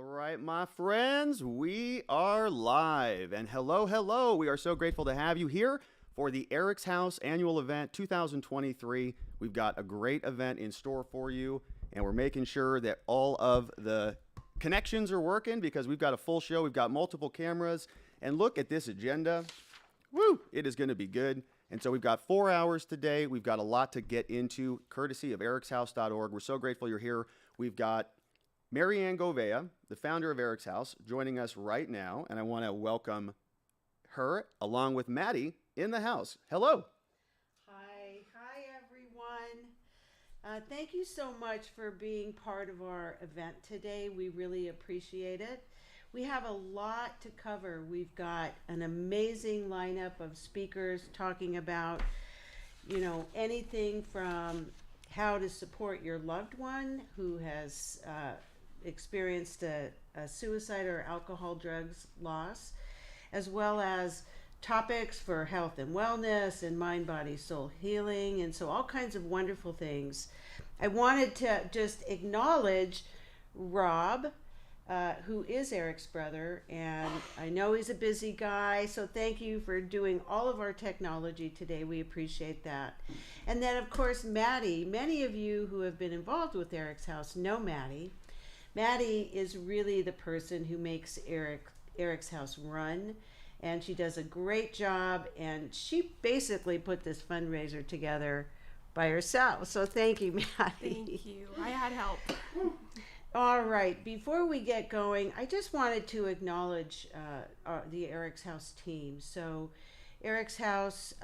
right, my friends, we are live. And hello, hello. We are so grateful to have you here for the EricsHouse annual event 2023. We've got a great event in store for you, and we're making sure that all of the connections are working because we've got a full show. We've got multiple cameras. And look at this agenda. Woo! It is going to be good. And so we've got 4 hours today. We've got a lot to get into, courtesy of EricsHouse.org. We're so grateful you're here. We've got Marianne Govea, the founder of EricsHouse, joining us right now. And I want to welcome her along with Maddie in the house. Hello. Hi everyone. Thank you so much for being part of our event today. We really appreciate it. We have a lot to cover. We've got an amazing lineup of speakers talking about, anything from how to support your loved one who has experienced a suicide or alcohol drugs loss, as well as topics for health and wellness and mind, body, soul healing, and so all kinds of wonderful things. I wanted to just acknowledge Rob, who is Eric's brother, and I know he's a busy guy, so thank you for doing all of our technology today. We appreciate that. And then, of course, Maddie. Many of you who have been involved with Eric's House know Maddie. Maddie is really the person who makes Eric's House run, and she does a great job, and she basically put this fundraiser together by herself. So thank you, Maddie. Thank you. I had help. All right, before we get going, I just wanted to acknowledge the Eric's House team. So Eric's House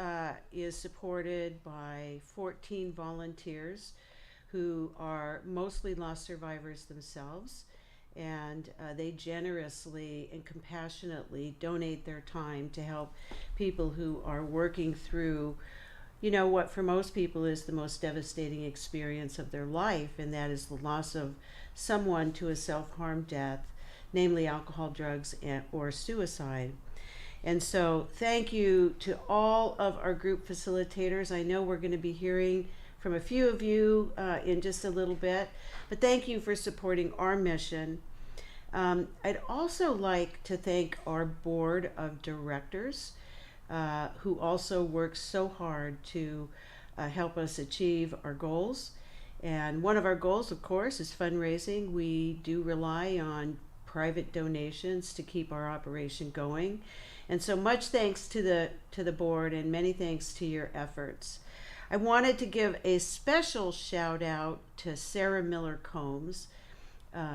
is supported by 14 volunteers who are mostly loss survivors themselves, and they generously and compassionately donate their time to help people who are working through what for most people is the most devastating experience of their life, and that is the loss of someone to a self-harm death, namely alcohol, drugs, or suicide. And so thank you to all of our group facilitators. I know we're going to be hearing from a few of you in just a little bit, but thank you for supporting our mission. I'd also like to thank our board of directors, who also works so hard to help us achieve our goals. And one of our goals, of course, is fundraising. We do rely on private donations to keep our operation going. And so much thanks to the board, and many thanks to your efforts. I wanted to give a special shout out to Sarah Miller Combs.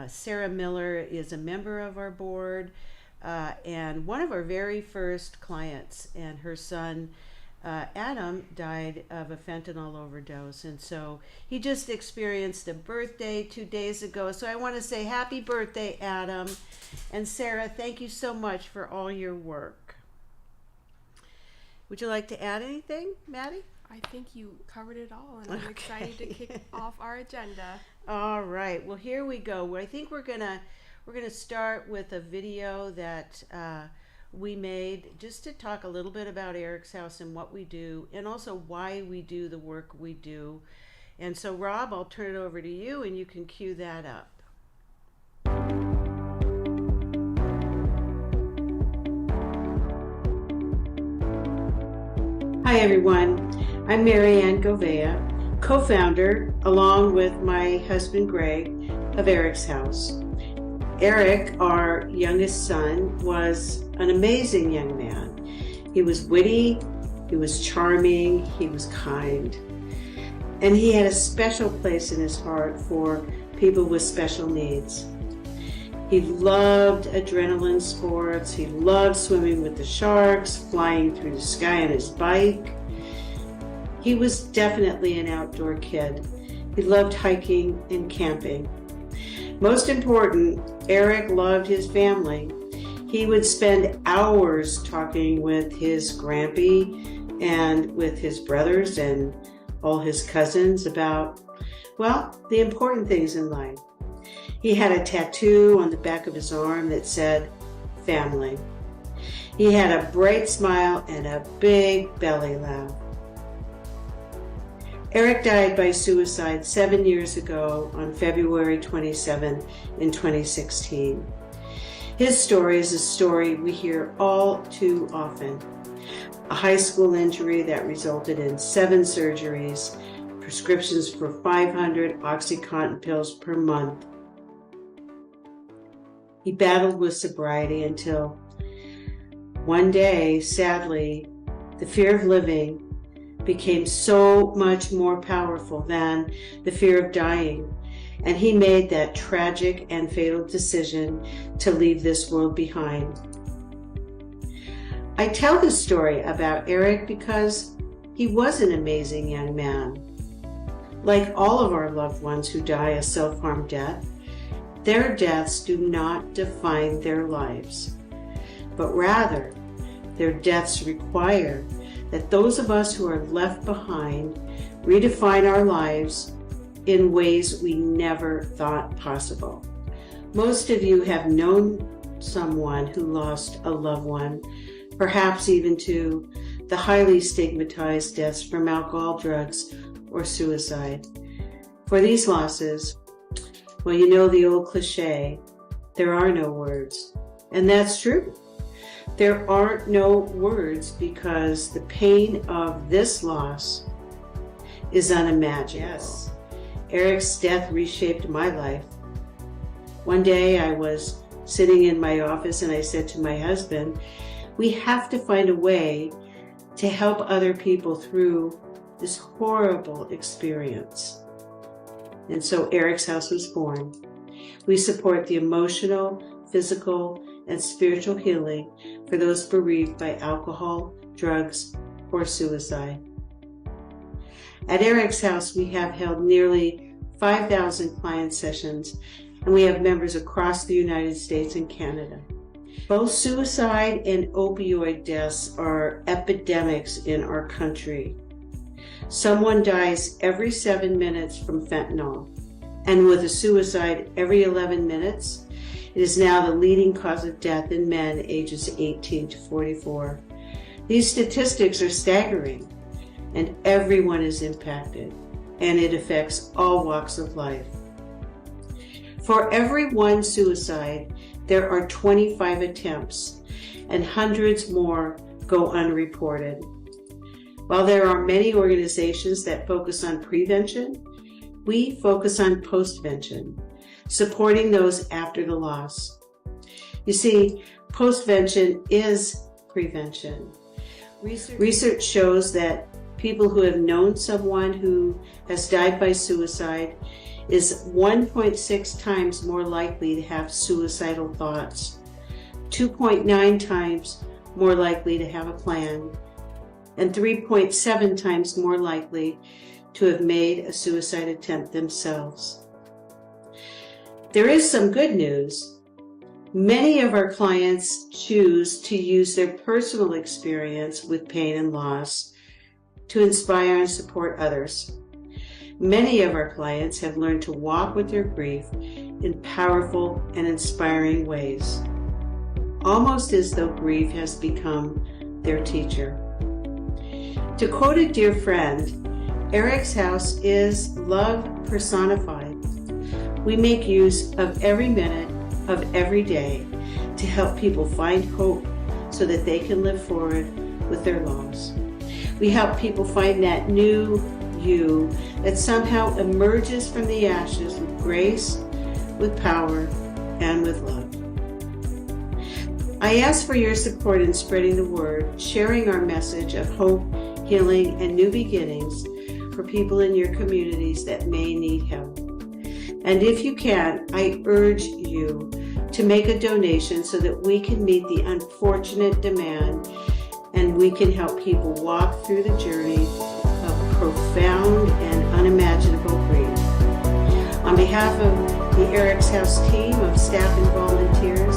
Sarah Miller is a member of our board, and one of our very first clients, and her son Adam died of a fentanyl overdose, and so he just experienced a birthday 2 days ago. So I want to say happy birthday, Adam. And Sarah, thank you so much for all your work. Would you like to add anything, Maddie? I think you covered it all, and I'm excited to kick off our agenda. All right, well, here we go. I think we're gonna start with a video that we made just to talk a little bit about Eric's House and what we do, and also why we do the work we do. And so, Rob, I'll turn it over to you, and you can cue that up. Hi, everyone. I'm Marianne Govea, co-founder, along with my husband, Greg, of Eric's House. Eric, our youngest son, was an amazing young man. He was witty, he was charming, he was kind, and he had a special place in his heart for people with special needs. He loved adrenaline sports, he loved swimming with the sharks, flying through the sky on his bike. He was definitely an outdoor kid. He loved hiking and camping. Most important, Eric loved his family. He would spend hours talking with his grampy and with his brothers and all his cousins about, the important things in life. He had a tattoo on the back of his arm that said, family. He had a bright smile and a big belly laugh. Eric died by suicide 7 years ago on February 27 in 2016. His story is a story we hear all too often. A high school injury that resulted in 7 surgeries, prescriptions for 500 OxyContin pills per month. He battled with sobriety until one day, sadly, the fear of living became so much more powerful than the fear of dying, and he made that tragic and fatal decision to leave this world behind. I tell this story about Eric because he was an amazing young man. Like all of our loved ones who die a self-harm death, their deaths do not define their lives, but rather their deaths require that those of us who are left behind redefine our lives in ways we never thought possible. Most of you have known someone who lost a loved one, perhaps even to the highly stigmatized deaths from alcohol, drugs, or suicide. For these losses, well, you know the old cliche, there are no words. And that's true. There aren't no words because the pain of this loss is unimaginable. Yes. Eric's death reshaped my life. One day I was sitting in my office and I said to my husband, we have to find a way to help other people through this horrible experience. And so EricsHouse was born. We support the emotional, physical, and spiritual healing for those bereaved by alcohol, drugs, or suicide. At EricsHouse, we have held nearly 5,000 client sessions, and we have members across the United States and Canada. Both suicide and opioid deaths are epidemics in our country. Someone dies every 7 minutes from fentanyl, and with a suicide every 11 minutes, it is now the leading cause of death in men ages 18 to 44. These statistics are staggering, and everyone is impacted, and it affects all walks of life. For every one suicide, there are 25 attempts, and hundreds more go unreported. While there are many organizations that focus on prevention, we focus on postvention, supporting those after the loss. You see, postvention is prevention. Research shows that people who have known someone who has died by suicide is 1.6 times more likely to have suicidal thoughts, 2.9 times more likely to have a plan, and 3.7 times more likely to have made a suicide attempt themselves. There is some good news. Many of our clients choose to use their personal experience with pain and loss to inspire and support others. Many of our clients have learned to walk with their grief in powerful and inspiring ways, almost as though grief has become their teacher. To quote a dear friend, EricsHouse is love personified. We make use of every minute of every day to help people find hope so that they can live forward with their loss. We help people find that new you that somehow emerges from the ashes with grace, with power, and with love. I ask for your support in spreading the word, sharing our message of hope, healing, and new beginnings for people in your communities that may need help. And if you can, I urge you to make a donation so that we can meet the unfortunate demand and we can help people walk through the journey of profound and unimaginable grief. On behalf of the EricsHouse team of staff and volunteers,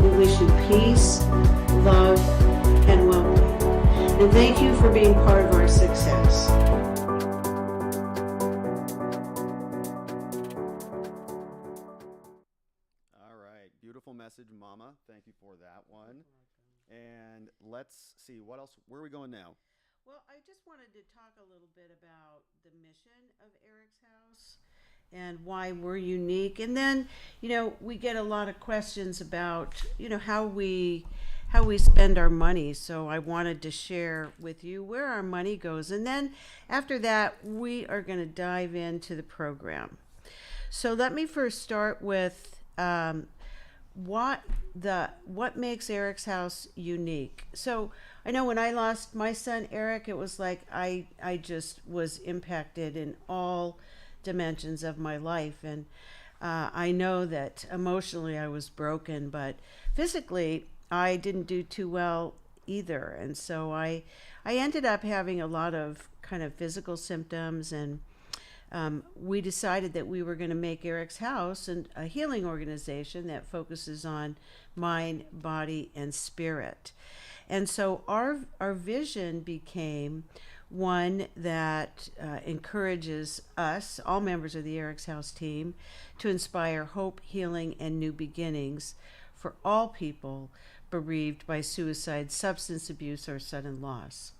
we wish you peace, love, and well-being. And thank you for being part of our success. All right. Beautiful message, Mama. Thank you for that one. And let's see, what else? Where are we going now? Well, I just wanted to talk a little bit about the mission of EricsHouse and why we're unique. And then, we get a lot of questions about, how we spend our money. So I wanted to share with you where our money goes. And then after that, we are going to dive into the program. So let me first start with what makes EricsHouse unique. So I know when I lost my son Eric, it was like I just was impacted in all dimensions of my life, and I know that emotionally I was broken, but physically I didn't do too well either. And so I ended up having a lot of kind of physical symptoms, and we decided that we were going to make EricsHouse a healing organization that focuses on mind, body, and spirit. And so our vision became one that encourages us, all members of the EricsHouse team, to inspire hope, healing, and new beginnings for all people bereaved by suicide, substance abuse, or sudden loss.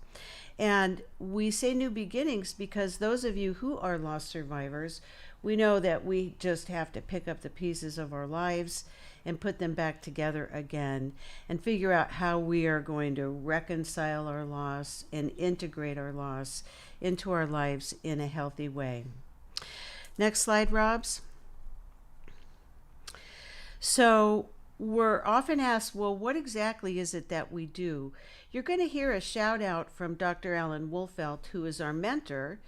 And we say new beginnings because those of you who are loss survivors, we know that we just have to pick up the pieces of our lives and put them back together again and figure out how we are going to reconcile our loss and integrate our loss into our lives in a healthy way. Next slide, Robs. So we're often asked, well, what exactly is it that we do? You're going to hear a shout out from Dr. Alan Wolfelt, who is our mentor,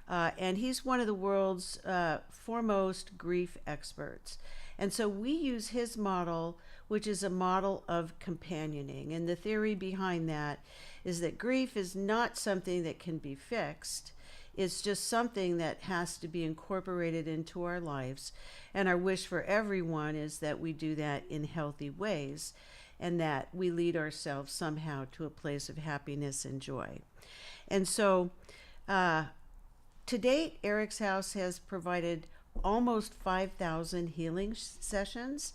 and he's one of the world's foremost grief experts. And so we use his model, which is a model of companioning. And the theory behind that is that grief is not something that can be fixed. It's just something that has to be incorporated into our lives. And our wish for everyone is that we do that in healthy ways and that we lead ourselves somehow to a place of happiness and joy. And so to date, EricsHouse has provided almost 5,000 healing sessions.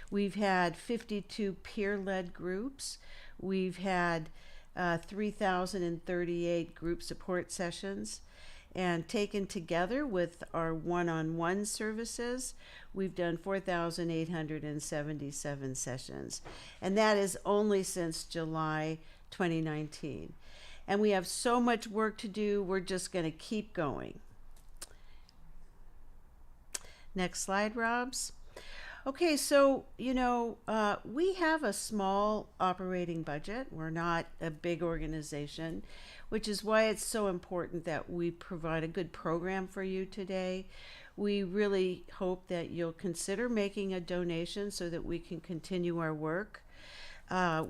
We've had 52 peer-led groups. We've had 3,038 group support sessions. And taken together with our one-on-one services, we've done 4,877 sessions. And that is only since July 2019. And we have so much work to do, we're just going to keep going. Next slide, Robs. Okay, so, we have a small operating budget. We're not a big organization, which is why it's so important that we provide a good program for you today. We really hope that you'll consider making a donation so that we can continue our work.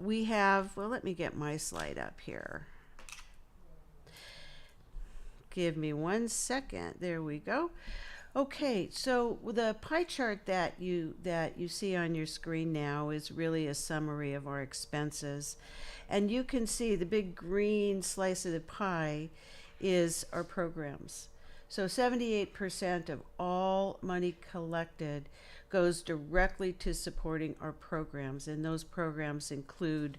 We have, well, let me get my slide up here. Give me 1 second. There we go. Okay, so the pie chart that you see on your screen now is really a summary of our expenses. And you can see the big green slice of the pie is our programs. So 78% of all money collected goes directly to supporting our programs. And those programs include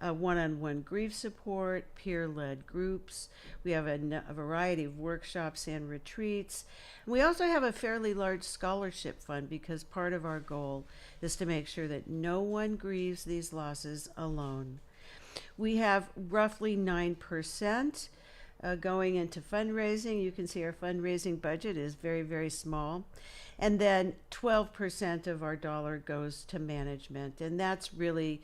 one-on-one grief support, peer-led groups. We have a variety of workshops and retreats. We also have a fairly large scholarship fund because part of our goal is to make sure that no one grieves these losses alone. We have roughly 9% going into fundraising. You can see our fundraising budget is very, very small. And then 12% of our dollar goes to management. And that's really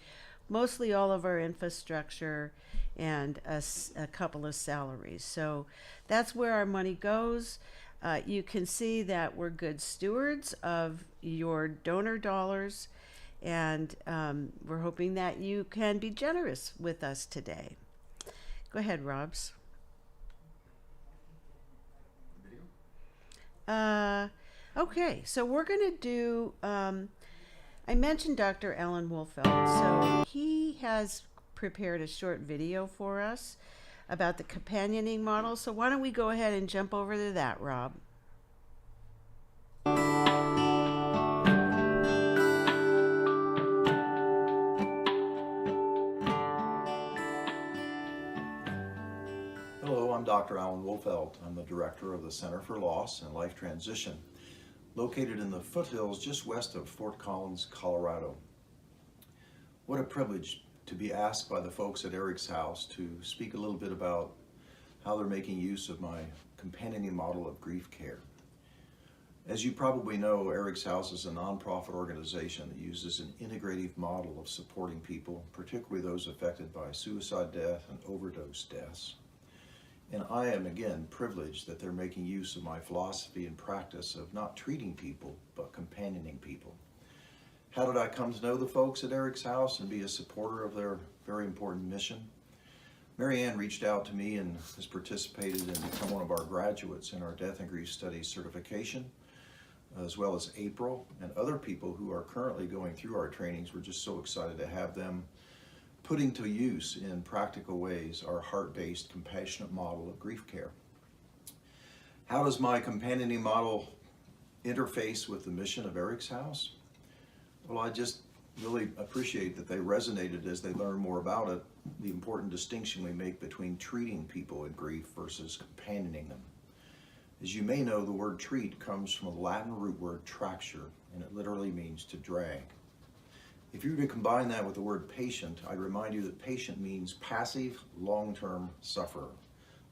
mostly all of our infrastructure and a couple of salaries. So that's where our money goes. You can see that we're good stewards of your donor dollars, and we're hoping that you can be generous with us today. Go ahead, Robs. Okay, so we're going to do, I mentioned Dr. Alan Wolfelt, so he has prepared a short video for us about the companioning model. So why don't we go ahead and jump over to that, Rob? Hello, I'm Dr. Alan Wolfelt. I'm the director of the Center for Loss and Life Transition. located in the foothills just west of Fort Collins, Colorado. What a privilege to be asked by the folks at EricsHouse to speak a little bit about how they're making use of my companioning model of grief care. As you probably know, EricsHouse is a nonprofit organization that uses an integrative model of supporting people, particularly those affected by suicide death and overdose deaths. And I am, again, privileged that they're making use of my philosophy and practice of not treating people, but companioning people. How did I come to know the folks at EricsHouse and be a supporter of their very important mission? Mary Ann reached out to me and has participated and become one of our graduates in our Death and Grief Studies certification, as well as April and other people who are currently going through our trainings. We're just so excited to have them putting to use in practical ways our heart-based, compassionate model of grief care. How does my companioning model interface with the mission of EricsHouse? Well, I just really appreciate that they resonated as they learned more about it, the important distinction we make between treating people in grief versus companioning them. As you may know, the word treat comes from a Latin root word tracture, and it literally means to drag. If you were to combine that with the word patient, I'd remind you that patient means passive, long-term sufferer.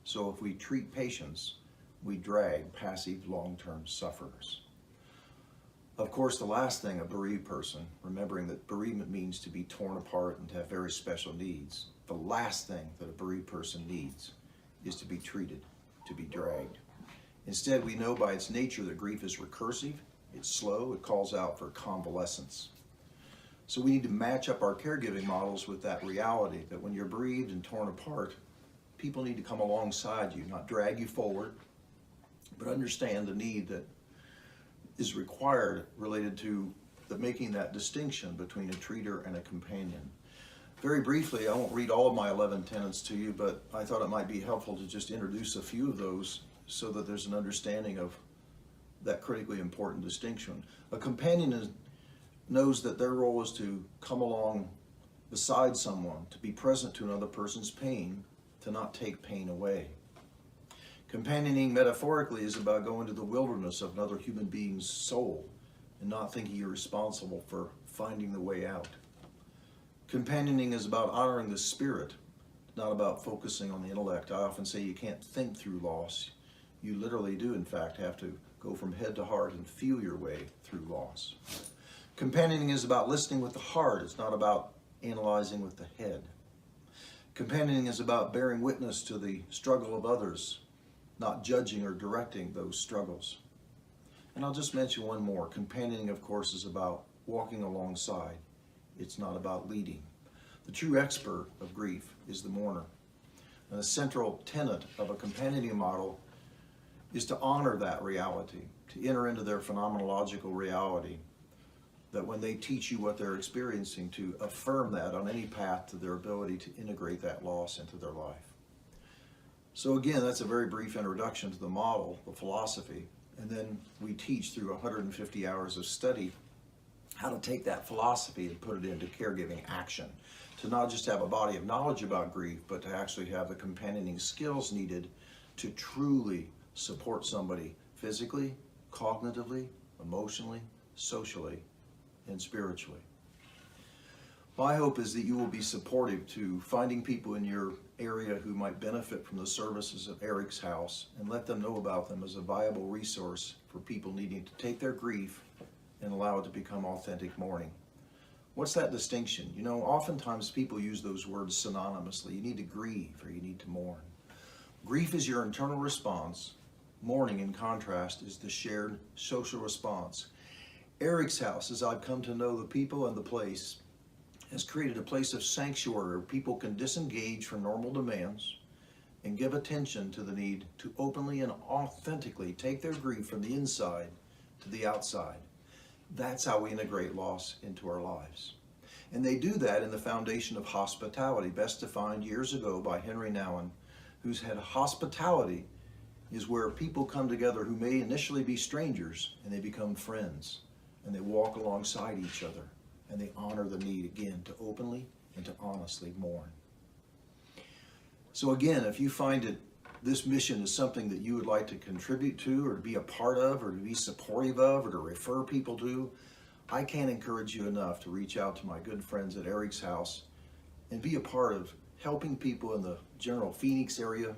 So if we treat patients, we drag passive, long-term sufferers. Of course, the last thing, a bereaved person, remembering that bereavement means to be torn apart and to have very special needs, the last thing that a bereaved person needs is to be treated, to be dragged. Instead, we know by its nature that grief is recursive, it's slow, it calls out for convalescence. So we need to match up our caregiving models with that reality that when you're bereaved and torn apart, people need to come alongside you, not drag you forward, but understand the need that is required related to making that distinction between a treater and a companion. Very briefly, I won't read all of my 11 tenets to you, but I thought it might be helpful to just introduce a few of those so that there's an understanding of that critically important distinction. A companion knows that their role is to come along beside someone, to be present to another person's pain, to not take pain away. Companioning metaphorically is about going to the wilderness of another human being's soul and not thinking you're responsible for finding the way out. Companioning is about honoring the spirit, not about focusing on the intellect. I often say you can't think through loss. You literally do, in fact, have to go from head to heart and feel your way through loss. Companioning is about listening with the heart. It's not about analyzing with the head. Companioning is about bearing witness to the struggle of others, not judging or directing those struggles. And I'll just mention one more. Companioning, of course, is about walking alongside. It's not about leading. The true expert of grief is the mourner. And the central tenet of a companioning model is to honor that reality, to enter into their phenomenological reality, that when they teach you what they're experiencing, to affirm that on any path to their ability to integrate that loss into their life. So again, that's a very brief introduction to the model, the philosophy, and then we teach through 150 hours of study how to take that philosophy and put it into caregiving action, to not just have a body of knowledge about grief, but to actually have the companioning skills needed to truly support somebody physically, cognitively, emotionally, socially, and spiritually. My hope is that you will be supportive to finding people in your area who might benefit from the services of EricsHouse and let them know about them as a viable resource for people needing to take their grief and allow it to become authentic mourning. What's that distinction? You know, oftentimes people use those words synonymously. You need to grieve or you need to mourn. Grief is your internal response. Mourning, in contrast, is the shared social response. EricsHouse, as I've come to know the people and the place, has created a place of sanctuary where people can disengage from normal demands and give attention to the need to openly and authentically take their grief from the inside to the outside. That's how we integrate loss into our lives. And they do that in the foundation of hospitality, best defined years ago by Henry Nouwen, who's had hospitality is where people come together who may initially be strangers and they become friends and they walk alongside each other and they honor the need again to openly and to honestly mourn. So again, if you find it this mission is something that you would like to contribute to or to be a part of or to be supportive of or to refer people to, I can't encourage you enough to reach out to my good friends at EricsHouse and be a part of helping people in the general Phoenix area,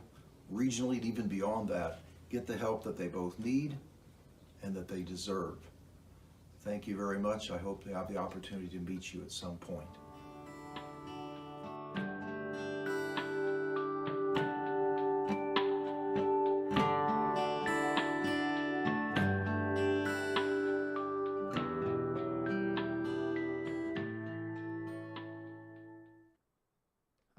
regionally, and even beyond that, get the help that they both need and that they deserve. Thank you very much. I hope to have the opportunity to meet you at some point.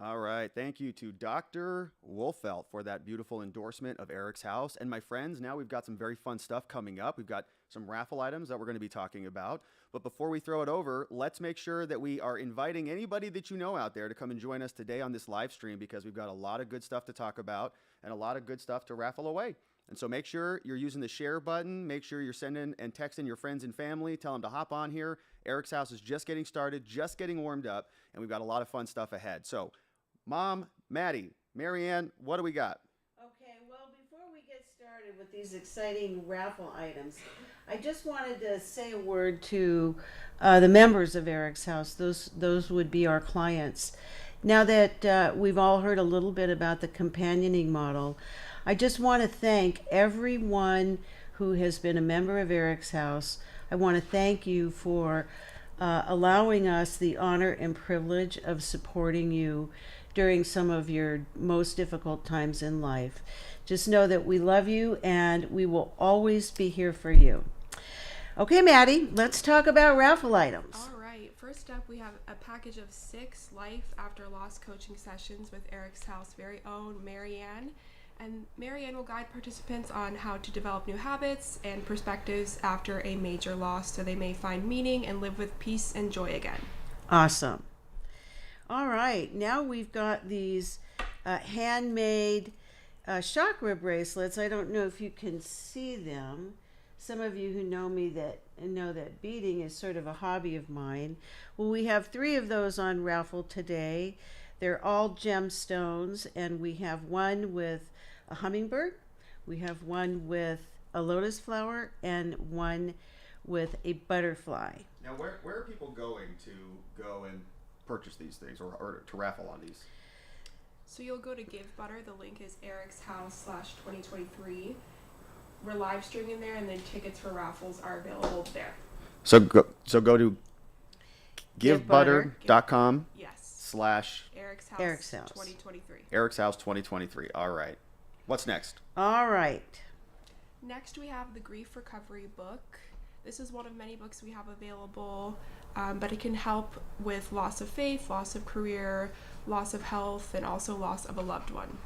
All right. Thank you to Dr. Wolfelt for that beautiful endorsement of EricsHouse. And my friends, now we've got some very fun stuff coming up. We've got some raffle items that we're going to be talking about. But before we throw it over, let's make sure that we are inviting anybody that you know out there to come and join us today on this live stream, because we've got a lot of good stuff to talk about and a lot of good stuff to raffle away. And so make sure you're using the share button. Make sure you're sending and texting your friends and family. Tell them to hop on here. EricsHouse is just getting started, just getting warmed up, and we've got a lot of fun stuff ahead. So Mom, Maddie, Marianne, what do we got? Okay, well, before we get started with these exciting raffle items, I just wanted to say a word to the members of EricsHouse. Those would be our clients. Now that we've all heard a little bit about the companioning model, I just want to thank everyone who has been a member of EricsHouse. I want to thank you for allowing us the honor and privilege of supporting you during some of your most difficult times in life. Just know that we love you and we will always be here for you. Okay, Maddie, let's talk about raffle items. All right. First up, we have a package of 6 Life After Loss coaching sessions with EricsHouse very own Marianne. And Marianne will guide participants on how to develop new habits and perspectives after a major loss so they may find meaning and live with peace and joy again. Awesome. All right, now we've got these handmade chakra bracelets. I don't know if you can see them. Some of you who know me that know that beading is sort of a hobby of mine. Well, we have 3 of those on raffle today. They're all gemstones, and we have one with a hummingbird, we have one with a lotus flower, and one with a butterfly. Now, where are people going to go and purchase these things or to raffle on these? So you'll go to Give Butter. The link is EricsHouse/2023. We're live streaming there, and then tickets for raffles are available there. So go to givebutter.com Yes. EricsHouse. 2023. EricsHouse 2023. All right. What's next? All right. Next, we have the Grief Recovery book. This is one of many books we have available, but it can help with loss of faith, loss of career, loss of health, and also loss of a loved one.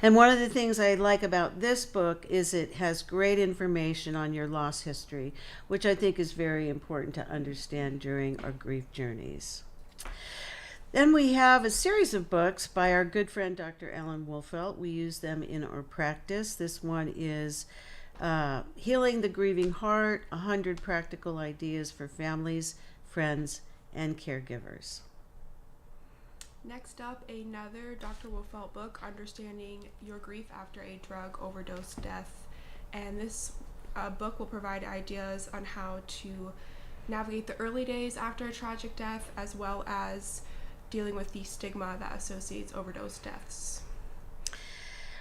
And one of the things I like about this book is it has great information on your loss history, which I think is very important to understand during our grief journeys. Then we have a series of books by our good friend Dr. Ellen Wolfelt. We use them in our practice. This one is Healing the Grieving Heart, 100 Practical Ideas for Families, Friends, and Caregivers. Next up, another Dr. Wolfelt book, Understanding Your Grief After a Drug Overdose Death. And this book will provide ideas on how to navigate the early days after a tragic death, as well as dealing with the stigma that associates overdose deaths.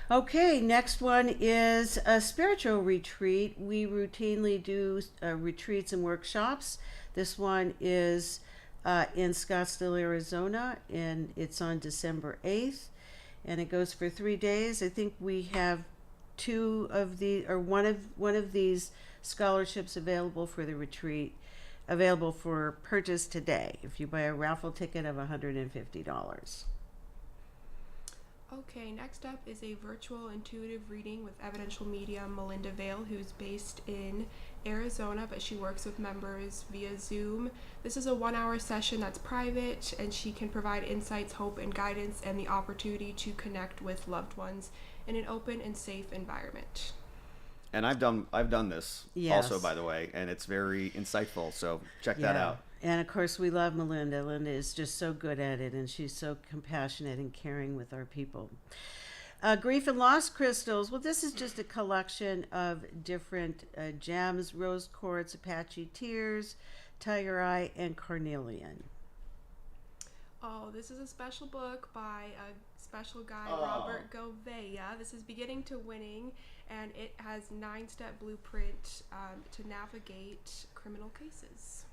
Okay, next one is a spiritual retreat. We routinely do retreats and workshops. This one is in Scottsdale, Arizona, and it's on December 8th, and it goes for 3 days. I think we have one of these scholarships available for the retreat, available for purchase today if you buy a raffle ticket of $150. Okay, next up is a virtual intuitive reading with evidential medium Melinda Vale, who's based in Arizona, but she works with members via Zoom. This is a 1-hour session that's private, and she can provide insights, hope, and guidance, and the opportunity to connect with loved ones in an open and safe environment. And I've done this Yes. also, by the way, and it's very insightful. So check that out. And of course, we love Melinda. Linda is just so good at it, and she's so compassionate and caring with our people. Grief and Loss crystals. Well, this is just a collection of different gems: rose quartz, Apache tears, tiger eye, and carnelian. Oh, this is a special book by a special guy, Robert Gouveia. This is Beginning to Winning, and it has 9-step blueprint to navigate criminal cases.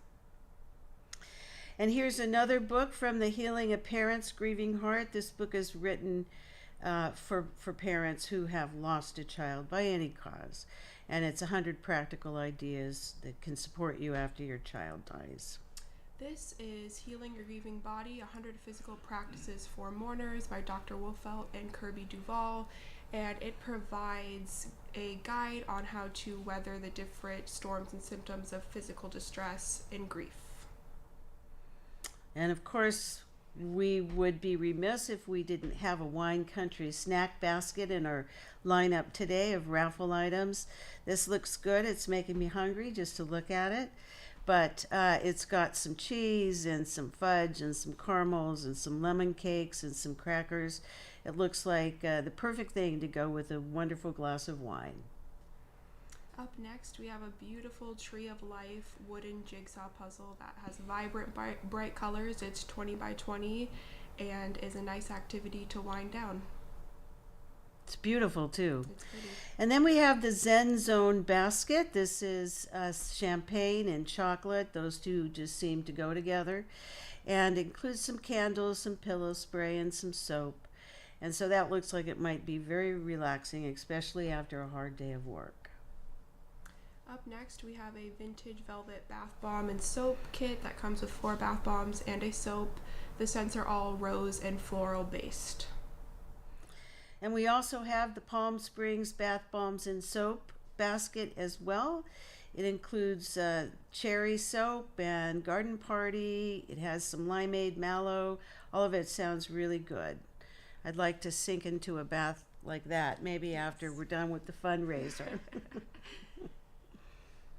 And here's another book from the Healing a Parent's Grieving Heart. This book is written for parents who have lost a child by any cause. And it's 100 practical ideas that can support you after your child dies. This is Healing Your Grieving Body, 100 Physical Practices for Mourners by Dr. Wolfelt and Kirby Duval. And it provides a guide on how to weather the different storms and symptoms of physical distress and grief. And of course, we would be remiss if we didn't have a wine country snack basket in our lineup today of raffle items. This looks good. It's making me hungry just to look at it. But it's got some cheese and some fudge and some caramels and some lemon cakes and some crackers. It looks like the perfect thing to go with a wonderful glass of wine. Up next, we have a beautiful Tree of Life wooden jigsaw puzzle that has vibrant, bright colors. It's 20 by 20 and is a nice activity to wind down. It's beautiful, too. It's pretty. And then we have the Zen Zone basket. This is champagne and chocolate. Those two just seem to go together. And includes some candles, some pillow spray, and some soap. And so that looks like it might be very relaxing, especially after a hard day of work. Up next, we have a vintage velvet bath bomb and soap kit that comes with 4 bath bombs and a soap. The scents are all rose and floral based. And we also have the Palm Springs bath bombs and soap basket as well. It includes cherry soap and garden party. It has some limeade, mallow. All of it sounds really good. I'd like to sink into a bath like that, maybe after we're done with the fundraiser.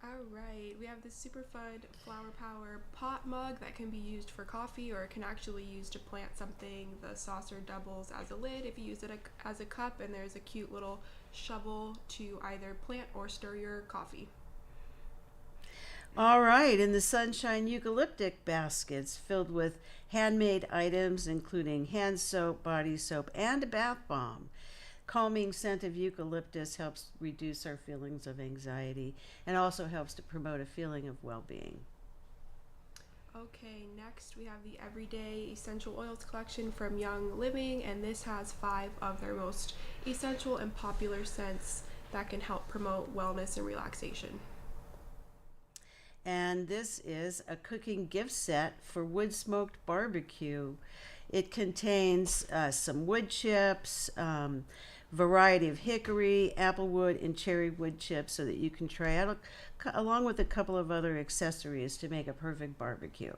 All right, we have this super fun Flower Power pot mug that can be used for coffee, or it can actually use to plant something. The saucer doubles as a lid if you use it as a cup, and there's a cute little shovel to either plant or stir your coffee. All right, and the Sunshine Eucalyptic baskets filled with handmade items, including hand soap, body soap, and a bath bomb. Calming scent of eucalyptus helps reduce our feelings of anxiety and also helps to promote a feeling of well-being. Okay, next we have the Everyday Essential Oils collection from Young Living, and this has 5 of their most essential and popular scents that can help promote wellness and relaxation. And this is a cooking gift set for wood smoked barbecue. It contains some wood chips, variety of hickory, applewood, and cherry wood chips so that you can try out along with a couple of other accessories to make a perfect barbecue.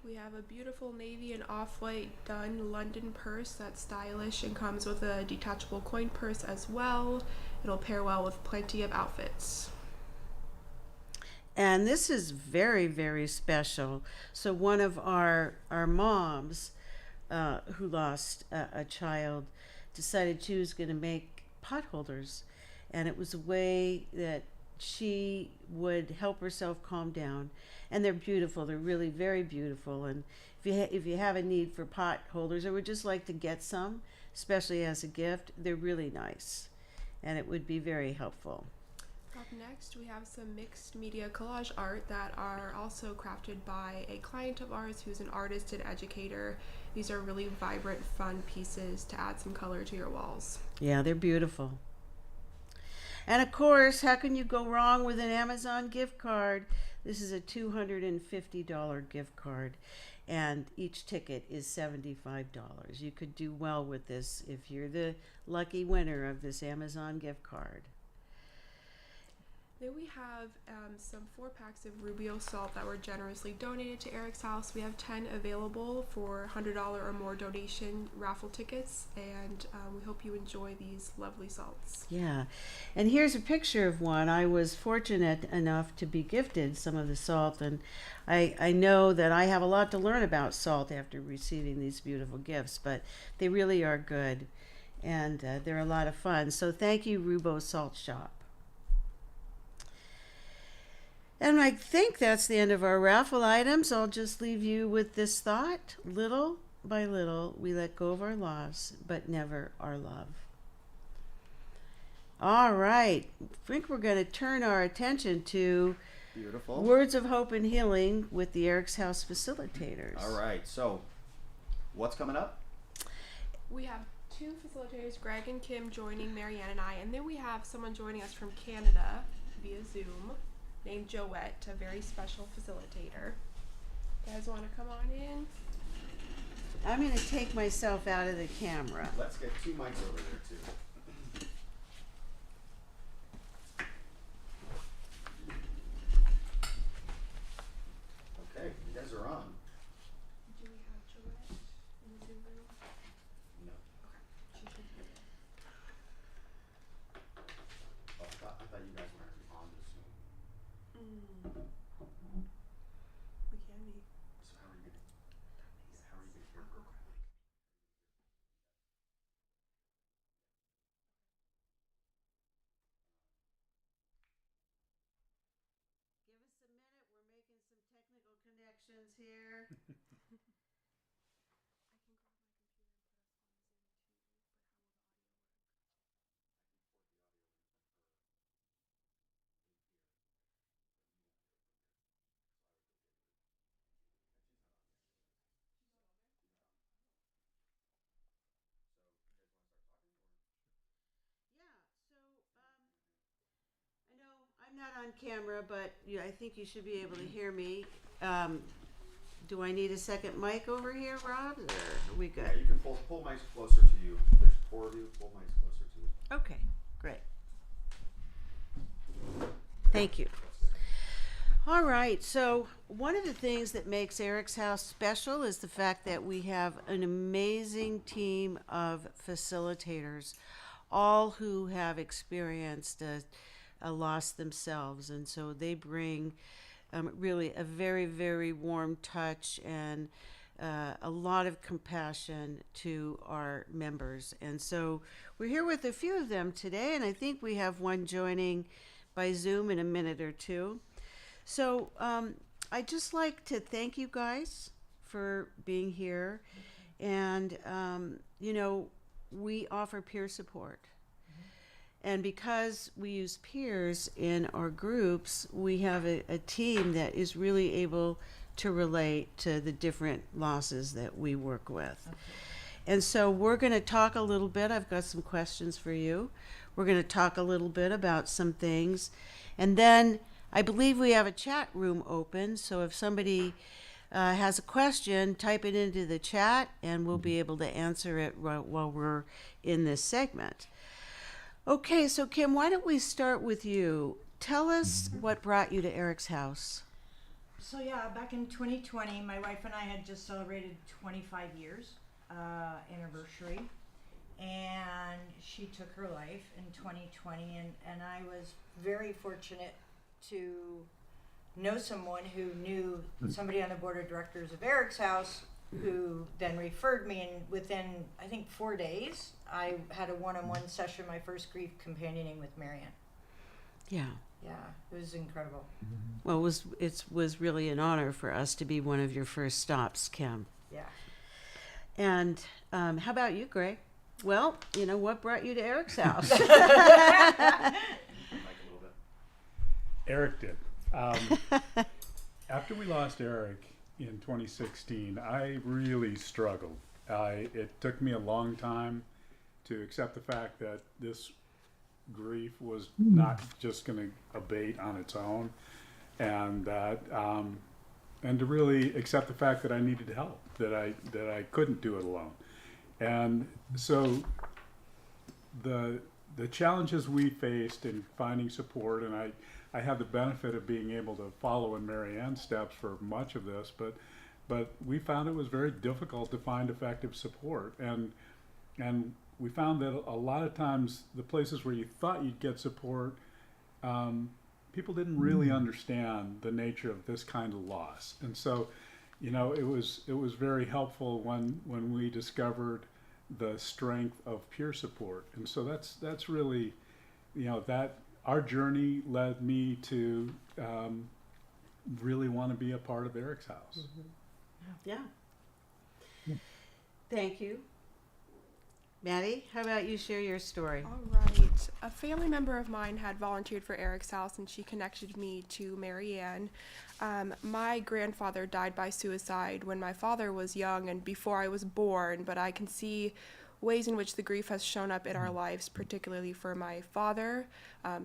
We have a beautiful navy and off-white done London purse that's stylish and comes with a detachable coin purse as well. It'll pair well with plenty of outfits. And this is very, very special. So one of our moms who lost a child decided she was going to make pot holders. And it was a way that she would help herself calm down. And they're beautiful. They're really very beautiful. And if you have a need for pot holders or would just like to get some, especially as a gift, they're really nice. And it would be very helpful. Up next, we have some mixed media collage art that are also crafted by a client of ours who's an artist and educator. These are really vibrant, fun pieces to add some color to your walls. Yeah, they're beautiful. And of course, how can you go wrong with an Amazon gift card? This is a $250 gift card, and each ticket is $75. You could do well with this if you're the lucky winner of this Amazon gift card. Then we have some 4-packs of Rubio salt that were generously donated to EricsHouse. We have 10 available for $100 or more donation raffle tickets, and we hope you enjoy these lovely salts. Yeah, and here's a picture of one. I was fortunate enough to be gifted some of the salt, and I know that I have a lot to learn about salt after receiving these beautiful gifts, but they really are good. and they're a lot of fun. So thank you, Rubo Salt Shop. And I think that's the end of our raffle items. I'll just leave you with this thought. Little by little, we let go of our loss, but never our love. All right. I think we're going to turn our attention to Beautiful. Words of Hope and Healing with the EricsHouse Facilitators. All right. So, what's coming up? We have 2 facilitators, Greg and Kim, joining Marianne and I, and then we have someone joining us from Canada via Zoom named Joette, a very special facilitator. You guys want to come on in? I'm going to take myself out of the camera. Let's get 2 mics over there, too. Okay, you guys are on. Do we have Joette in the Zoom room? No. Okay, she should be there. Oh, I thought you guys were actually on the Zoom. We can be. So how are you gonna hear her? Give us a minute. We're making some technical connections here. I can grab my computer and put us on Zoom too, but how will the audio work? Yeah, so I know I'm not on camera, but I think you should be able to hear me. Do I need a second mic over here, Rob, or are we good? Yeah, you can pull mics closer to you. There's 4 of you. Pull mics closer to you. Okay, great. Thank you. All right, so one of the things that makes EricsHouse special is the fact that we have an amazing team of facilitators, all who have experienced a loss themselves. And so they bring really a very, very warm touch and a lot of compassion to our members. And so we're here with a few of them today, and I think we have one joining by Zoom in a minute or two. So I'd just like to thank you guys for being here. And, we offer peer support. And because we use peers in our groups, we have a team that is really able to relate to the different losses that we work with. Okay. And so we're going to talk a little bit. I've got some questions for you. We're going to talk a little bit about some things. And then I believe we have a chat room open. So if somebody has a question, type it into the chat and we'll be able to answer it while we're in this segment. Okay, so Kim, why don't we start with you? Tell us what brought you to EricsHouse. So yeah, back in 2020, my wife and I had just celebrated 25 years anniversary, and she took her life in 2020, and I was very fortunate to know someone who knew somebody on the board of directors of EricsHouse, who then referred me, and within, I think, 4 days, I had a one-on-one session, my first grief companioning with Marianne. Yeah. Yeah, it was incredible. Well, it was really an honor for us to be one of your first stops, Kim. Yeah. And how about you, Greg? Well, what brought you to EricsHouse? Eric did. After we lost Eric in 2016, I really struggled. It took me a long time to accept the fact that this grief was not just going to abate on its own, and that and to really accept the fact that I needed help, that I couldn't do it alone. And so the challenges we faced in finding support, and I had the benefit of being able to follow in Marianne's steps for much of this, but we found it was very difficult to find effective support, and we found that a lot of times the places where you thought you'd get support, people didn't really understand the nature of this kind of loss. And so, it was very helpful when we discovered the strength of peer support. And so that's really, that our journey led me to really want to be a part of Eric's House. Yeah. Thank you. Maddie, how about you share your story? All right. A family member of mine had volunteered for Eric's House, and she connected me to Marianne. My grandfather died by suicide when my father was young and before I was born, but I can see ways in which the grief has shown up in our lives, particularly for my father.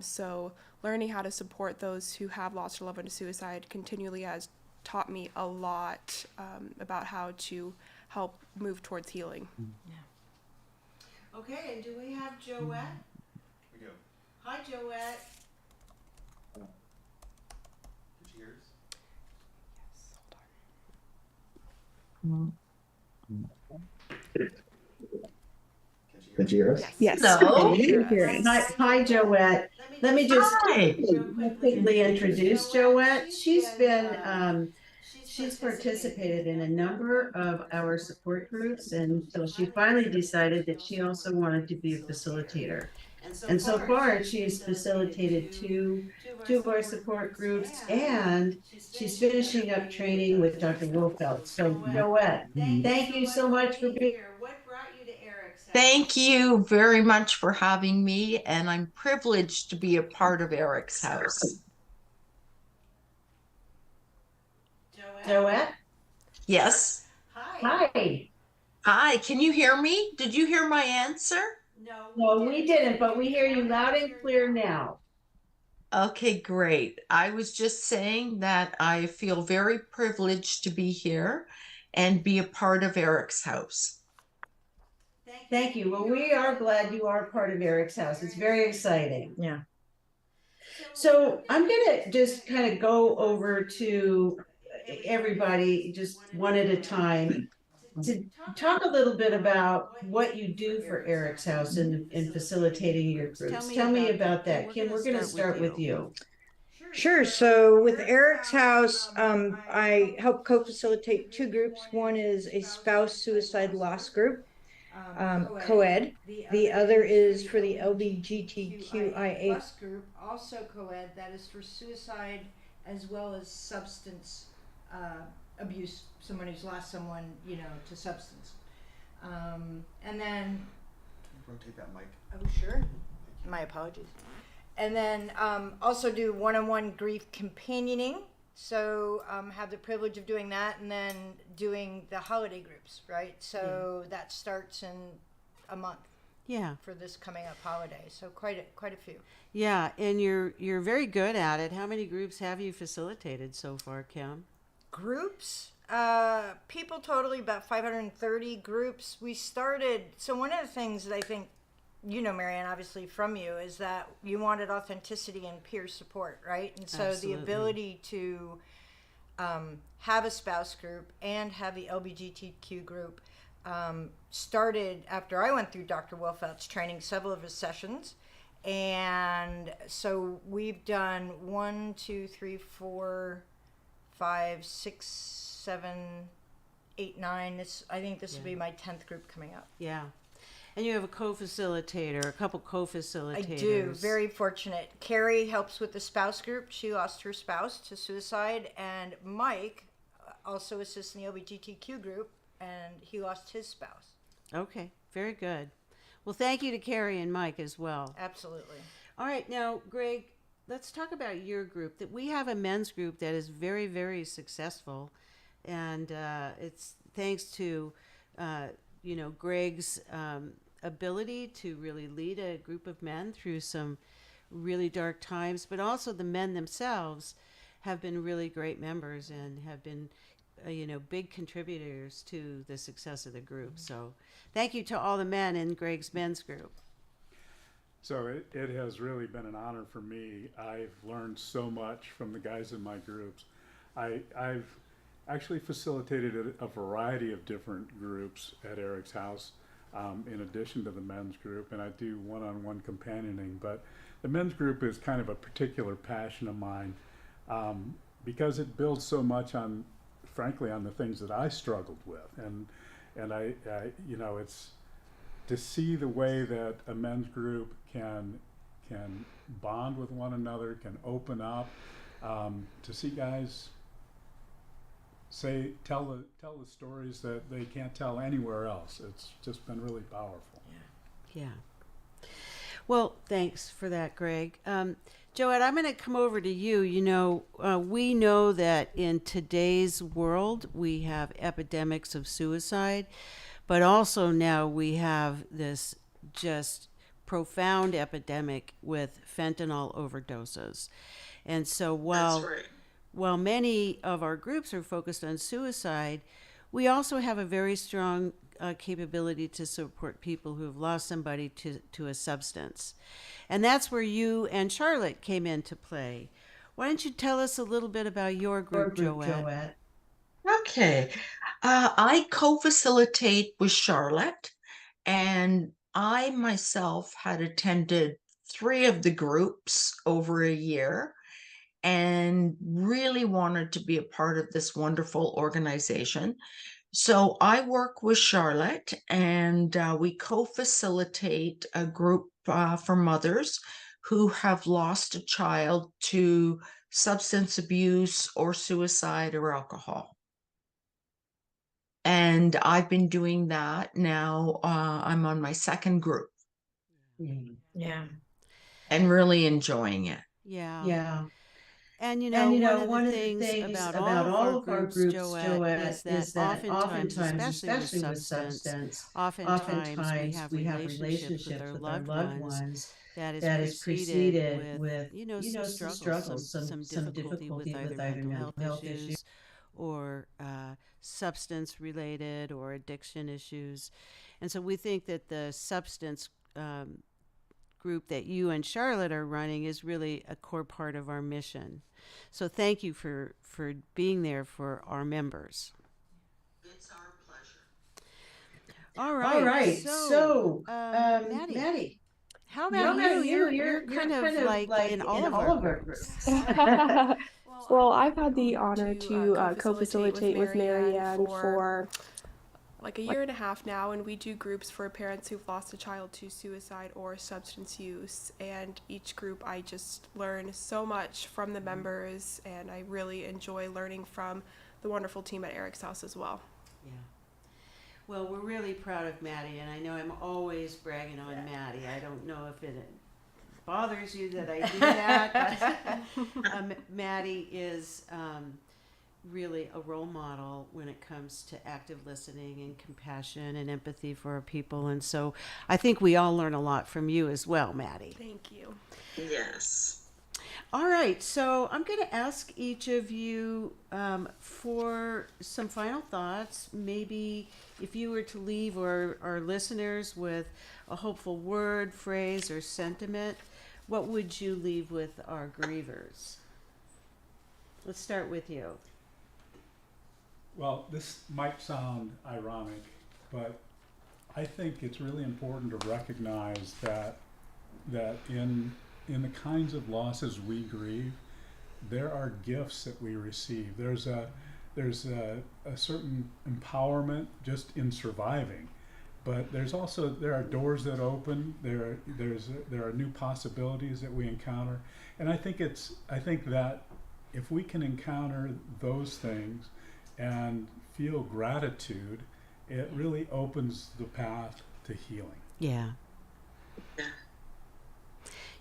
So learning how to support those who have lost a loved one to suicide continually has taught me a lot about how to help move towards healing. Okay, and do we have Joette? We do. Hi, Joette. Cheers. Can you hear us? Yes. Hello. Hi, Joette. Let me just Hi. quickly introduce Joette. She's participated in a number of our support groups until she finally decided that she also wanted to be a facilitator. And so far, she has facilitated two of our support groups, and she's finishing up training with Dr. Wolfeld. So, Joette, thank you so much for being here. What brought you to Eric's House? Thank you very much for having me, and I'm privileged to be a part of Eric's House. Joette? Yes. Hi. Hi, can you hear me? Did you hear my answer? No, we didn't, but we hear you loud and clear now. Okay, great. I was just saying that I feel very privileged to be here and be a part of Eric's House. Thank you. Well, we are glad you are part of Eric's House. It's very exciting. Yeah. So I'm going to just kind of go over to everybody just one at a time to talk a little bit about what you do for Eric's House in facilitating your groups. Tell me about that. Kim, we're going to start with you. Sure. So with Eric's House, I help co-facilitate two groups. One is a spouse suicide loss group, co-ed. The other is for the LGBTQIA+ group, also co-ed. That is for suicide as well as substance abuse, someone who's lost someone, to substance. And then... Rotate that mic. Oh, sure. My apologies. And then also do one-on-one grief companioning. So have the privilege of doing that, and then doing the holiday groups, right? So that starts in a month. Yeah. For this coming up holiday. So quite a few. Yeah, and you're very good at it. How many groups have you facilitated so far, Kim? Groups, people totally about 530 groups. We started, so one of the things that I think, Marianne, obviously from you, is that you wanted authenticity and peer support, right? And so Absolutely. the ability to have a spouse group and have the LGBTQ group started after I went through Dr. Wolfeld's training, several of his sessions. And so we've done 1, 2, 3, 4, 5, 6, 7, 8, 9. I think this will be my 10th group coming up. Yeah. And you have a a couple co-facilitators. I do. Very fortunate. Carrie helps with the spouse group. She lost her spouse to suicide. And Mike also assists in the LGBTQ group, and he lost his spouse. Okay, very good. Well, thank you to Carrie and Mike as well. Absolutely. All right, now, Greg, let's talk about your group. That we have a men's group that is very, very successful, and it's thanks to Greg's ability to really lead a group of men through some really dark times, but also the men themselves have been really great members and have been big contributors to the success of the group. So thank you to all the men in Greg's men's group. So it has really been an honor for me. I've learned so much from the guys in my groups. I've actually facilitated a variety of different groups at Eric's House, in addition to the men's group, and I do one-on-one companioning. But the men's group is kind of a particular passion of mine, because it builds so much frankly on the things that I struggled with, and I to see the way that a men's group can bond with one another, can open up, to see guys tell the stories that they can't tell anywhere else. It's just been really powerful. Yeah. Well, thanks for that, Greg. Joette, I'm going to come over to you. You know, we know that in today's world, we have epidemics of suicide, but also now we have this just profound epidemic with fentanyl overdoses. And so while many of our groups are focused on suicide, we also have a very strong capability to support people who have lost somebody to a substance. And that's where you and Charlotte came into play. Why don't you tell us a little bit about your group, Joette? Okay. I co-facilitate with Charlotte, and I myself had attended 3 of the groups over a year and really wanted to be a part of this wonderful organization. So I work with Charlotte, and we co-facilitate a group for mothers who have lost a child to substance abuse or suicide or alcohol. And I've been doing that now. I'm on my 2nd group. Yeah. And really enjoying it. Yeah. And you know, one of the things about all of our groups, Joette, is that oftentimes, especially with substance, oftentimes we have relationships with our loved ones that is preceded with, you know, some struggles, some difficulty with either mental health issues or substance related or addiction issues. And so we think that the substance group that you and Charlotte are running is really a core part of our mission. So thank you for being there for our members. It's our pleasure. All right. So, Maddie, how about you? You're kind of like in all of our groups. Well, I've had the honor to co-facilitate with Marianne for like a year and a half now, and we do groups for parents who've lost a child to suicide or substance use. And each group, I just learn so much from the members, and I really enjoy learning from the wonderful team at EricsHouse as well. Yeah. Well, we're really proud of Maddie, and I know I'm always bragging on Maddie. I don't know if it bothers you that I do that, but Maddie is really a role model when it comes to active listening and compassion and empathy for our people. And so I think we all learn a lot from you as well, Maddie. Thank you. Yes. All right, so I'm going to ask each of you for some final thoughts. Maybe if you were to leave our listeners with a hopeful word, phrase, or sentiment, what would you leave with our grievers? Let's start with you. Well, this might sound ironic, but I think it's really important to recognize that in the kinds of losses we grieve, there are gifts that we receive. There's a certain empowerment just in surviving, but there are doors that open. There are new possibilities that we encounter, and I think that if we can encounter those things and feel gratitude, it really opens the path to healing. Yeah.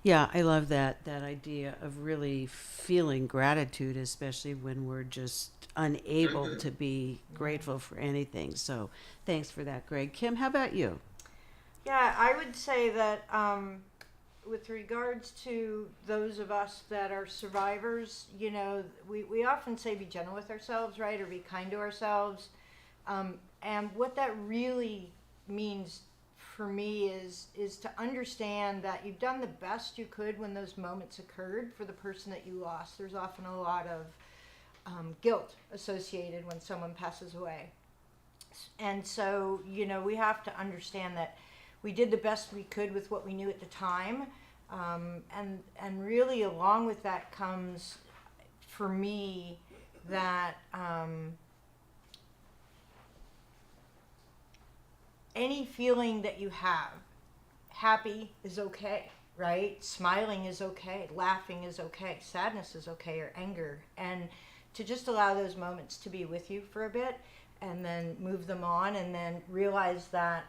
Yeah, I love that idea of really feeling gratitude, especially when we're just unable to be grateful for anything. So thanks for that, Greg. Kim, how about you? Yeah, I would say that with regards to those of us that are survivors, you know, we often say be gentle with ourselves, right? Or be kind to ourselves. And what that really means for me is to understand that you've done the best you could when those moments occurred for the person that you lost. There's often a lot of guilt associated when someone passes away. And so, you know, we have to understand that we did the best we could with what we knew at the time. And really along with that comes, for me, that any feeling that you have, happy is okay, right? Smiling is okay, laughing is okay, sadness is okay, or anger. And to just allow those moments to be with you for a bit and then move them on, and then realize that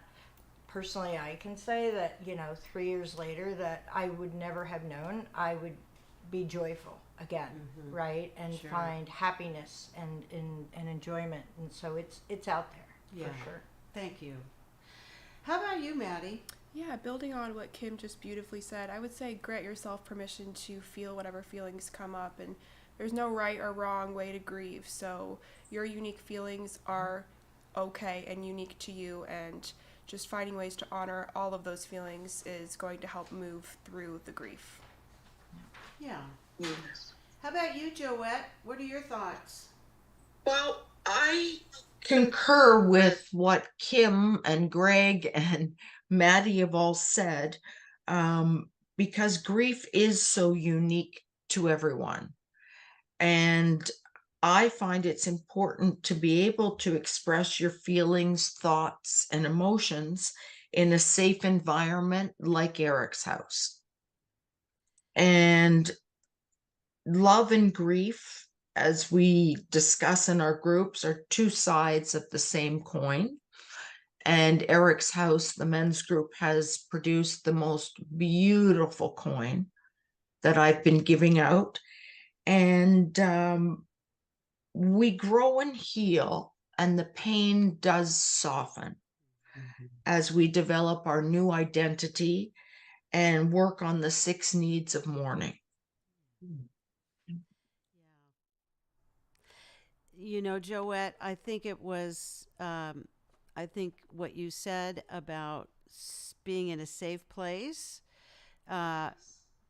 personally I can say that, 3 years later, that I would never have known I would be joyful again, right? And Sure. find happiness and enjoyment. And so it's out there, Yeah. for sure. Thank you. How about you, Maddie? Yeah, building on what Kim just beautifully said, I would say grant yourself permission to feel whatever feelings come up, and there's no right or wrong way to grieve. So your unique feelings are okay and unique to you, and just finding ways to honor all of those feelings is going to help move through the grief. Yeah. How about you, Joette? What are your thoughts? Well, I concur with what Kim and Greg and Maddie have all said, because grief is so unique to everyone. And I find it's important to be able to express your feelings, thoughts, and emotions in a safe environment like EricsHouse. And love and grief, as we discuss in our groups, are two sides of the same coin. And EricsHouse, the men's group, has produced the most beautiful coin that I've been giving out. And we grow and heal, and the pain does soften as we develop our new identity and work on the 6 needs of mourning. Joette, I think it was, I think what you said about being in a safe place,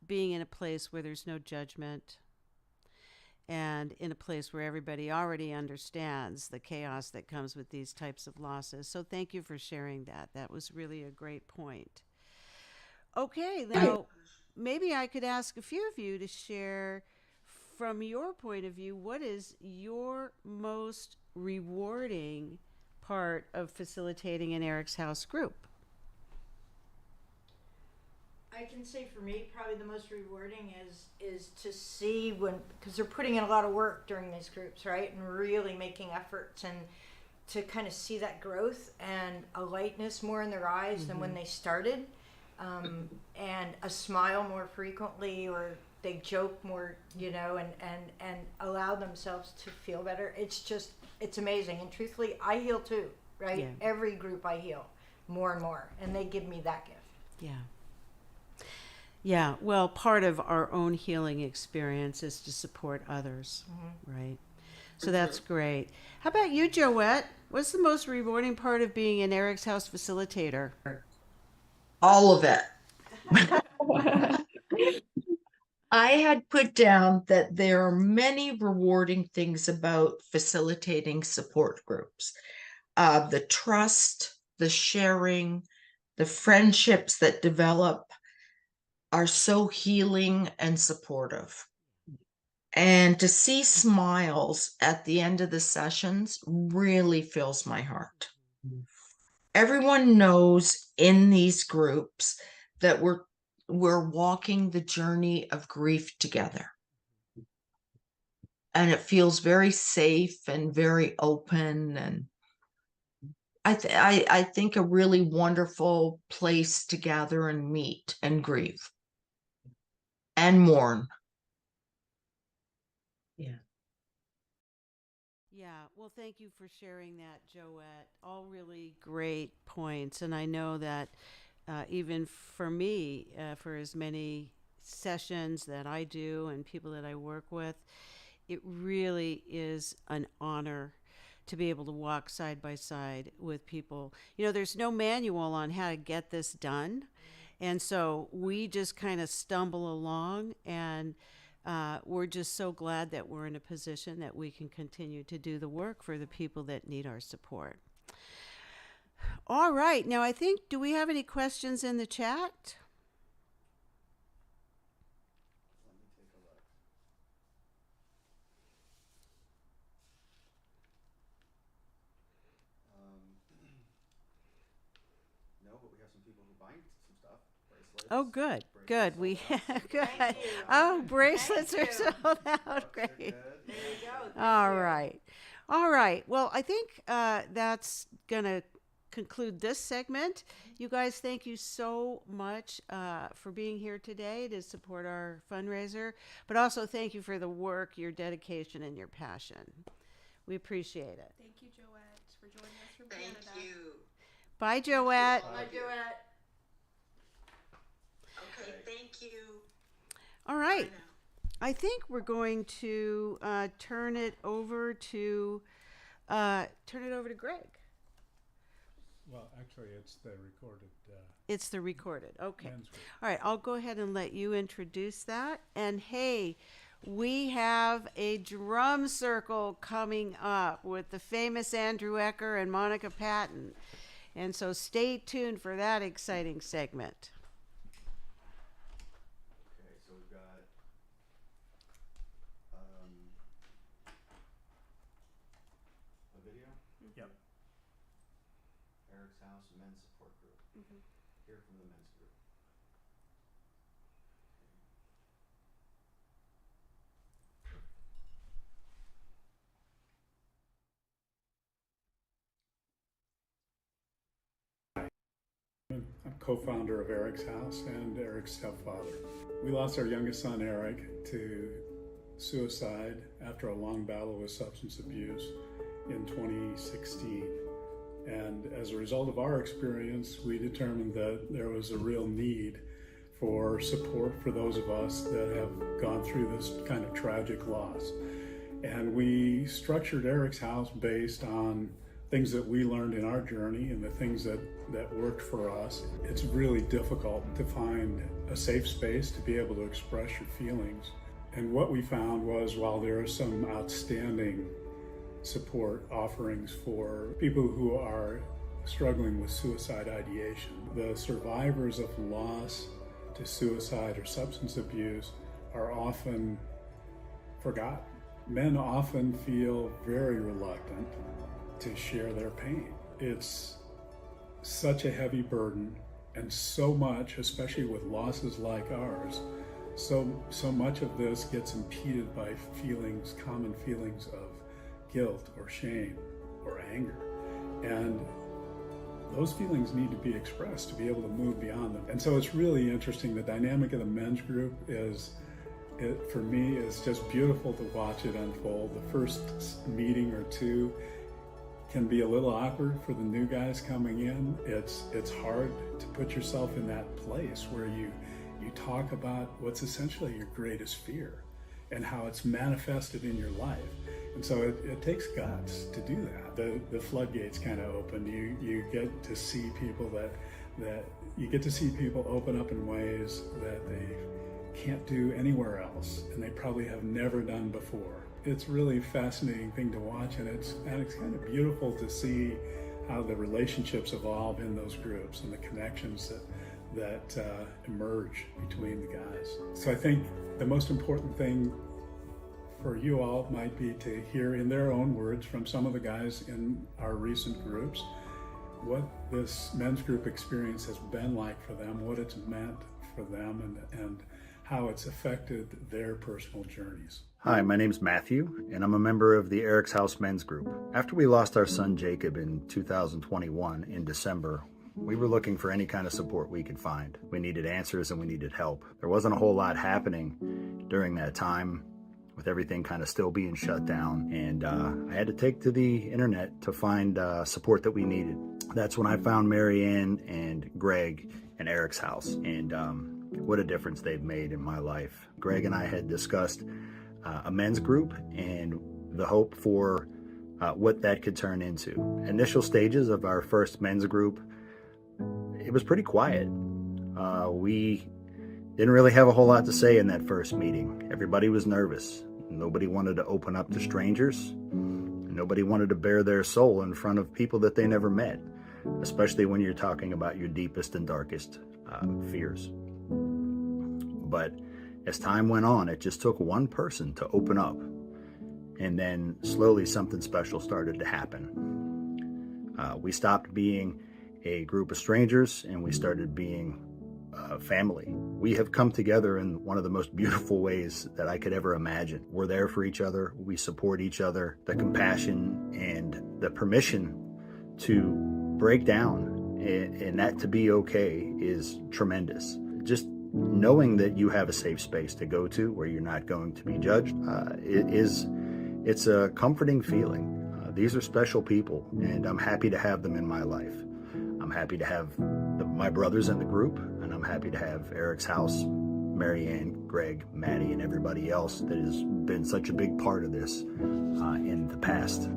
being in a place where there's no judgment, and in a place where everybody already understands the chaos that comes with these types of losses. So thank you for sharing that. That was really a great point. Okay, now maybe I could ask a few of you to share from your point of view, what is your most rewarding part of facilitating an EricsHouse group? I can say for me, probably the most rewarding is to see when, because they're putting in a lot of work during these groups, right, and really making efforts, and to kind of see that growth and a lightness more in their eyes than when they started, and a smile more frequently, or they joke more, and allow themselves to feel better. It's amazing. And truthfully, I heal too, right? Yeah. Every group I heal more and more, and they give me that gift. Yeah. Yeah, well, part of our own healing experience is to support others, right? So that's great. How about you, Joette? What's the most rewarding part of being an EricsHouse facilitator? All of it. I had put down that there are many rewarding things about facilitating support groups. The trust, the sharing, the friendships that develop are so healing and supportive. And to see smiles at the end of the sessions really fills my heart. Everyone knows in these groups that we're walking the journey of grief together. And it feels very safe and very open, and I think a really wonderful place to gather and meet and grieve and mourn. Yeah, well, thank you for sharing that, Joette. All really great points. And I know that even for me, for as many sessions that I do and people that I work with, it really is an honor to be able to walk side by side with people. There's no manual on how to get this done. And so we just kind of stumble along, and we're just so glad that we're in a position that we can continue to do the work for the people that need our support. All right. Now, do we have any questions in the chat? Oh, good, good. We good. Oh, bracelets are sold out. Great. There you go. All right. All right. Well, I think that's going to conclude this segment. You guys, thank you so much for being here today to support our fundraiser, but also thank you for the work, your dedication, and your passion. We appreciate it. Thank you, Joette, for joining us from Canada. Thank you. Bye, Joette. Bye, Joette. Okay, thank you. All right. I think we're going to turn it over to Greg. Well, actually, it's the recorded. It's the recorded. Okay. men's group. All right. I'll go ahead and let you introduce that. And hey, we have a drum circle coming up with the famous Andrew Ecker and Monica Patton. And so stay tuned for that exciting segment. Okay, so we've got a video. Yep. EricsHouse Men's Support Group. Hear from the men's group. I'm co-founder of EricsHouse and Eric's stepfather. We lost our youngest son, Eric, to suicide after a long battle with substance abuse in 2016. And as a result of our experience, we determined that there was a real need for support for those of us that have gone through this kind of tragic loss. And we structured EricsHouse based on things that we learned in our journey and the things that worked for us. It's really difficult to find a safe space to be able to express your feelings. And what we found was, while there are some outstanding support offerings for people who are struggling with suicide ideation, the survivors of loss to suicide or substance abuse are often forgotten. Men often feel very reluctant to share their pain. It's such a heavy burden, and so much, especially with losses like ours, so much of this gets impeded by common feelings of guilt or shame or anger. And those feelings need to be expressed to be able to move beyond them. And so it's really interesting. The dynamic of the men's group for me, is just beautiful to watch it unfold. The first meeting or two can be a little awkward for the new guys coming in. It's hard to put yourself in that place where you talk about what's essentially your greatest fear and how it's manifested in your life. And so it takes guts to do that. The floodgates kind of open. You get to see people open up in ways that they can't do anywhere else, and they probably have never done before. It's really a fascinating thing to watch, and it's kind of beautiful to see how the relationships evolve in those groups and the connections that emerge between the guys. So I think the most important thing for you all might be to hear in their own words from some of the guys in our recent groups what this men's group experience has been like for them, what it's meant for them, and how it's affected their personal journeys. Hi, my name's Matthew, and I'm a member of the EricsHouse Men's Group. After we lost our son Jacob in 2021 in December, we were looking for any kind of support we could find. We needed answers and we needed help. There wasn't a whole lot happening during that time, with everything kind of still being shut down, and I had to take to the internet to find support that we needed. That's when I found Marianne and Greg and EricsHouse, and what a difference they've made in my life. Greg and I had discussed a men's group and the hope for what that could turn into. Initial stages of our first men's group, it was pretty quiet. We didn't really have a whole lot to say in that first meeting. Everybody was nervous. Nobody wanted to open up to strangers. Nobody wanted to bare their soul in front of people that they never met, especially when you're talking about your deepest and darkest fears. But as time went on, it just took one person to open up, and then slowly something special started to happen. We stopped being a group of strangers, and we started being family. We have come together in one of the most beautiful ways that I could ever imagine. We're there for each other. We support each other. The compassion and the permission to break down and that to be okay is tremendous. Just knowing that you have a safe space to go to where you're not going to be judged, it's a comforting feeling. These are special people, and I'm happy to have them in my life. I'm happy to have my brothers in the group, and I'm happy to have EricsHouse, Marianne, Greg, Maddie, and everybody else that has been such a big part of this in the past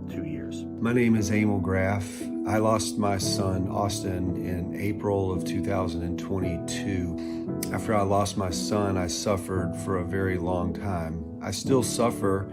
2 years. My name is Emil Graff. I lost my son, Austin, in April of 2022. After I lost my son, I suffered for a very long time. I still suffer,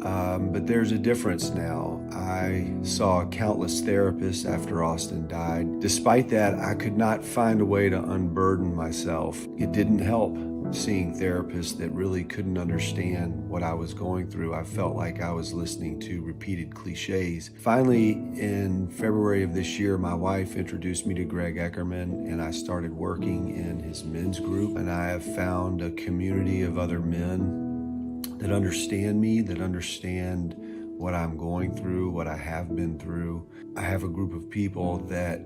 but there's a difference now. I saw countless therapists after Austin died. Despite that, I could not find a way to unburden myself. It didn't help seeing therapists that really couldn't understand what I was going through. I felt like I was listening to repeated cliches. Finally, in February of this year, my wife introduced me to Greg Eckerman, and I started working in his men's group. And I have found a community of other men that understand me, that understand what I'm going through, what I have been through. I have a group of people that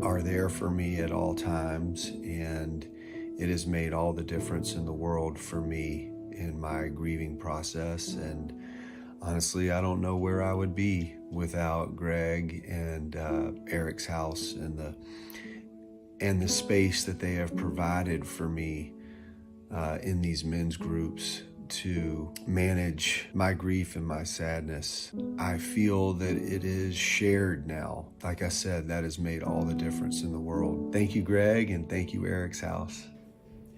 are there for me at all times, and it has made all the difference in the world for me in my grieving process. And honestly, I don't know where I would be without Greg and EricsHouse and the space that they have provided for me in these men's groups to manage my grief and my sadness. I feel that it is shared now. Like I said, that has made all the difference in the world. Thank you, Greg, and thank you, EricsHouse.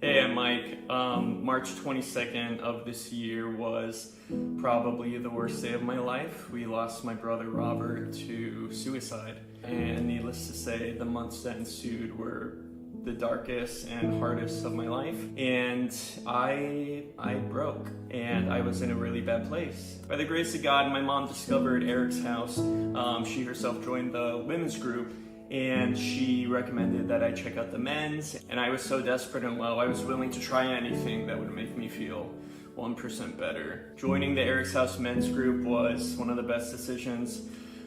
Hey, I'm Mike. March 22nd of this year was probably the worst day of my life. We lost my brother Robert to suicide, and needless to say, the months that ensued were the darkest and hardest of my life, and I broke, and I was in a really bad place. By the grace of God, my mom discovered EricsHouse. She herself joined the women's group, and she recommended that I check out the men's, and I was so desperate and low, I was willing to try anything that would make me feel 1% better. Joining the EricsHouse men's group was one of the best decisions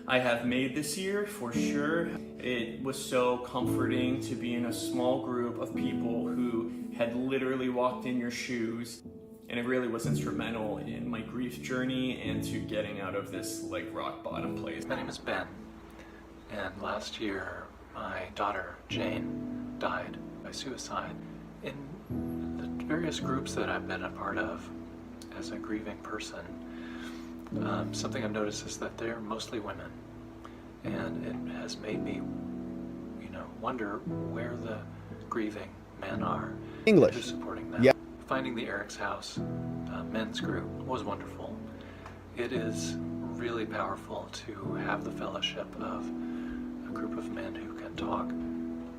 I have made this year, for sure. It was so comforting to be in a small group of people who had literally walked in your shoes, and it really was instrumental in my grief journey and to getting out of this like rock bottom place. My name is Ben. And last year, my daughter, Jane, died by suicide. In the various groups that I've been a part of as a grieving person, something I've noticed is that they're mostly women. And it has made me, wonder where the grieving men are. English. Who's supporting them. Yeah. Finding the EricsHouse men's group was wonderful. It is really powerful to have the fellowship of a group of men who can talk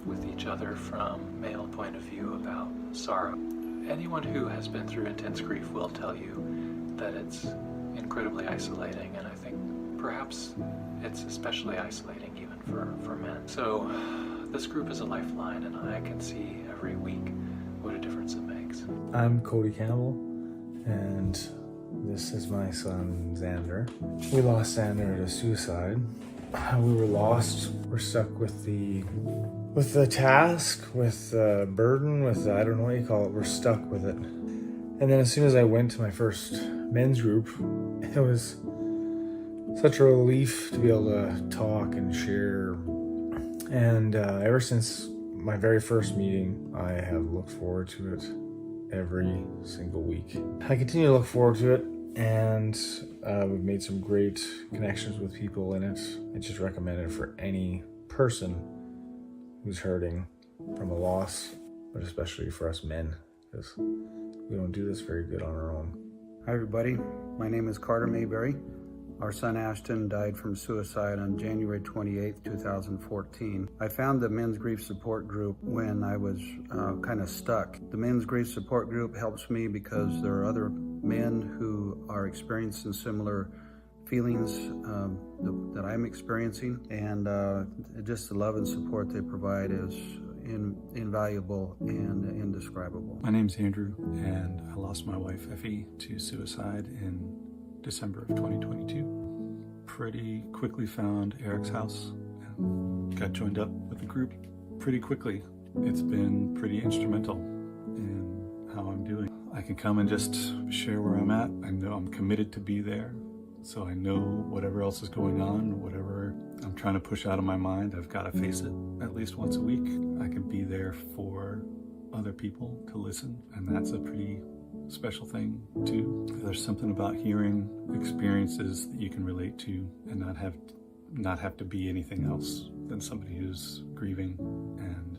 with each other from male point of view about sorrow. Anyone who has been through intense grief will tell you that it's incredibly isolating, and I think perhaps it's especially isolating even for men. So this group is a lifeline, and I can see every week what a difference it makes. I'm Cody Campbell, and this is my son, Xander. We lost Xander to suicide. We were lost. We're stuck with the task, with the burden, with I don't know what you call it. We're stuck with it. And then as soon as I went to my first men's group, it was such a relief to be able to talk and share. And ever since my very first meeting, I have looked forward to it every single week. I continue to look forward to it, and we've made some great connections with people in it. I just recommend it for any person who's hurting from a loss, but especially for us men, because we don't do this very good on our own. Hi everybody, my name is Carter Mayberry. Our son Ashton died from suicide on January 28th, 2014. I found the Men's Grief Support Group when I was kind of stuck. The Men's Grief Support Group helps me because there are other men who are experiencing similar feelings that I'm experiencing, and just the love and support they provide is invaluable and indescribable. My name's Andrew, and I lost my wife Effie to suicide in December of 2022. Pretty quickly found EricsHouse and got joined up with the group pretty quickly. It's been pretty instrumental in how I'm doing. I can come and just share where I'm at. I know I'm committed to be there, so I know whatever else is going on, whatever I'm trying to push out of my mind, I've got to face it at least once a week. I can be there for other people to listen, and that's a pretty special thing too. There's something about hearing experiences that you can relate to and not have to be anything else than somebody who's grieving and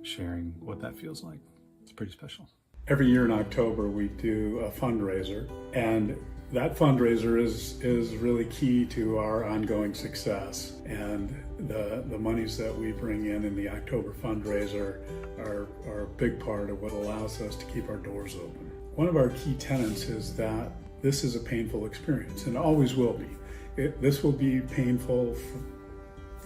sharing what that feels like. It's pretty special. Every year in October we do a fundraiser, and that fundraiser is really key to our ongoing success. And the monies that we bring in the October fundraiser are a big part of what allows us to keep our doors open. One of our key tenets is that this is a painful experience, and always will be. This will be painful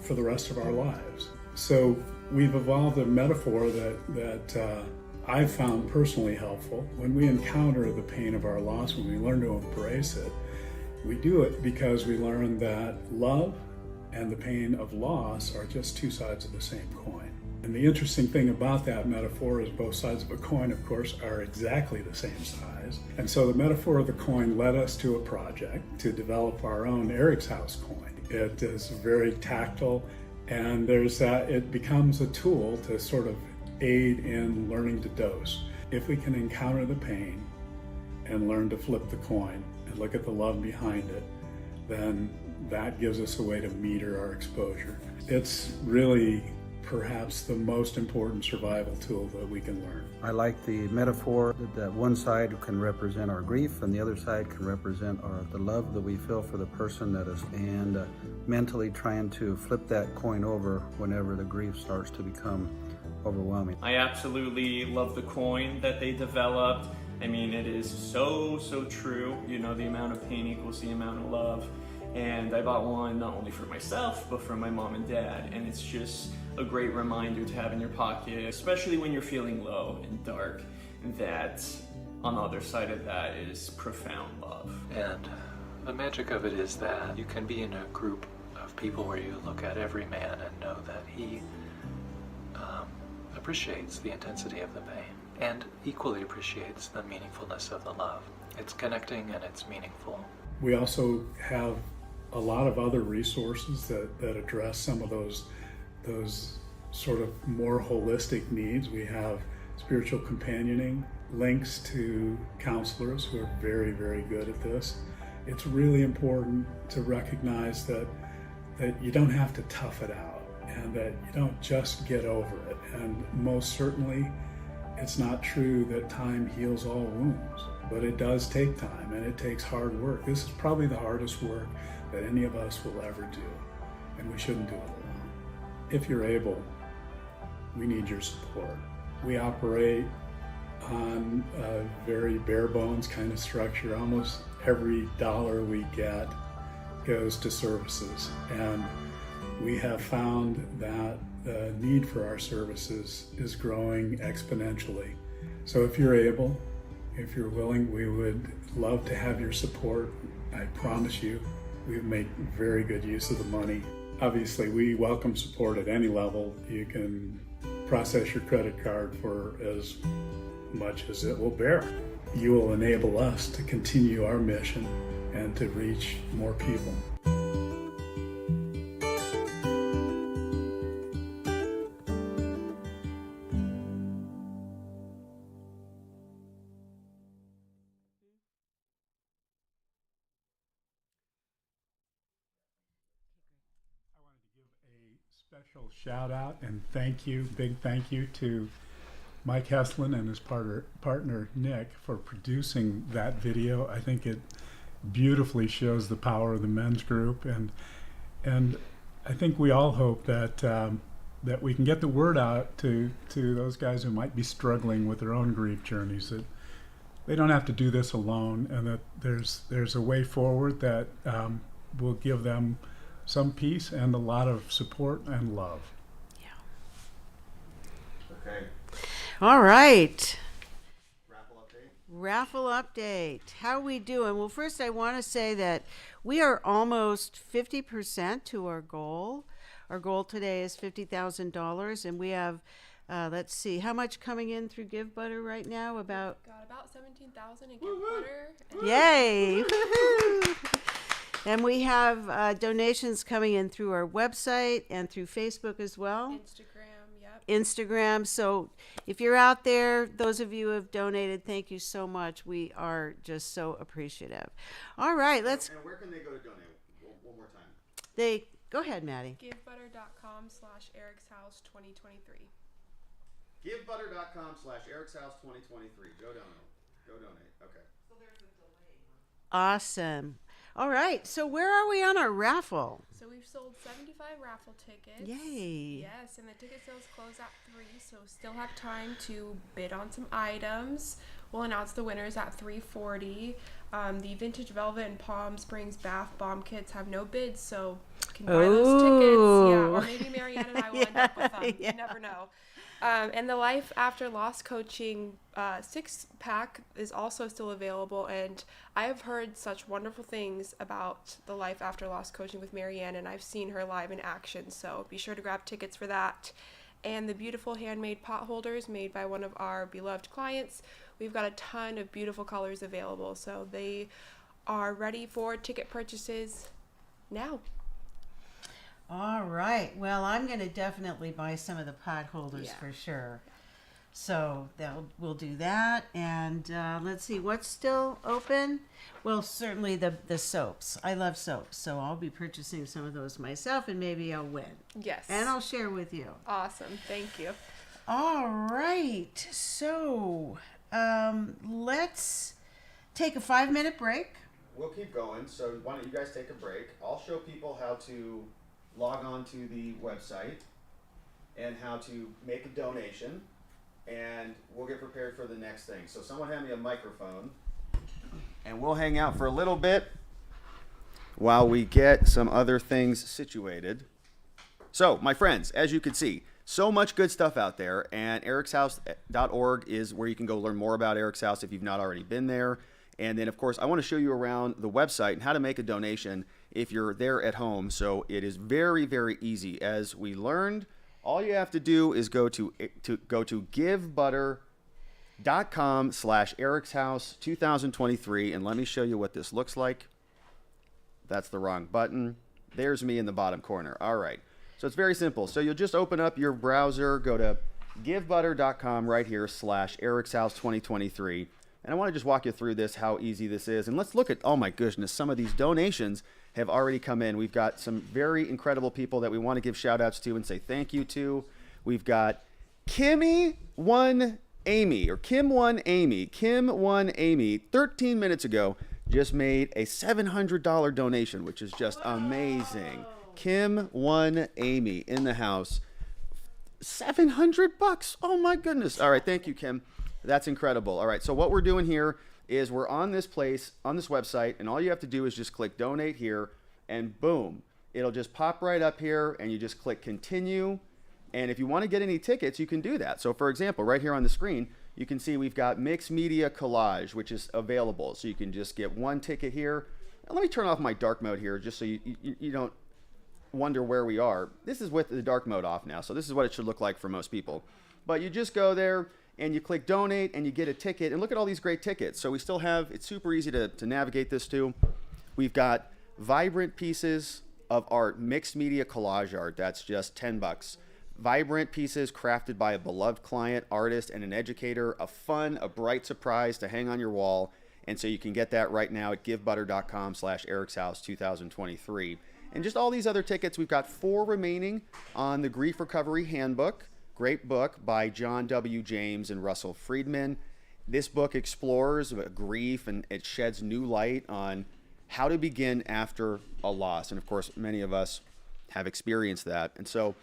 for the rest of our lives. So we've evolved a metaphor that I've found personally helpful. When we encounter the pain of our loss, when we learn to embrace it, we do it because we learn that love and the pain of loss are just two sides of the same coin. And the interesting thing about that metaphor is both sides of a coin, of course, are exactly the same size. And so the metaphor of the coin led us to a project to develop our own EricsHouse coin. It is very tactile, and it becomes a tool to sort of aid in learning to dose. If we can encounter the pain and learn to flip the coin and look at the love behind it, then that gives us a way to meter our exposure. It's really perhaps the most important survival tool that we can learn. I like the metaphor that one side can represent our grief and the other side can represent the love that we feel for the person that is, and mentally trying to flip that coin over whenever the grief starts to become overwhelming. I absolutely love the coin that they developed. I mean, it is so true. You know, the amount of pain equals the amount of love. And I bought one not only for myself, but for my mom and dad. And it's just a great reminder to have in your pocket, especially when you're feeling low and dark, that on the other side of that is profound love. And the magic of it is that you can be in a group of people where you look at every man and know that he appreciates the intensity of the pain and equally appreciates the meaningfulness of the love. It's connecting and it's meaningful. We also have a lot of other resources that address some of those sort of more holistic needs. We have spiritual companioning, links to counselors who are very, very good at this. It's really important to recognize that you don't have to tough it out and that you don't just get over it. And most certainly, it's not true that time heals all wounds, but it does take time and it takes hard work. This is probably the hardest work that any of us will ever do, and we shouldn't do it alone. If you're able, we need your support. We operate on a very bare bones kind of structure. Almost every dollar we get goes to services, and we have found that the need for our services is growing exponentially. So if you're able, if you're willing, we would love to have your support. I promise you, we make very good use of the money. Obviously, we welcome support at any level. You can process your credit card for as much as it will bear. You will enable us to continue our mission and to reach more people. Special shout out and big thank you to Mike Heslin and his partner Nick for producing that video. I think it beautifully shows the power of the men's group, and I think we all hope that we can get the word out to those guys who might be struggling with their own grief journeys, that they don't have to do this alone, and that there's a way forward that will give them some peace and a lot of support and love. Yeah. All right. Raffle update. Raffle update. How we doing? Well, first I want to say that we are almost 50% to our goal. Our goal today is $50,000, and we have, let's see, how much coming in through Give Butter right now? Got about 17,000 in Give Butter. Yay! And we have donations coming in through our website and through Facebook as well. Instagram. So if you're out there, those of you who have donated, thank you so much. We are just so appreciative. All right, let's. And where can they go to donate? One more time. Go ahead, Maddie. Givebutter.com/EricsHouse2023. Givebutter.com/EricsHouse2023. Go donate. Okay. So there's a delay. Awesome. All right, so where are we on our raffle? So we've sold 75 raffle tickets. Yay. Yes, and the ticket sales close at 3, so still have time to bid on some items. We'll announce the winners at 3:40. The Vintage Velvet and Palm Springs Bath Bomb Kits have no bids, so you can buy those tickets. Yeah, or maybe Marianne and I will end up with them. You never know. And the Life After Loss Coaching 6-pack is also still available, and I have heard such wonderful things about the Life After Loss Coaching with Marianne, and I've seen her live in action, so be sure to grab tickets for that. And the beautiful handmade pot holders made by one of our beloved clients. We've got a ton of beautiful colors available, so they are ready for ticket purchases now. All right. Well, I'm going to definitely buy some of the pot holders for sure. So we'll do that. And let's see, what's still open? Well, certainly the soaps. I love soaps, so I'll be purchasing some of those myself, and maybe I'll win. Yes. And I'll share with you. Awesome. Thank you. All right. So let's take a 5-minute break. We'll keep going. So why don't you guys take a break? I'll show people how to log on to the website and how to make a donation, and we'll get prepared for the next thing. So someone hand me a microphone, and we'll hang out for a little bit while we get some other things situated. So, my friends, as you can see, so much good stuff out there, and EricsHouse.org is where you can go learn more about Eric's House if you've not already been there. And then, of course, I want to show you around the website and how to make a donation if you're there at home. So it is very, very easy. As we learned, all you have to do is go to givebutter.com/EricsHouse2023, and let me show you what this looks like. That's the wrong button. There's me in the bottom corner. All right. So it's very simple. So you'll just open up your browser, go to givebutter.com right here /EricsHouse2023. And I want to just walk you through this, how easy this is. And let's look at, oh my goodness, some of these donations have already come in. We've got some very incredible people that we want to give shout outs to and say thank you to. We've got Kim 1 Amy, 13 minutes ago, just made a $700 donation, which is just amazing. Kim 1 Amy in the house. $700. Oh my goodness. All right. Thank you, Kim. That's incredible. All right, so what we're doing here is we're on this website, and all you have to do is just click donate here, and boom, it'll just pop right up here, and you just click continue. And if you want to get any tickets, you can do that. So for example, right here on the screen, you can see we've got mixed media collage, which is available. So you can just get one ticket here. Now, let me turn off my dark mode here just so you don't wonder where we are. This is with the dark mode off now, so this is what it should look like for most people. But you just go there, and you click donate, and you get a ticket. And look at all these great tickets. So we still have, it's super easy to navigate this too. We've got vibrant pieces of art, mixed media collage art. That's just $10. Vibrant pieces crafted by a beloved client, artist, and an educator. A bright surprise to hang on your wall. And so you can get that right now at givebutter.com/EricsHouse2023. And just all these other tickets. We've got 4 remaining on the Grief Recovery Handbook. Great book by John W. James and Russell Friedman. This book explores grief, and it sheds new light on how to begin after a loss. And of course, many of us have experienced that. And so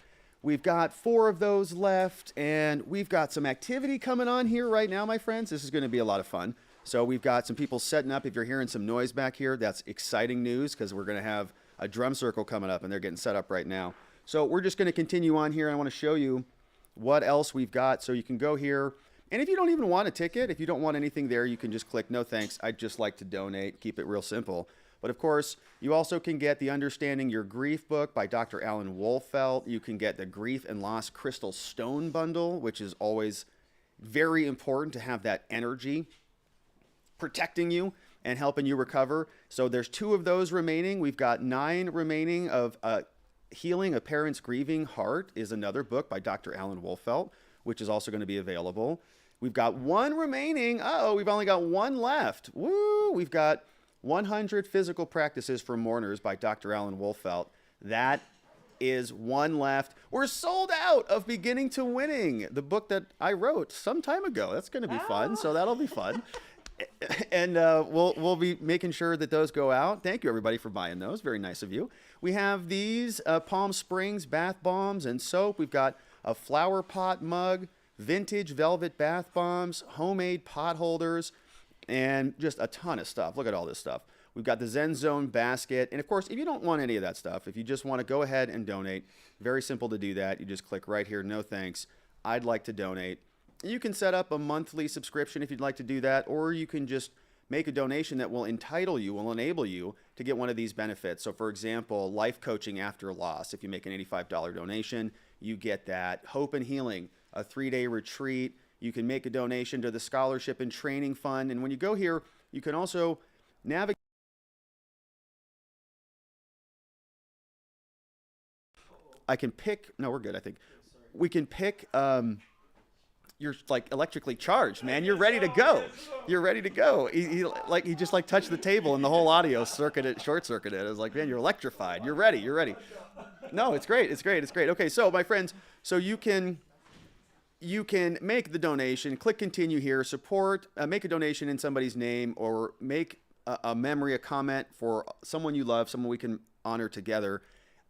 we've got 4 of those left, and we've got some activity coming on here right now, my friends. This is going to be a lot of fun. So we've got some people setting up. If you're hearing some noise back here, that's exciting news, because we're going to have a drum circle coming up, and they're getting set up right now. So we're just going to continue on here. I want to show you what else we've got. So you can go here. And if you don't even want a ticket, if you don't want anything there, you can just click no thanks. I'd just like to donate. Keep it real simple. But of course, you also can get the Understanding Your Grief book by Dr. Alan Wolfelt. You can get the Grief and Loss Crystal Stone bundle, which is always very important to have that energy protecting you and helping you recover. So there's 2 of those remaining. We've got 9 remaining of Healing a Parent's Grieving Heart is another book by Dr. Alan Wolfelt, which is also going to be available. We've got 1 remaining. Uh-oh, we've only got 1 left. Woo! We've got 100 Physical Practices for Mourners by Dr. Alan Wolfelt. That is 1 left. We're sold out of Beginning to Winning, the book that I wrote some time ago. That's going to be fun, so that'll be fun. And we'll be making sure that those go out. Thank you, everybody, for buying those. Very nice of you. We have these Palm Springs bath bombs and soap. We've got a flower pot mug, vintage velvet bath bombs, homemade pot holders, and just a ton of stuff. Look at all this stuff. We've got the Zen Zone basket. And of course, if you don't want any of that stuff, if you just want to go ahead and donate, very simple to do that. You just click right here, no thanks, I'd like to donate. You can set up a monthly subscription if you'd like to do that, or you can just make a donation that will entitle you, will enable you to get one of these benefits. So for example, life coaching after loss. If you make an $85 donation, you get that. Hope and Healing, a 3-day retreat. You can make a donation to the Scholarship and Training Fund. And when you go here, you can also navigate. I can pick, no, we're good, I think. We can pick, you're like electrically charged, man. You're ready to go. You're ready to go. He just like touched the table and the whole audio short-circuited. I was like, man, you're electrified. You're ready. You're ready. No, it's great. It's great. It's great. Okay, so my friends, so you can make the donation, click continue here, support, make a donation in somebody's name, or make a memory, a comment for someone you love, someone we can honor together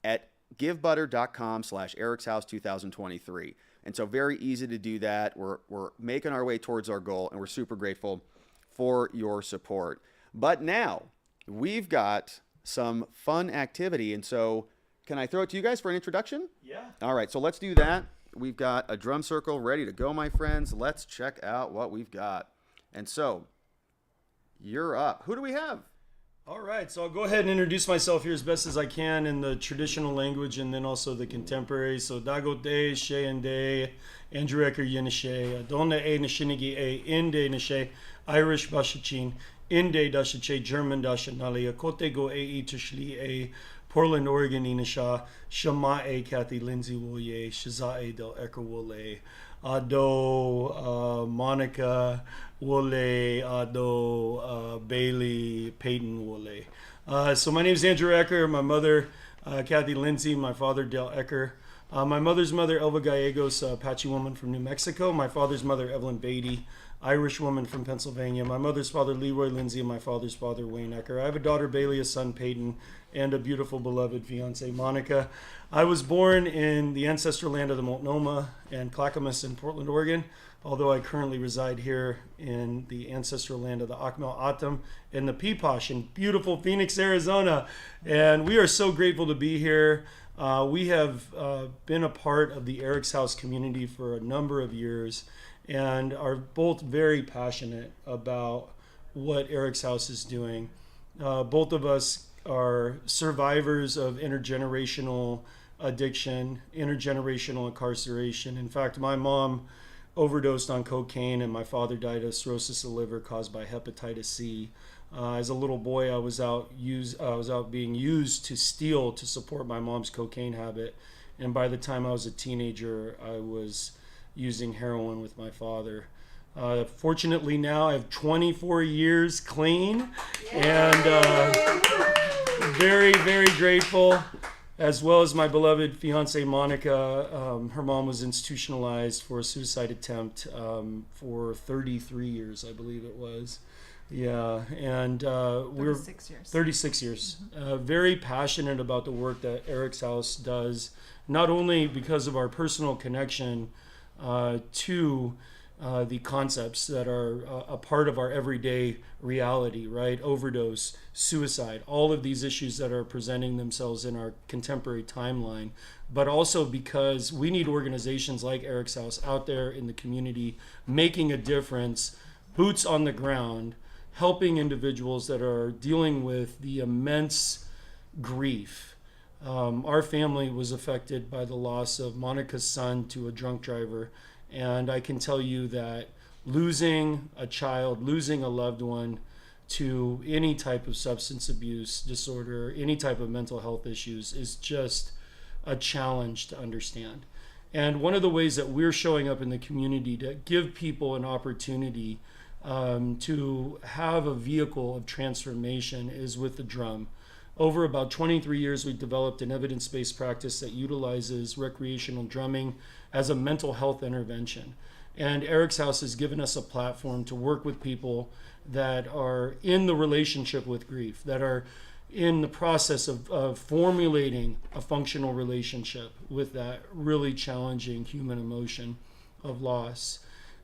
at givebutter.com/EricsHouse2023. And so very easy to do that. We're making our way towards our goal, and we're super grateful for your support. But now we've got some fun activity. And so can I throw it to you guys for an introduction? Yeah. All right, so let's do that. We've got a drum circle ready to go, my friends. Let's check out what we've got. And so you're up. Who do we have? All right, so I'll go ahead and introduce myself here as best as I can in the traditional language and then also the contemporary. So Dagote, She and Day, Andrew Ecker Yenishe, Donna A Nishinigi A, Inde Nishe, Irish Bashachin, Inde Dashache, German Dashanali, Kote Go A Tushli A, Portland, Oregon Inisha, Shama A Kathy Lindsay Woye, Shaza A Del Ecker Wole, Ado, Monica Wole, Ado, Bailey, Peyton Wole. So my name is Andrew Ecker. My mother, Kathy Lindsay. My father, Del Ecker. My mother's mother, Elva Gallegos, Apache woman from New Mexico. My father's mother, Evelyn Beatty, Irish woman from Pennsylvania. My mother's father, Leroy Lindsay, and my father's father, Wayne Ecker. I have a daughter, Bailey, a son, Peyton, and a beautiful, beloved fiancée, Monica. I was born in the ancestral land of the Multnomah and Clackamas in Portland, Oregon, although I currently reside here in the ancestral land of the Akmel Atum and the Peeposh in beautiful Phoenix, Arizona. And we are so grateful to be here. We have been a part of the EricsHouse community for a number of years and are both very passionate about what EricsHouse is doing. Both of us are survivors of intergenerational addiction, intergenerational incarceration. In fact, my mom overdosed on cocaine and my father died of cirrhosis of the liver caused by hepatitis C. As a little boy, I was out being used to steal to support my mom's cocaine habit. And by the time I was a teenager, I was using heroin with my father. Fortunately now I have 24 years clean. Yay! And very, very grateful, as well as my beloved fiancée Monica. Her mom was institutionalized for a suicide attempt for 33 years, I believe it was. Yeah, and we're 36 years. Very passionate about the work that EricsHouse does, not only because of our personal connection to the concepts that are a part of our everyday reality, right? Overdose, suicide, all of these issues that are presenting themselves in our contemporary timeline, but also because we need organizations like EricsHouse out there in the community making a difference, boots on the ground, helping individuals that are dealing with the immense grief. Our family was affected by the loss of Monica's son to a drunk driver. And I can tell you that losing a child, losing a loved one to any type of substance abuse disorder, any type of mental health issues is just a challenge to understand. And one of the ways that we're showing up in the community to give people an opportunity to have a vehicle of transformation is with the drum. Over about 23 years, we've developed an evidence-based practice that utilizes recreational drumming as a mental health intervention. And EricsHouse has given us a platform to work with people that are in the relationship with grief, that are in the process of formulating a functional relationship with that really challenging human emotion of loss.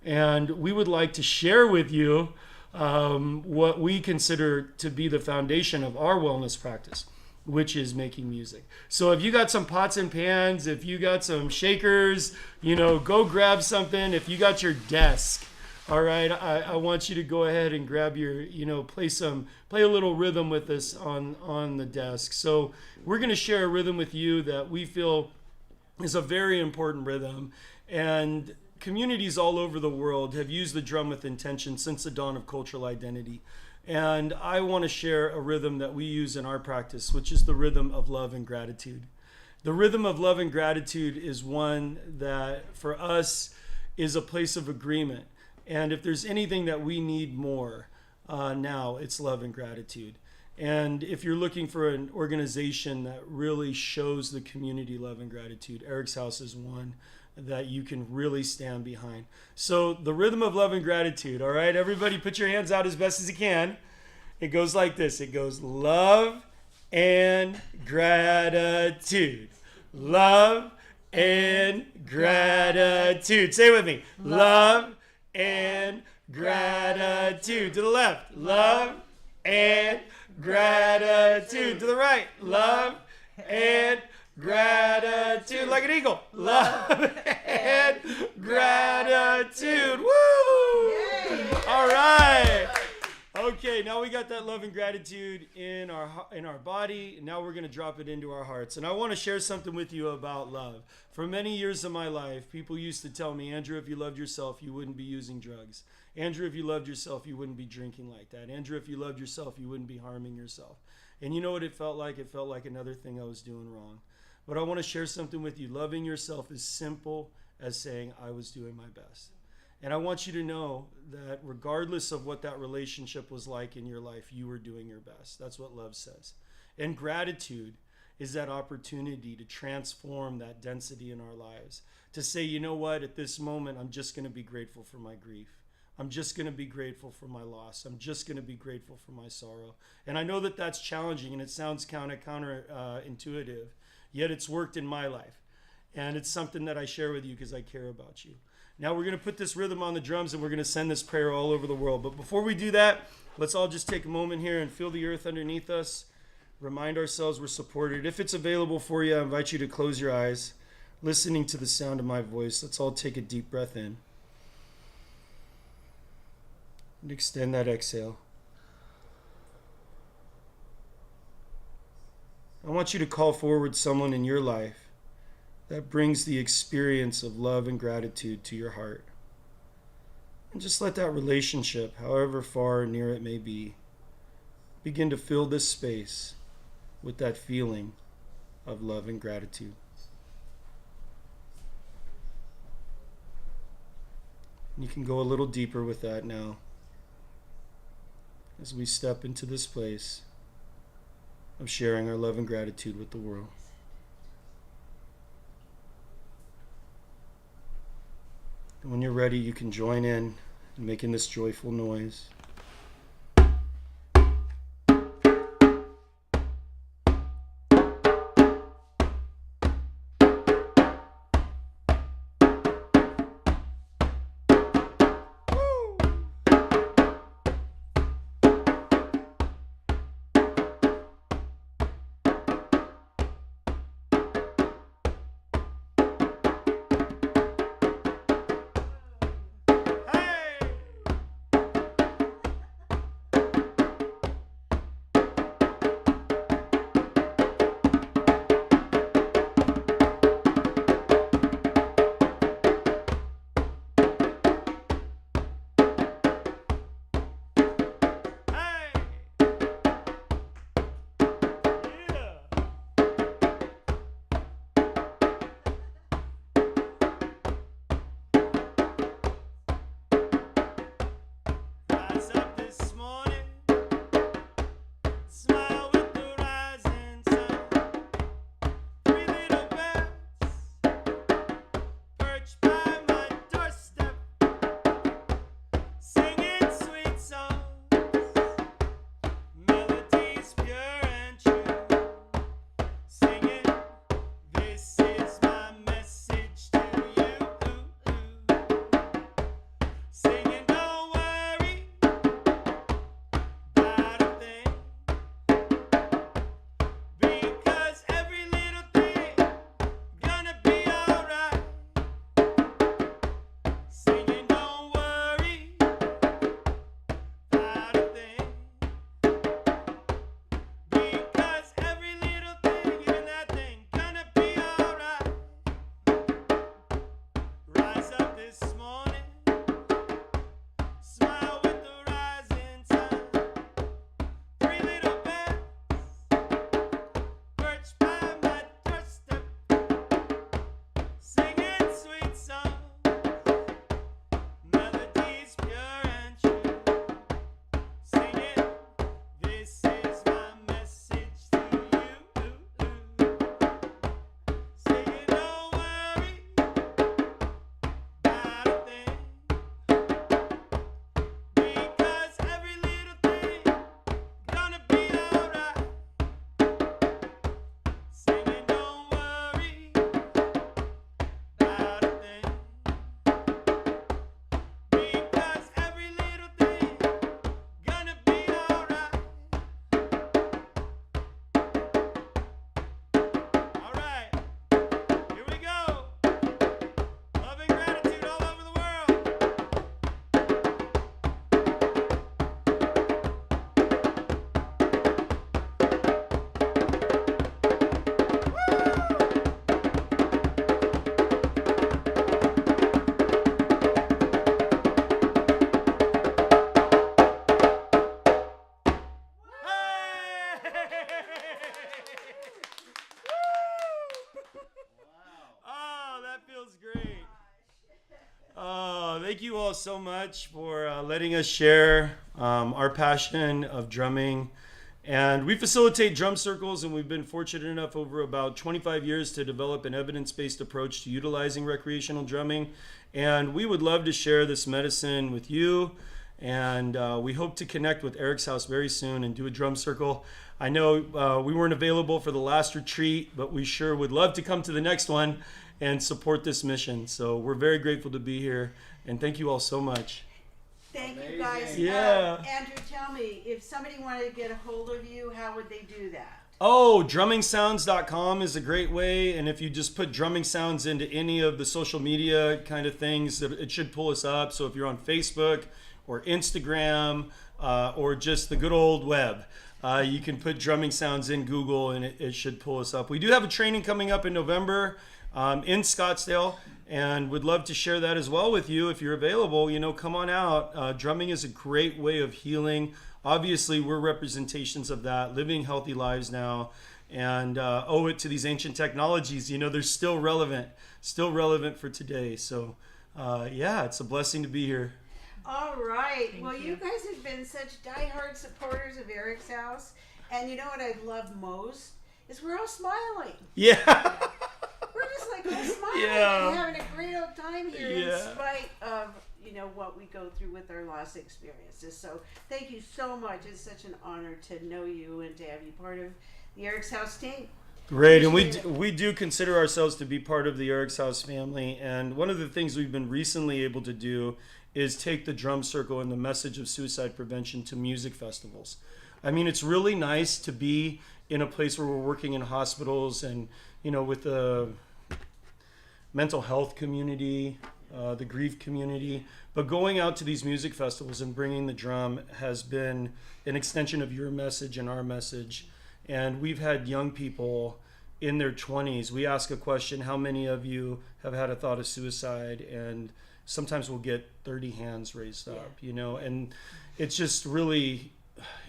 And we would like to share with you what we consider to be the foundation of our wellness practice, which is making music. So if you got some pots and pans, if you got some shakers, go grab something. If you got your desk, all right, I want you to go ahead and grab your, play a little rhythm with us on the desk. So we're going to share a rhythm with you that we feel is a very important rhythm. And communities all over the world have used the drum with intention since the dawn of cultural identity. And I want to share a rhythm that we use in our practice, which is the rhythm of love and gratitude. The rhythm of love and gratitude is one that for us is a place of agreement. And if there's anything that we need more now, it's love and gratitude. And if you're looking for an organization that really shows the community love and gratitude, EricsHouse is one that you can really stand behind. So the rhythm of love and gratitude, all right? Everybody put your hands out as best as you can. It goes like this. It goes love and gratitude. Love and gratitude. Say it with me. Love and gratitude. To the left. Love and gratitude. To the right. Love and gratitude. Like an eagle. Love and gratitude. Woo! Yay! All right. Okay, now we got that love and gratitude in our body. Now we're going to drop it into our hearts. And I want to share something with you about love. For many years of my life, people used to tell me, Andrew, if you loved yourself, you wouldn't be using drugs. Andrew, if you loved yourself, you wouldn't be drinking like that. Andrew, if you loved yourself, you wouldn't be harming yourself. And you know what it felt like? It felt like another thing I was doing wrong. But I want to share something with you. Loving yourself is simple as saying, I was doing my best. And I want you to know that regardless of what that relationship was like in your life, you were doing your best. That's what love says. And gratitude is that opportunity to transform that density in our lives. To say, you know what, at this moment, I'm just going to be grateful for my grief. I'm just going to be grateful for my loss. I'm just going to be grateful for my sorrow. And I know that that's challenging and it sounds counterintuitive, yet it's worked in my life. And it's something that I share with you because I care about you. Now we're going to put this rhythm on the drums and we're going to send this prayer all over the world. But before we do that, let's all just take a moment here and feel the earth underneath us. Remind ourselves we're supported. If it's available for you, I invite you to close your eyes, listening to the sound of my voice. Let's all take a deep breath in. And extend that exhale. I want you to call forward someone in your life that brings the experience of love and gratitude to your heart. And just let that relationship, however far or near it may be, begin to fill this space with that feeling of love and gratitude. And you can go a little deeper with that now as we step into this place of sharing our love and gratitude with the world. And when you're ready, you can join in making this joyful noise. thank you all so much for letting us share our passion of drumming. And we facilitate drum circles, and we've been fortunate enough over about 25 years to develop an evidence-based approach to utilizing recreational drumming. And we would love to share this medicine with you. And we hope to connect with EricsHouse very soon and do a drum circle. I know we weren't available for the last retreat, but we sure would love to come to the next one and support this mission. So we're very grateful to be here. And thank you all so much. Thank you, guys. Yeah. Andrew, tell me, if somebody wanted to get a hold of you, how would they do that? Oh, drummingsounds.com is a great way. And if you just put drumming sounds into any of the social media kind of things, it should pull us up. So if you're on Facebook or Instagram or just the good old web, you can put drumming sounds in Google and it should pull us up. We do have a training coming up in November in Scottsdale, and would love to share that as well with you if you're available. Come on out. Drumming is a great way of healing. Obviously, we're representations of that, living healthy lives now, and owe it to these ancient technologies. They're still relevant for today. So, yeah, it's a blessing to be here. All right. Well, you guys have been such diehard supporters of EricsHouse, and you know what I love most is we're all smiling. Yeah. We're just like all smiling and having a great old time here in spite of what we go through with our loss experiences. So thank you so much. It's such an honor to know you and to have you part of the EricsHouse team. Great, and we do consider ourselves to be part of the EricsHouse family. And one of the things we've been recently able to do is take the drum circle and the message of suicide prevention to music festivals. I mean, it's really nice to be in a place where we're working in hospitals and with the mental health community, the grief community, but going out to these music festivals and bringing the drum has been an extension of your message and our message. And we've had young people in their 20s. We ask a question, how many of you have had a thought of suicide? And sometimes we'll get 30 hands raised up, and it's just really,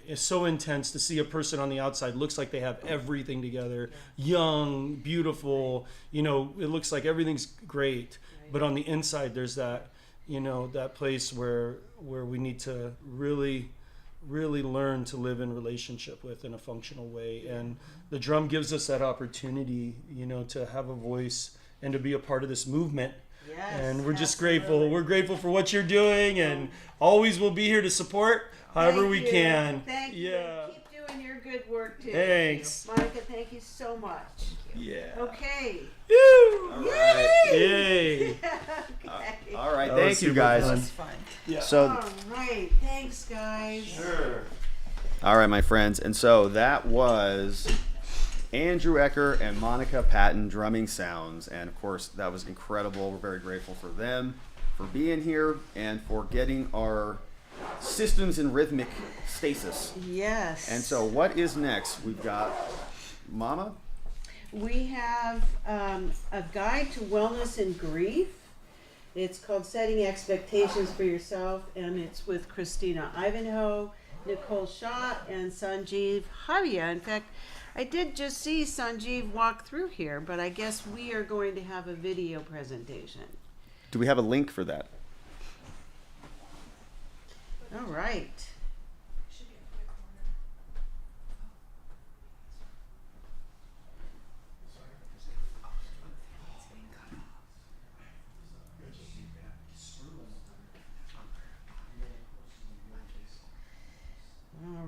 it's so intense to see a person on the outside looks like they have everything together, young, beautiful, it looks like everything's great, but on the inside there's that, that place where we need to really learn to live in relationship with in a functional way. And the drum gives us that opportunity, to have a voice and to be a part of this movement. Yes, and we're just grateful. We're grateful for what you're doing, and always will be here to support however we can. Thank you. Keep doing your good work too. Thanks. Monica, thank you so much. Yeah. Okay. Woo! All right. Yay. Okay. All right. That Thank was you, super guys. fun. That's fun. Yeah. So, all right. Thanks, guys. Sure. all right, my friends. And so that was Andrew Ecker and Monica Patton, Drumming Sounds. And of course, that was incredible. We're very grateful for them, for being here, and for getting our systems in rhythmic stasis. Yes. And so what is next? We've got Mama. We have a guide to wellness and grief. It's called Setting Expectations for Yourself, and it's with Christina Ivanhoe, Nicole Shaw, and Sanjeev Havia. In fact, I did just see Sanjeev walk through here, but I guess we are going to have a video presentation. Do we have a link for that? All right.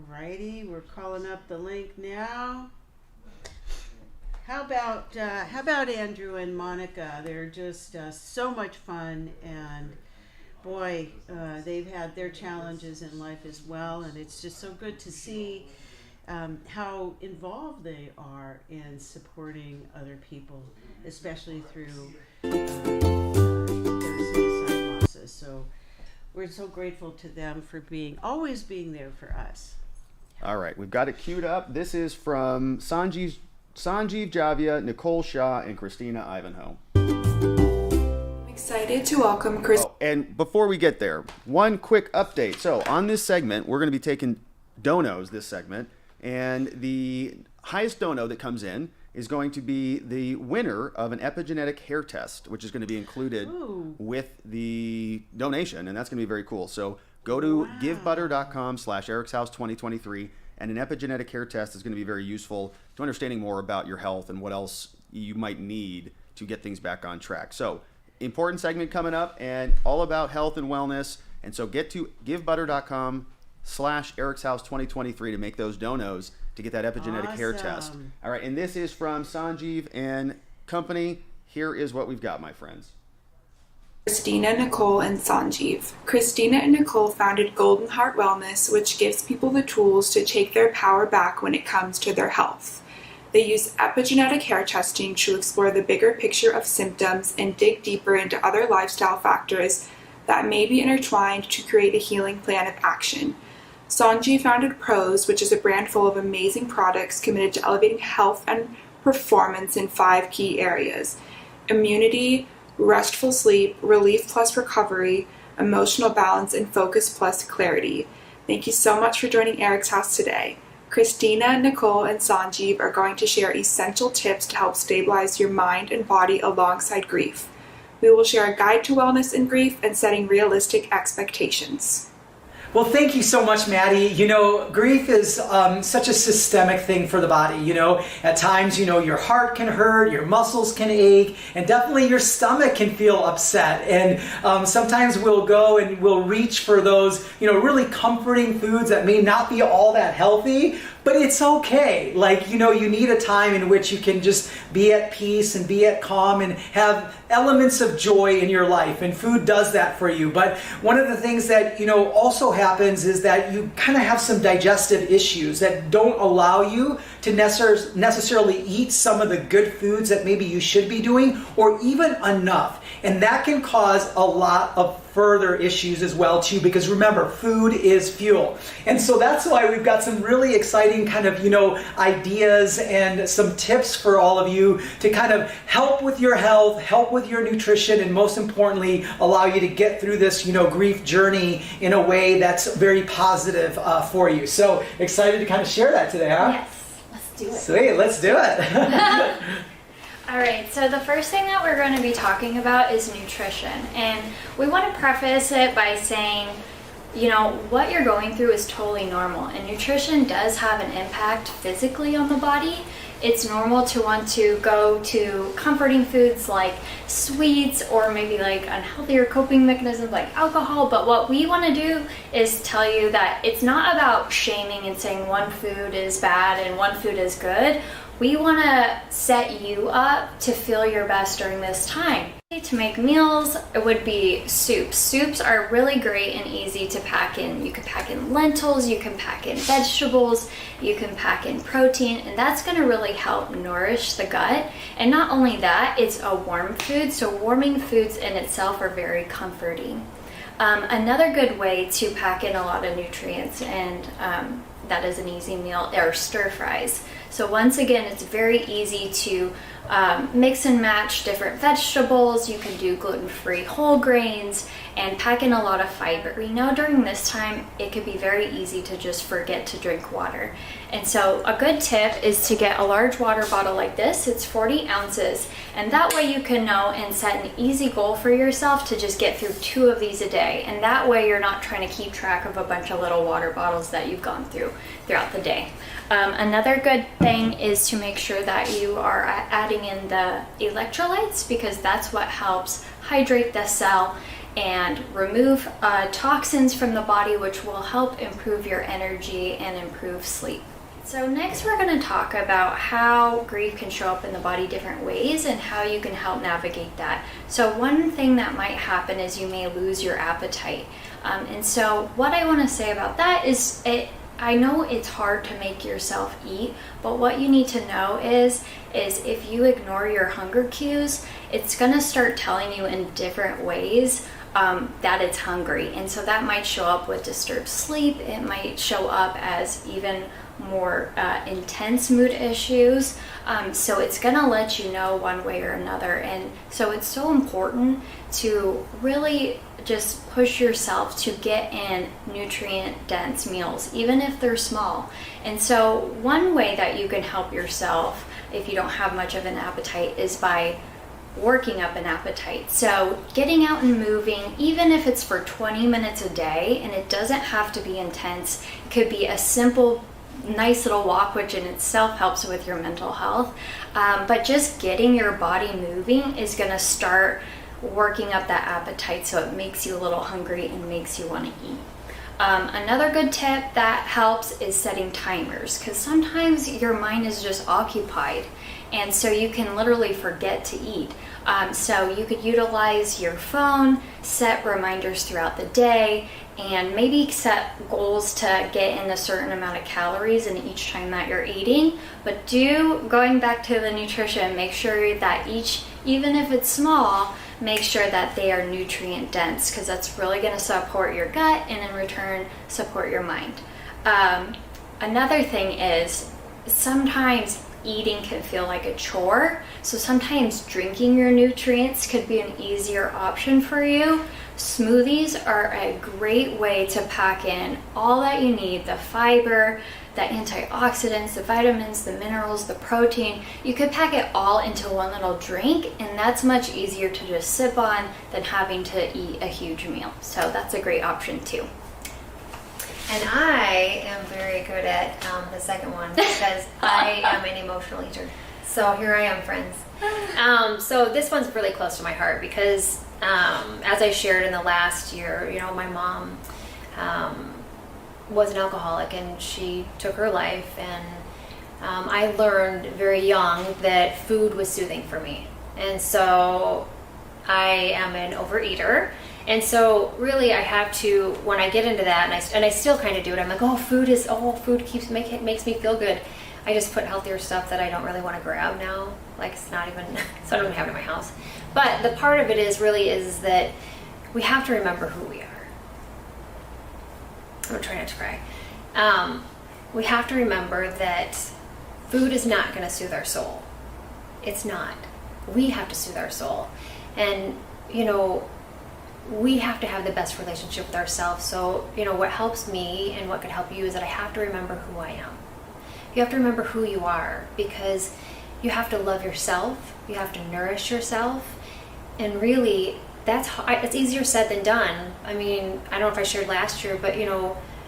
Alrighty, we're calling up the link now. How about Andrew and Monica? They're just so much fun, and boy, they've had their challenges in life as well, and it's just so good to see how involved they are in supporting other people, especially through their suicide losses. So we're so grateful to them for always being there for us. All right, we've got it queued up. This is from Sanjeev Javia, Nicole Shaw, and Christina Ivanhoe. I'm excited to welcome Chris. Oh, and before we get there, one quick update. So on this segment, we're going to be taking donos this segment, and the highest dono that comes in is going to be the winner of an epigenetic hair test, which is going to be included with the donation, and that's going to be very cool. So go to givebutter.com/EricsHouse2023, and an epigenetic hair test is going to be very useful to understanding more about your health and what else you might need to get things back on track. So important segment coming up, and all about health and wellness. And so get to givebutter.com/EricsHouse2023 to make those donos to get that epigenetic hair test. All right, and this is from Sanjeev and company. Here is what we've got, my friends. Christina, Nicole, and Sanjeev. Christina and Nicole founded Golden Heart Wellness, which gives people the tools to take their power back when it comes to their health. They use epigenetic hair testing to explore the bigger picture of symptoms and dig deeper into other lifestyle factors that may be intertwined to create a healing plan of action. Sanjeev founded Pros, which is a brand full of amazing products committed to elevating health and performance in 5 key areas: immunity, restful sleep, relief plus recovery, emotional balance, and focus plus clarity. Thank you so much for joining EricsHouse today. Christina, Nicole, and Sanjeev are going to share essential tips to help stabilize your mind and body alongside grief. We will share a guide to wellness in grief and setting realistic expectations. Well, thank you so much, Maddie. You know, grief is such a systemic thing for the body. You know, at times, you know, your heart can hurt, your muscles can ache, and definitely your stomach can feel upset. And sometimes we'll go and we'll reach for those, you know, really comforting foods that may not be all that healthy, but it's okay. Like, you know, you need a time in which you can just be at peace and be at calm and have elements of joy in your life, and food does that for you. But one of the things that, you know, also happens is that you kind of have some digestive issues that don't allow you to necessarily eat some of the good foods that maybe you should be doing, or even enough. And that can cause a lot of further issues as well too, because remember, food is fuel. And so that's why we've got some really exciting kind of, you know, ideas and some tips for all of you to kind of help with your health, help with your nutrition, and most importantly, allow you to get through this, you know, grief journey in a way that's very positive for you. So excited to kind of share that today, huh? Yes, let's do it. Sweet, let's do it. All right, so the first thing that we're going to be talking about is nutrition. And we want to preface it by saying, you know, what you're going through is totally normal. And nutrition does have an impact physically on the body. It's normal to want to go to comforting foods like sweets or maybe like unhealthier coping mechanisms like alcohol. But what we want to do is tell you that it's not about shaming and saying one food is bad and one food is good. We want to set you up to feel your best during this time. To make meals, it would be soups. Soups are really great and easy to pack in. You can pack in lentils, you can pack in vegetables, you can pack in protein, and that's going to really help nourish the gut. And not only that, it's a warm food, so warming foods in itself are very comforting. Another good way to pack in a lot of nutrients, and that is an easy meal, are stir fries. So once again, it's very easy to mix and match different vegetables. You can do gluten-free whole grains and pack in a lot of fiber. We know during this time, it can be very easy to just forget to drink water. And so a good tip is to get a large water bottle like this. It's 40 ounces. And that way you can know and set an easy goal for yourself to just get through 2 of these a day. And that way you're not trying to keep track of a bunch of little water bottles that you've gone through throughout the day. Another good thing is to make sure that you are adding in the electrolytes, because that's what helps hydrate the cell and remove toxins from the body, which will help improve your energy and improve sleep. So next we're going to talk about how grief can show up in the body different ways and how you can help navigate that. So one thing that might happen is you may lose your appetite. And so what I want to say about that is I know it's hard to make yourself eat, but what you need to know is if you ignore your hunger cues, it's going to start telling you in different ways that it's hungry. And so that might show up with disturbed sleep. It might show up as even more intense mood issues. So it's going to let you know one way or another. And so it's so important to really just push yourself to get in nutrient-dense meals, even if they're small. And so one way that you can help yourself if you don't have much of an appetite, is by working up an appetite. So getting out and moving, even if it's for 20 minutes a day, and it doesn't have to be intense. It could be a simple, nice little walk, which in itself helps with your mental health. But just getting your body moving is going to start working up that appetite, so it makes you a little hungry and makes you want to eat. Another good tip that helps is setting timers, because sometimes your mind is just occupied, and so you can literally forget to eat. So you could utilize your phone, set reminders throughout the day, and maybe set goals to get in a certain amount of calories in each time that you're eating. But going back to the nutrition, make sure that even if it's small, make sure that they are nutrient dense, because that's really going to support your gut and in return support your mind. Another thing is sometimes eating can feel like a chore, so sometimes drinking your nutrients could be an easier option for you. Smoothies are a great way to pack in all that you need: the fiber, the antioxidants, the vitamins, the minerals, the protein. You could pack it all into one little drink, and that's much easier to just sip on than having to eat a huge meal. So that's a great option too. And I am very good at the second one, because I am an emotional eater. So here I am, friends. So this one's really close to my heart, because as I shared in the last year, my mom was an alcoholic, and she took her life, and I learned very young that food was soothing for me. And so I am an overeater. And so really I have to, when I get into that, and I still kind of do it, I'm like, food makes me feel good. I just put healthier stuff that I don't really want to grab now. Like it's not even, so I don't have it in my house. But the part of it is that we have to remember who we are. I'm going to try not to cry. We have to remember that food is not going to soothe our soul. It's not. We have to soothe our soul. And, we have to have the best relationship with ourselves. So, what helps me and what could help you is that I have to remember who I am. You have to remember who you are, because you have to love yourself. You have to nourish yourself. And really, it's easier said than done. I mean, I don't know if I shared last year, but,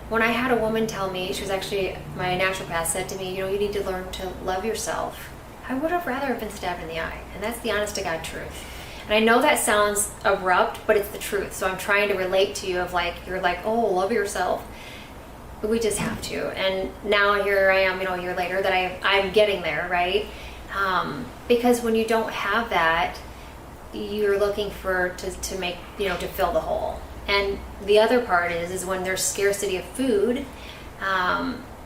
when I had a woman tell me, she was actually, my naturopath said to me, you need to learn to love yourself. I would have rather have been stabbed in the eye. And that's the honest to God truth. And I know that sounds abrupt, but it's the truth. So I'm trying to relate to you of you're like, love yourself. But we just have to. And now here I am, a year later, that I'm getting there, right? Because when you don't have that, you're looking to make, to fill the hole. And the other part is when there's scarcity of food,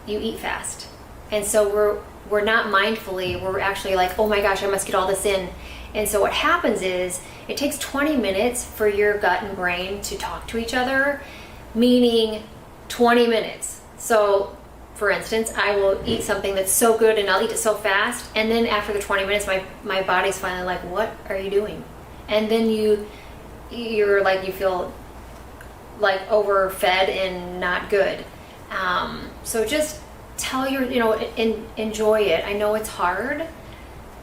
you eat fast. And so we're not mindfully, we're actually like, oh my gosh, I must get all this in. And so what happens is it takes 20 minutes for your gut and brain to talk to each other, meaning 20 minutes. So for instance, I will eat something that's so good and I'll eat it so fast. And then after the 20 minutes, my body's finally like, what are you doing? And then you're like, you feel like overfed and not good. So just tell enjoy it. I know it's hard,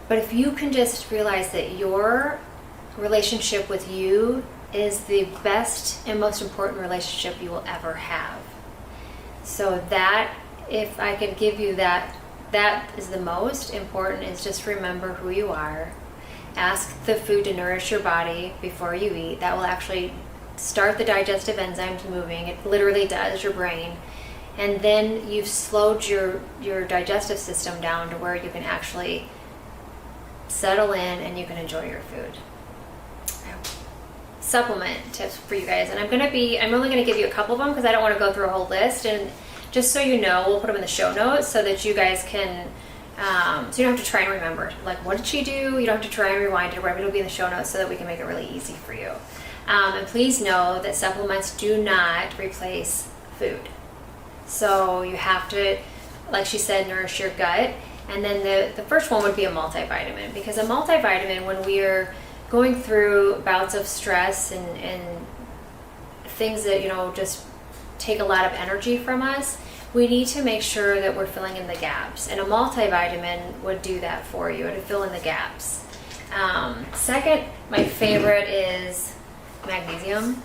but if you can just realize that your relationship with you is the best and most important relationship you will ever have. So that, if I could give you that is the most important, is just remember who you are. Ask the food to nourish your body before you eat. That will actually start the digestive enzymes moving. It literally does, your brain. And then you've slowed your digestive system down to where you can actually settle in and you can enjoy your food. Supplement tips for you guys, and I'm only going to give you a couple of them because I don't want to go through a whole list, and just so you know, we'll put them in the show notes so that you guys can so you don't have to try and remember like what did she do. You don't have to try and rewind it. It'll be in the show notes so that we can make it really easy for you. And please know that supplements do not replace food, so you have to, like she said, nourish your gut. And then the first one would be a multivitamin, because a multivitamin, when we're going through bouts of stress and things that just take a lot of energy from us, we need to make sure that we're filling in the gaps. And a multivitamin would do that for you. It would fill in the gaps. Second, my favorite is magnesium.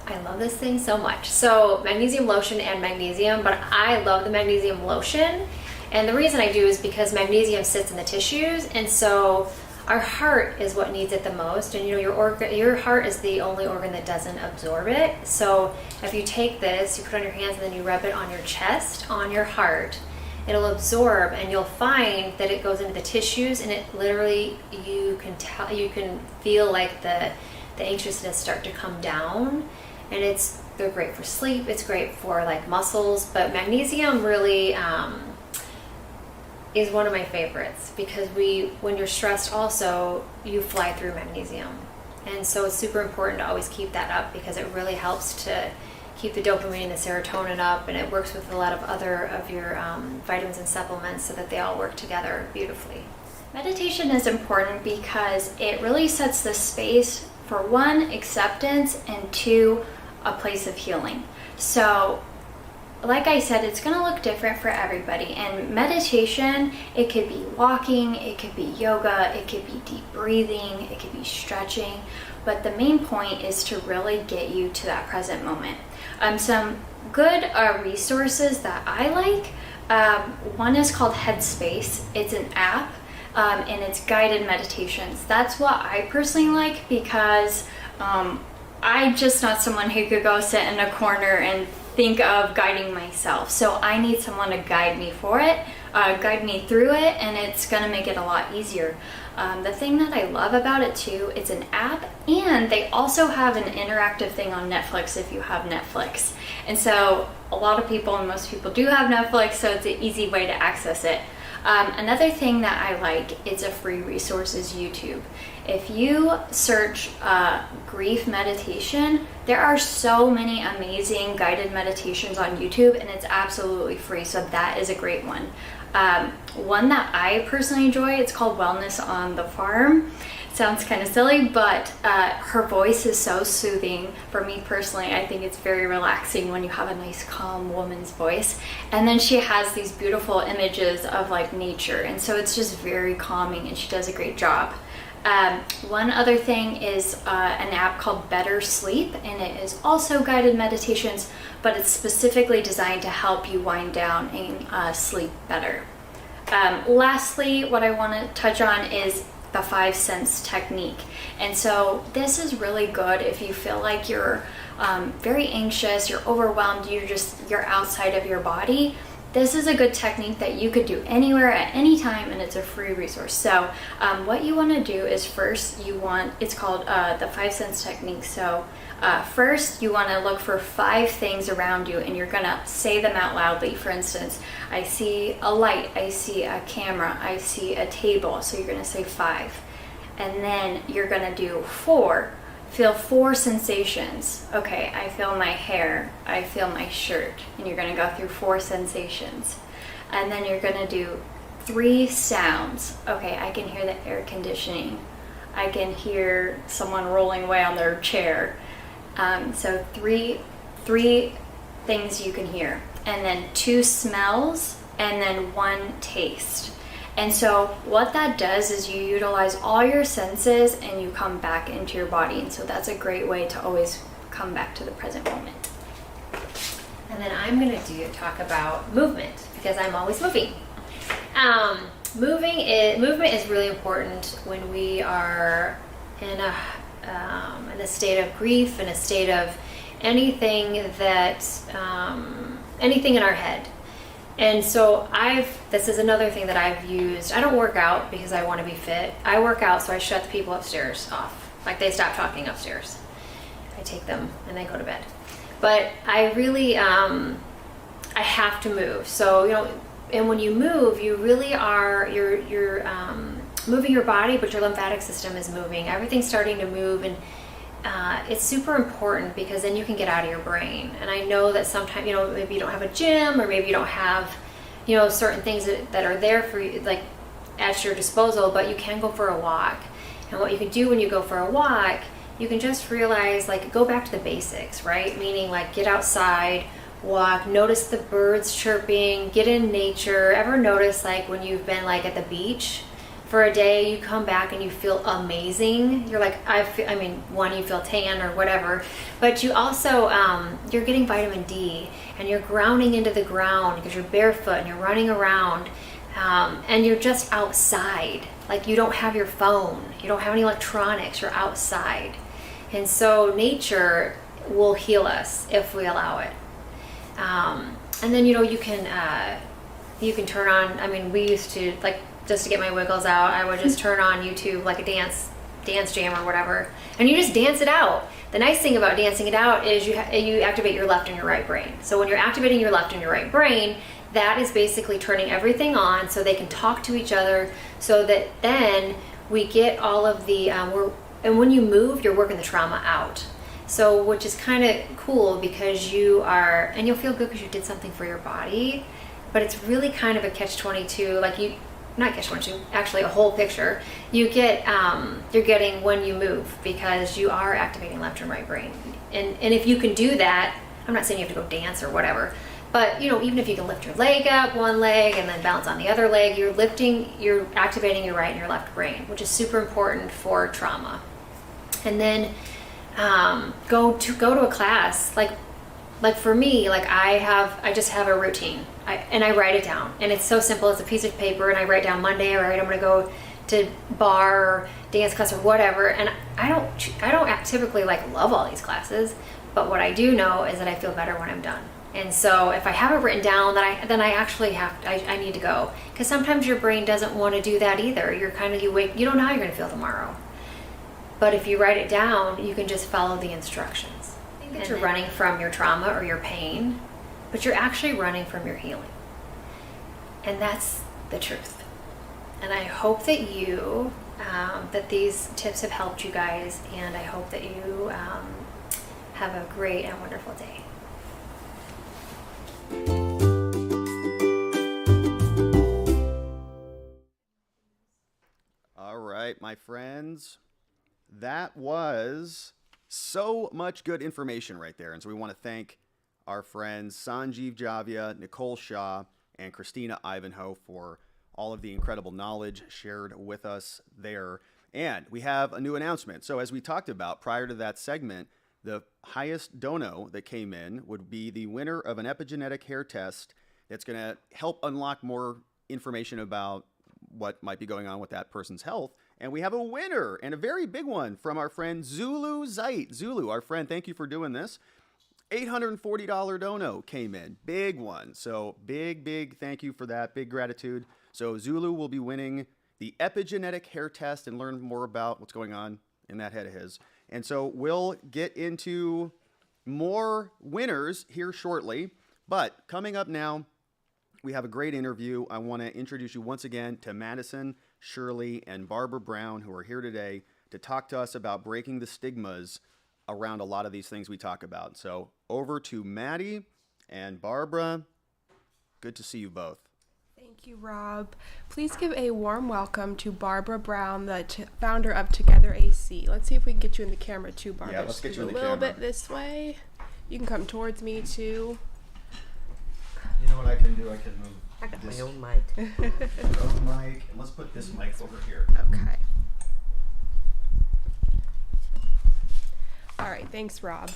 I love this thing so much. So magnesium lotion and magnesium, but I love the magnesium lotion. And the reason I do is because magnesium sits in the tissues, and so our heart is what needs it the most. And you know, your heart is the only organ that doesn't absorb it. So if you take this, you put it on your hands and then you rub it on your chest, on your heart, it'll absorb, and you'll find that it goes into the tissues, and it literally, you can feel like the anxiousness start to come down. And they're great for sleep, it's great for like muscles, but magnesium really is one of my favorites, because when you're stressed also, you fly through magnesium. And so it's super important to always keep that up, because it really helps to keep the dopamine and the serotonin up, and it works with a lot of other of your vitamins and supplements so that they all work together beautifully. Meditation is important because it really sets the space for 1, acceptance, and 2, a place of healing. So like I said, it's going to look different for everybody. And meditation, it could be walking, it could be yoga, it could be deep breathing, it could be stretching. But the main point is to really get you to that present moment. Some good resources that I like, one is called Headspace. It's an app, and it's guided meditations. That's what I personally like, because I'm just not someone who could go sit in a corner and think of guiding myself. So I need someone to guide me guide me through it, and it's gonna make it a lot easier. The thing that I love about it too, it's an app, and they also have an interactive thing on Netflix if you have Netflix. And so a lot of people, and most people do have Netflix, so it's an easy way to access it. Another thing that I like, it's a free resource, is YouTube. If you search grief meditation, there are so many amazing guided meditations on YouTube, and it's absolutely free, so that is a great one. One that I personally enjoy, it's called Wellness on the Farm. Sounds kind of silly, but her voice is so soothing. For me personally, I think it's very relaxing when you have a nice, calm woman's voice. And then she has these beautiful images of like nature, and so it's just very calming, and she does a great job. One other thing is an app called Better Sleep, and it is also guided meditations, but it's specifically designed to help you wind down and sleep better. Lastly, what I want to touch on is the 5 sense technique. And so this is really good if you feel like you're very anxious, you're overwhelmed, you're outside of your body. This is a good technique that you could do anywhere at any time, and it's a free resource. So what you want to do is first it's called the 5 sense technique. So first you want to look for 5 things around you, and you're going to say them out loudly. For instance, I see a light, I see a camera, I see a table. So you're going to say 5. And then you're going to do 4. Feel 4 sensations. Okay, I feel my hair, I feel my shirt, and you're gonna go through 4 sensations. And then you're gonna do 3 sounds. Okay, I can hear the air conditioning. I can hear someone rolling away on their chair. So three things you can hear. And then 2 smells, and then 1 taste. And so what that does is you utilize all your senses and you come back into your body. And so that's a great way to always come back to the present moment. And then I'm going to talk about movement, because I'm always moving. Movement is really important when we are in a state of grief, in a state of anything in our head. And so this is another thing that I've used. I don't work out because I want to be fit. I work out so I shut the people upstairs off. Like, they stop talking upstairs. I take them and they go to bed. But I really, I have to move. So, and when you move, you really are, you're moving your body, but your lymphatic system is moving. Everything's starting to move, and it's super important, because then you can get out of your brain. And I know that sometimes, maybe you don't have a gym, or maybe you don't have, certain things that are there for you, like at your disposal, but you can go for a walk. And what you can do when you go for a walk, you can just realize, like, go back to the basics, right? Meaning, like, get outside, walk, notice the birds chirping, get in nature. Ever notice like when you've been like at the beach for a day, you come back and you feel amazing. You're like, one, you feel tan or whatever, but you also, you're getting vitamin D and you're grounding into the ground because you're barefoot and you're running around, and you're just outside. Like you don't have your phone, you don't have any electronics, you're outside. And so nature will heal us if we allow it. And then, you can turn on, we used to, like, just to get my wiggles out, I would just turn on YouTube, like a dance jam or whatever, and you just dance it out. The nice thing about dancing it out is you activate your left and your right brain. So when you're activating your left and your right brain, that is basically turning everything on so they can talk to each other, so that then we get all of the, and when you move, you're working the trauma out. So, which is kind of cool because and you'll feel good because you did something for your body, but it's really kind of a catch-22, not catch-22, actually a whole picture. You're getting when you move, because you are activating left and right brain. And if you can do that, I'm not saying you have to go dance or whatever, but even if you can lift your leg up, one leg, and then balance on the other leg, you're activating your right and your left brain, which is super important for trauma. And then go to a class, like for me, like I just have a routine, and I write it down, and it's so simple. It's a piece of paper, and I write down Monday, I'm going to go to bar or dance class or whatever. And I don't typically love all these classes, but what I do know is that I feel better when I'm done. And so if I have it written down, then I actually I need to go, because sometimes your brain doesn't want to do that either. You don't know how you're going to feel tomorrow. But if you write it down, you can just follow the instructions. Think that you're running from your trauma or your pain, but you're actually running from your healing. And that's the truth. And I hope that that these tips have helped you guys, and I hope that you have a great and wonderful day. All right, my friends. That was so much good information right there. And so we want to thank our friends Sanjeev Javia, Nicole Shah, and Christina Ivanhoe for all of the incredible knowledge shared with us there. And we have a new announcement. So as we talked about prior to that segment, the highest dono that came in would be the winner of an epigenetic hair test that's going to help unlock more information about what might be going on with that person's health. And we have a winner, and a very big one, from our friend Zulu Zeit. Zulu, our friend, thank you for doing this. $840 dono came in. Big one. So big thank you for that. Big gratitude. So Zulu will be winning the epigenetic hair test and learn more about what's going on in that head of his. And so we'll get into more winners here shortly. But coming up now, we have a great interview. I want to introduce you once again to Madison, Shirley, and Barbara Brown, who are here today to talk to us about breaking the stigmas around a lot of these things we talk about. So over to Maddie and Barbara. Good to see you both. Thank you, Rob. Please give a warm welcome to Barbara Brown, the founder of Together AC. Let's see if we can get you in the camera too, Barbara. Yeah, let's get you in the camera. A little camera. bit this way. You can come towards me too. You know what I can do? I can move. I got my own mic. Mic, and let's put this mic over here. Okay. All right, thanks, Rob.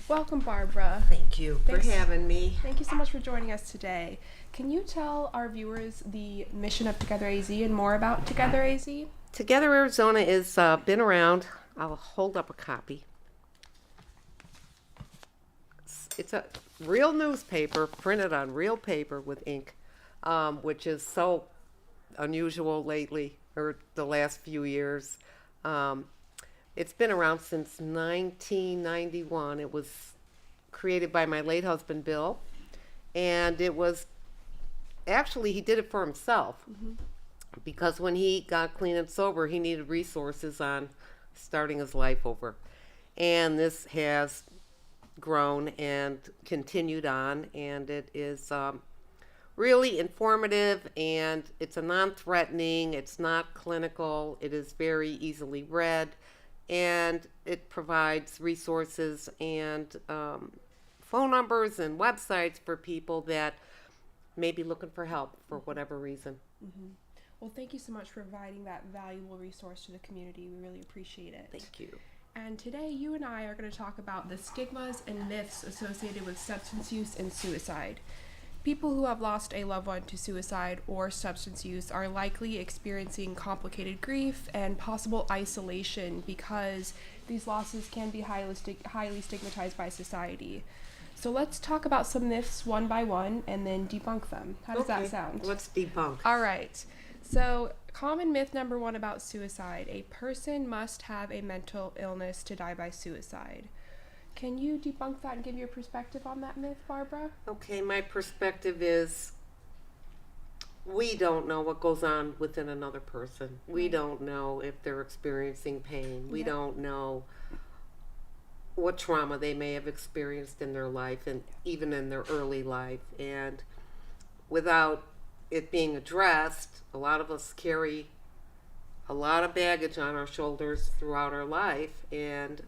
Welcome, Barbara. Thank you for having me. Thank you so much for joining us today. Can you tell our viewers the mission of Together AZ and more about Together AZ? Together Arizona has been around. I'll hold up a copy. It's a real newspaper printed on real paper with ink, which is so unusual lately, or the last few years. It's been around since 1991. It was created by my late husband, Bill, and it was actually, he did it for himself, because when he got clean and sober, he needed resources on starting his life over. And this has grown and continued on, and it is really informative, and it's a non-threatening, it's not clinical, it is very easily read, and it provides resources and phone numbers and websites for people that may be looking for help for whatever reason. Mm-hmm. Well, thank you so much for providing that valuable resource to the community. We really appreciate it. Thank you. And today, you and I are going to talk about the stigmas and myths associated with substance use and suicide. People who have lost a loved one to suicide or substance use are likely experiencing complicated grief and possible isolation because these losses can be highly stigmatized by society. So let's talk about some myths one by one and then debunk them. How does that sound? Let's debunk. All right. So, common myth number 1 about suicide: a person must have a mental illness to die by suicide. Can you debunk that and give your perspective on that myth, Barbara? Okay, my perspective is we don't know what goes on within another person. We don't know if they're experiencing pain. We don't know what trauma they may have experienced in their life and even in their early life. And without it being addressed, a lot of us carry a lot of baggage on our shoulders throughout our life. And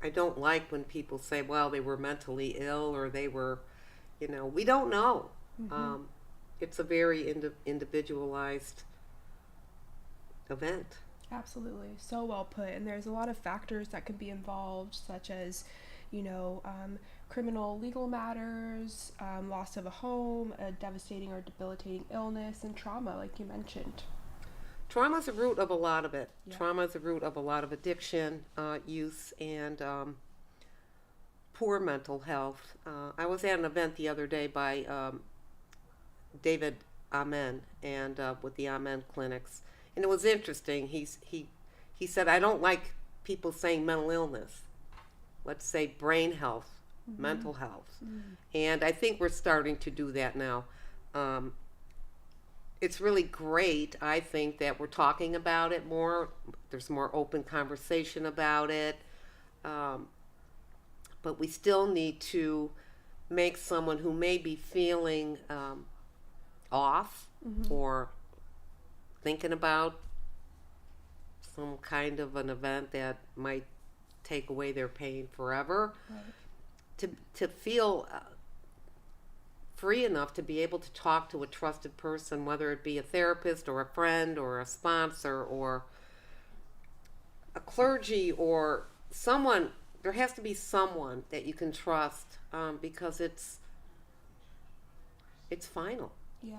I don't like when people say, well, they were mentally ill or they were, we don't know. Mm-hmm. It's a very individualized event. Absolutely. So well put. And there's a lot of factors that can be involved, such as, criminal legal matters, loss of a home, a devastating or debilitating illness, and trauma, like you mentioned. Trauma is the root of a lot of it. Yeah. Trauma is the root of a lot of addiction, use, and poor mental health. I was at an event the other day by David Amen and with the Amen clinics, and it was interesting. He said, I don't like people saying mental illness. Let's say brain health, mm-hmm. mental health. Mm-hmm. And I think we're starting to do that now. It's really great, I think, that we're talking about it more. There's more open conversation about it. But we still need to make someone who may be feeling off mm-hmm. or thinking about some kind of an event that might take away their pain forever, right. to feel free enough to be able to talk to a trusted person, whether it be a therapist or a friend or a sponsor or a clergy or someone. There has to be someone that you can trust because it's final. Yeah,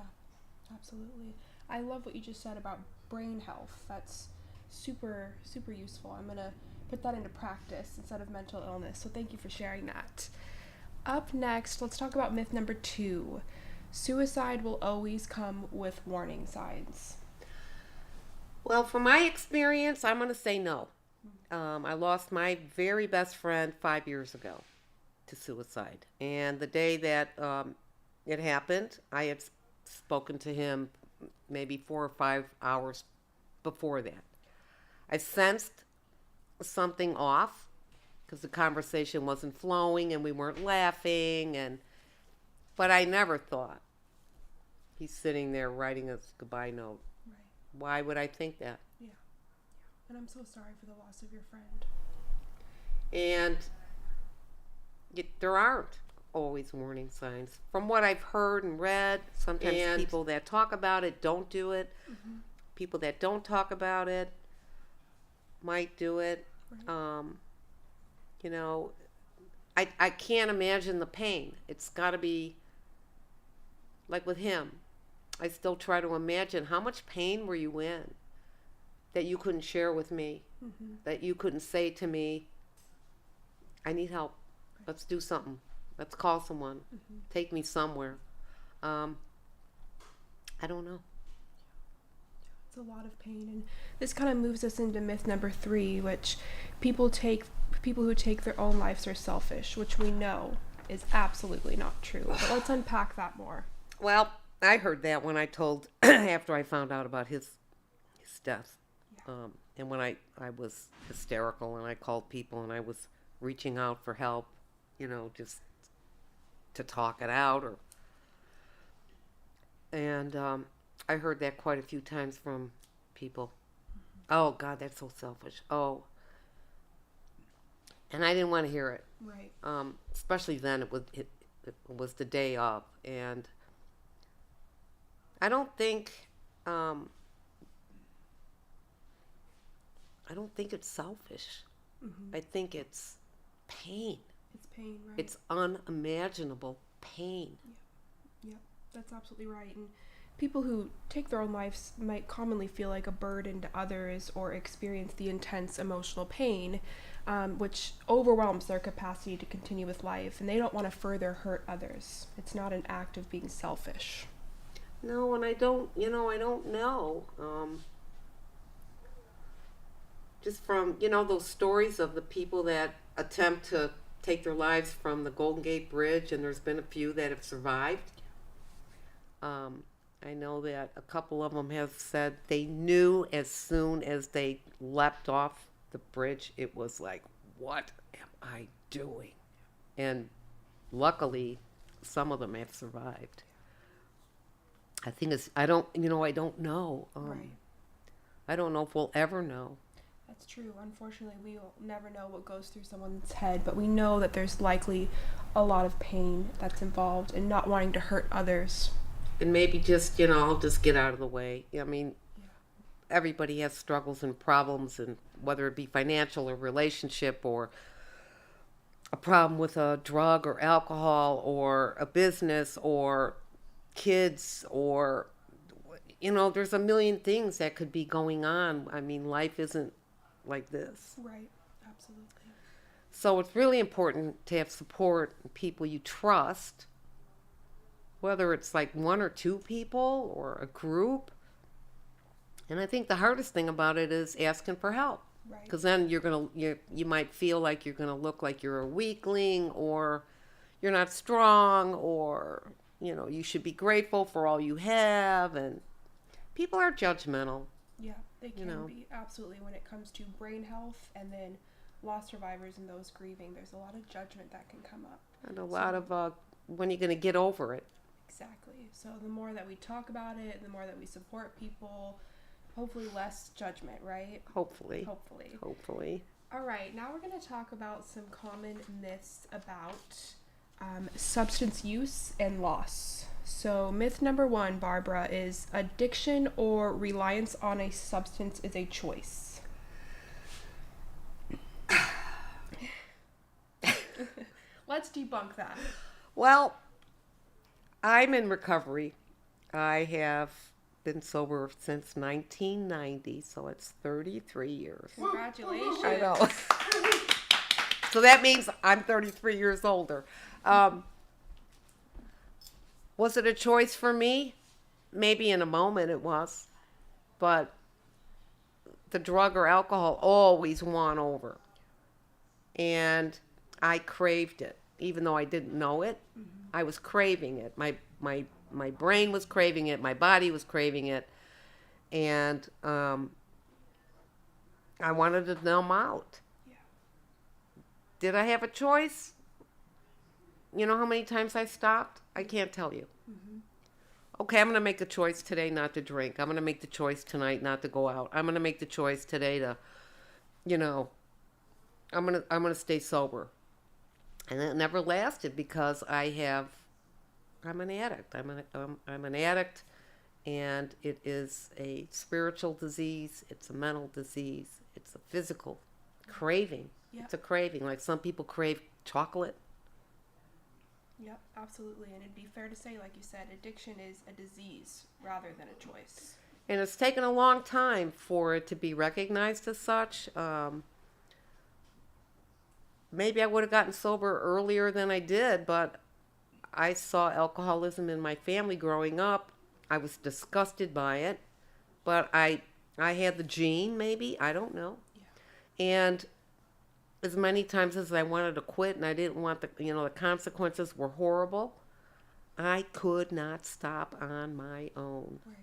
absolutely. I love what you just said about brain health. That's super, super useful. I'm going to put that into practice instead of mental illness. So thank you for sharing that. Up next, let's talk about myth number 2. Suicide will always come with warning signs. Well, from my experience, I'm going to say no. I lost my very best friend 5 years ago to suicide. And the day that it happened, I had spoken to him maybe 4 or 5 hours before that. I sensed something off because the conversation wasn't flowing and we weren't laughing, but I never thought he's sitting there writing a goodbye note. Right. Why would I think that? Yeah. And I'm so sorry for the loss of your friend. And there aren't always warning signs. From what I've heard and read, sometimes people that talk about it don't do it. Mm-hmm. People that don't talk about it might do it. Right. I can't imagine the pain. It's got to be like with him. I still try to imagine how much pain were you in that you couldn't share with me, mm-hmm. that you couldn't say to me, I need help. Right. Let's do something. Let's call someone. Mm-hmm. Take me somewhere. I don't know. It's a lot of pain, and this kind of moves us into myth number 3, which people who take their own lives are selfish, which we know is absolutely not true. But let's unpack that more. Well, I heard that when I told after I found out about his death, and when I was hysterical and I called people and I was reaching out for help, just to talk it out, and I heard that quite a few times from people. Mm-hmm. Oh God, that's so selfish. Oh, And I didn't want to hear it. Right. Especially then, it was the day of. And I don't think it's selfish. Mm-hmm. I think it's pain. It's pain, right? It's unimaginable pain. Yeah, that's absolutely right. And people who take their own lives might commonly feel like a burden to others or experience the intense emotional pain, which overwhelms their capacity to continue with life, and they don't want to further hurt others. It's not an act of being selfish. No, and I don't know. Just from, those stories of the people that attempt to take their lives from the Golden Gate Bridge, and there's been a few that have survived. I know that a couple of them have said they knew as soon as they leapt off the bridge, it was like, what am I doing? And luckily, some of them have survived. I think I don't know. Right. I don't know if we'll ever know. That's true. Unfortunately, we will never know what goes through someone's head, but we know that there's likely a lot of pain that's involved in not wanting to hurt others. And maybe just, I'll just get out of the way. I mean, everybody has struggles and problems, and whether it be financial or relationship or a problem with a drug or alcohol or a business or kids or, there's a million things that could be going on. I mean, life isn't like this. Right, absolutely. So it's really important to have support and people you trust, whether it's like one or two people or a group. And I think the hardest thing about it is asking for help. Right. Because then you might feel like you're going to look like you're a weakling, or you're not strong, or, you should be grateful for all you have. And people are judgmental. Yeah, they can be, absolutely. When it comes to brain health and then loss survivors and those grieving, there's a lot of judgment that can come up. And a lot of, when are you going to get over it? Exactly. So the more that we talk about it, the more that we support people, hopefully less judgment, right? Hopefully. All right, now we're going to talk about some common myths about substance use and loss. So myth number 1, Barbara, is addiction or reliance on a substance is a choice. Let's debunk that. Well, I'm in recovery. I have been sober since 1990, so it's 33 years. Congratulations. I know. So that means I'm 33 years older. Was it a choice for me? Maybe in a moment it was. But the drug or alcohol always won over. And I craved it. Even though I didn't know it, I was craving it. My brain was craving it. My body was craving it. And I wanted to numb out. Yeah. Did I have a choice? You know how many times I stopped? I can't tell you. Mm-hmm. Okay, I'm going to make the choice today not to drink. I'm going to make the choice tonight not to go out. I'm going to make the choice today to, I'm going to stay sober. And it never lasted because I'm an addict. I'm an addict, and it is a spiritual disease. It's a mental disease. It's a physical craving. Yep. It's a craving. Like some people crave chocolate. Yep, absolutely. And it'd be fair to say, like you said, addiction is a disease rather than a choice. And it's taken a long time for it to be recognized as such. Maybe I would have gotten sober earlier than I did, but I saw alcoholism in my family growing up. I was disgusted by it, but I had the gene, maybe. I don't know. Yeah. And as many times as I wanted to quit and I didn't want the consequences were horrible, I could not stop on my own. Right.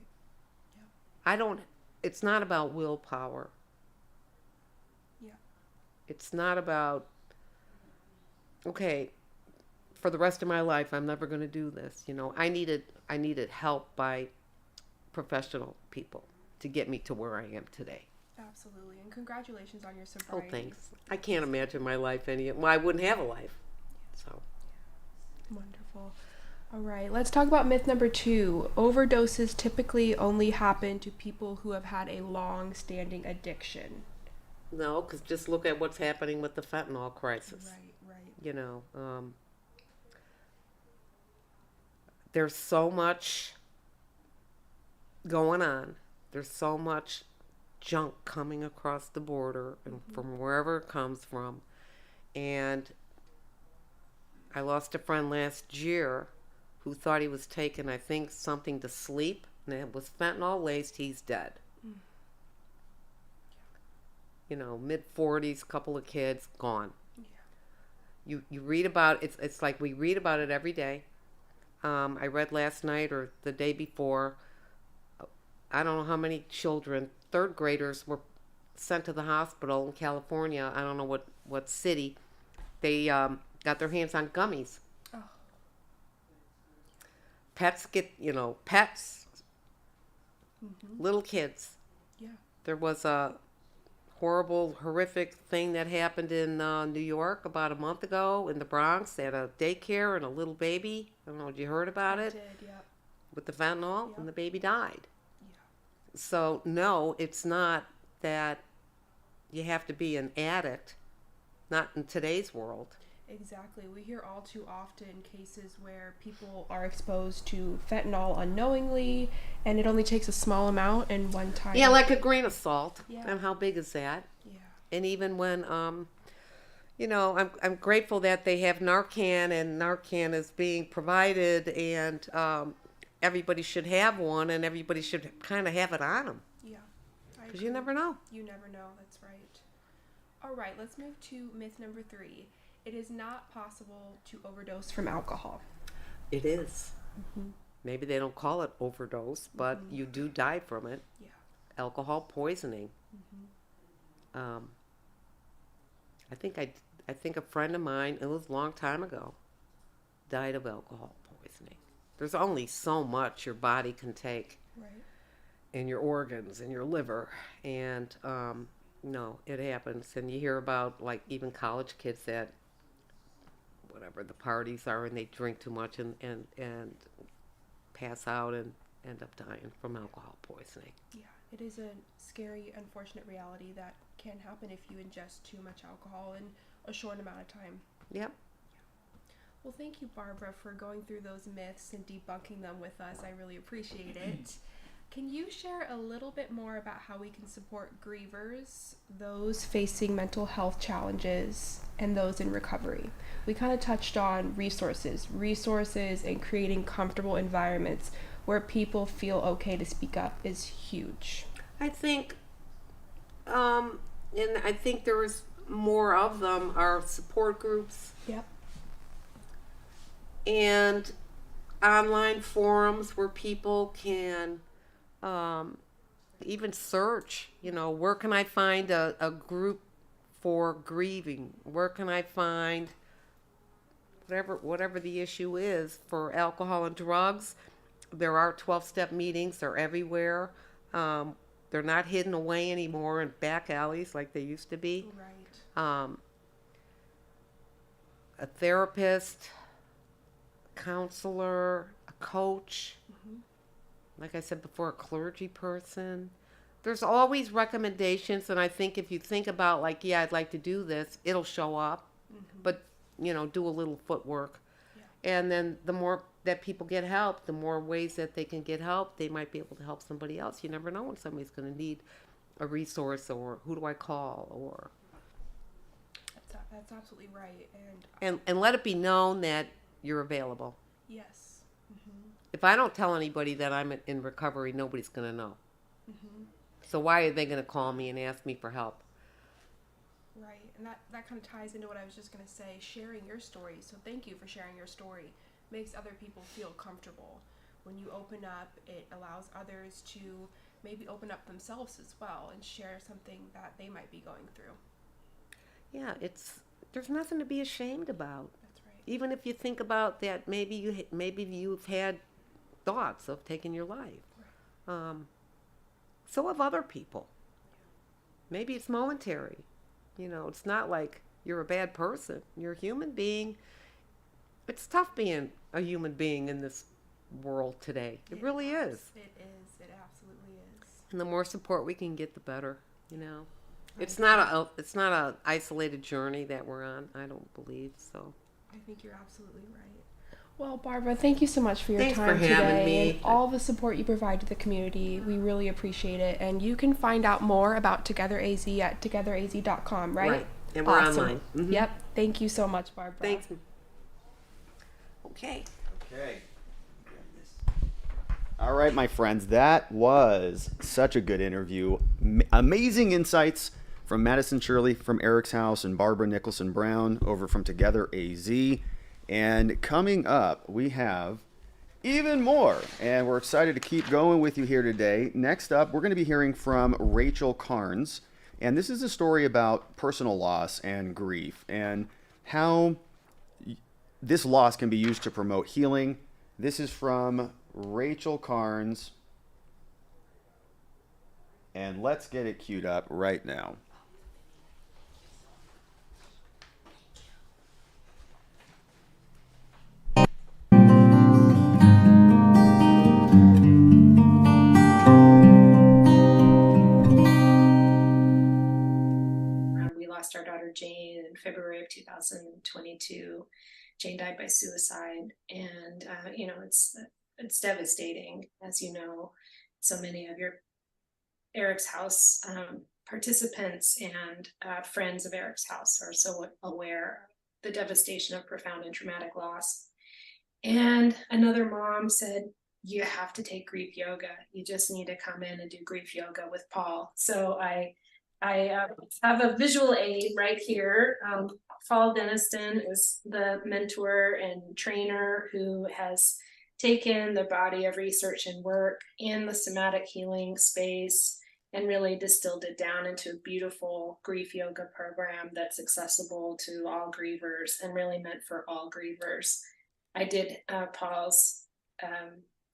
Yep. It's not about willpower. Yeah. It's not about, okay, for the rest of my life, I'm never going to do this. I needed help by professional people to get me to where I am today. Absolutely, and congratulations on your Oh, sobriety. thanks. I can't imagine my life well, I wouldn't have a life. So. Wonderful. All right, let's talk about myth number 2. Overdoses typically only happen to people who have had a long-standing addiction. No, because just look at what's happening with the fentanyl crisis. Right. You know, there's so much going on. There's so much junk coming across the border and from wherever it comes from. And I lost a friend last year who thought he was taking, I think, something to sleep, and it was fentanyl laced. He's dead. You know, mid-40s, couple of kids, gone. You read about it. It's like we read about it every day. I read last night or the day before, I don't know how many children, third graders, were sent to the hospital in California. I don't know what city. They got their hands on gummies. Oh. Pets little kids. Yeah. There was a horrible, horrific thing that happened in New York about a month ago in the Bronx at a daycare, and a little baby. I don't know if you heard about it. I did, yeah. With the fentanyl, Yep. and the baby died. Yeah. So no, it's not that you have to be an addict. Not in today's world. Exactly. We hear all too often cases where people are exposed to fentanyl unknowingly, and it only takes a small amount in one time. Yeah, like a grain of salt. Yeah. And how big is that? Yeah. And even when, you know, I'm grateful that they have Narcan, and Narcan is being provided, and everybody should have one, and everybody should kind of have it on them. Yeah. Because you never know. You never know. That's right. All right, let's move to myth number 3. It is not possible to overdose from alcohol. It is. Maybe they don't call it overdose, but you do die from it. Yeah. Alcohol poisoning. I think a friend of mine, it was a long time ago, died of alcohol poisoning. There's only so much your body can take. Right. In your organs, in your liver, and no, it happens. And you hear about, like, even college kids that whatever the parties are, and they drink too much and pass out and end up dying from alcohol poisoning. Yeah, it is a scary, unfortunate reality that can happen if you ingest too much alcohol in a short amount of time. Yep. Well, thank you, Barbara, for going through those myths and debunking them with us. I really appreciate it. Can you share a little bit more about how we can support grievers, those facing mental health challenges, and those in recovery? We kind of touched on resources, and creating comfortable environments where people feel okay to speak up is huge. I think, and I think there is more of them, are support groups. Yep. And online forums where people can even search, you know, where can I find a group for grieving? Where can I find whatever the issue is for alcohol and drugs? There are 12-step meetings. They're everywhere. They're not hidden away anymore in back alleys like they used to be. Right. A therapist, counselor, a coach, like I said before, a clergy person. There's always recommendations, and I think if you think about, like, yeah, I'd like to do this, it'll show up. But, you know, do a little footwork. Yeah. And then the more that people get help, the more ways that they can get help, they might be able to help somebody else. You never know when somebody's going to need a resource, or who do I call, or... That's absolutely right. And let it be known that you're available. Yes. If I don't tell anybody that I'm in recovery, nobody's going to know. So why are they going to call me and ask me for help? Right. And that kind of ties into what I was just going to say, sharing your story. So thank you for sharing your story. Makes other people feel comfortable. When you open up, it allows others to maybe open up themselves as well and share something that they might be going through. Yeah, there's nothing to be ashamed about. That's right. Even if you think about that, maybe you've had thoughts of taking your life. Right. So have other people. maybe it's momentary. You know, it's not like you're a bad person. You're a human being. It's tough being a human being in this world today. It really is. It is. It absolutely is. And the more support we can get, the better, you know. It's not a isolated journey that we're on, I don't believe so. I think you're absolutely right. Well, Barbara, thank you so much for your Thanks time for having today me. and all the support you provide to the community. We really appreciate it. And you can find out more about Together AZ at togetheraz.com, right? Right. And we're online. Mm-hmm. Yep. Thank you so much, Barbara. Thanks. Okay. Okay. All right, my friends, that was such a good interview. Amazing insights from Madison Shirley from EricsHouse and Barbara Nicholson Brown over from Together AZ. And coming up, we have even more, and we're excited to keep going with you here today. Next up, we're going to be hearing from Rachel Carnes, and this is a story about personal loss and grief and how this loss can be used to promote healing. This is from Rachel Carnes, and let's get it queued up right now. We lost our daughter Jane in February of 2022. Jane died by suicide, and you know, it's devastating, as you know. So many of your EricsHouse participants and friends of EricsHouse are so aware of the devastation of profound and traumatic loss. And another mom said, you have to take grief yoga. You just need to come in and do grief yoga with Paul. So I have a visual aid right here. Paul Deniston is the mentor and trainer who has taken the body of research and work in the somatic healing space and really distilled it down into a beautiful grief yoga program that's accessible to all grievers and really meant for all grievers. I did Paul's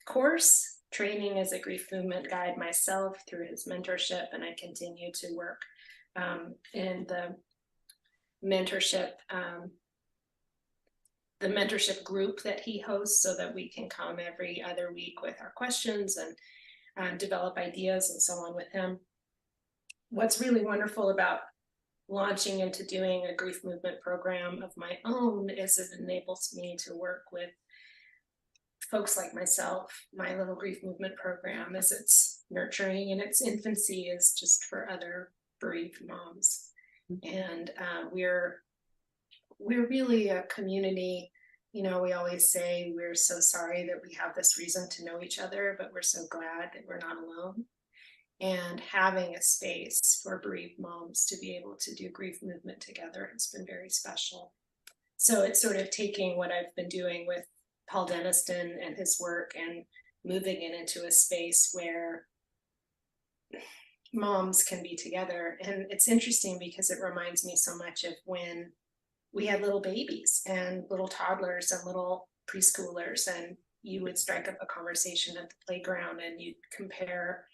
course, training as a grief movement guide myself through his mentorship, and I continue to work in the mentorship group that he hosts so that we can come every other week with our questions and develop ideas and so on with him. What's really wonderful about launching into doing a grief movement program of my own is it enables me to work with folks like myself. My little grief movement program, as it's nurturing in its infancy, is just for other bereaved moms. And we're really a community. You know, we always say we're so sorry that we have this reason to know each other, but we're so glad that we're not alone. And having a space for bereaved moms to be able to do grief movement together has been very special. So it's sort of taking what I've been doing with Paul Deniston and his work and moving it into a space where moms can be together. And it's interesting because it reminds me so much of when we had little babies and little toddlers and little preschoolers, and you would strike up a conversation at the playground and you'd compare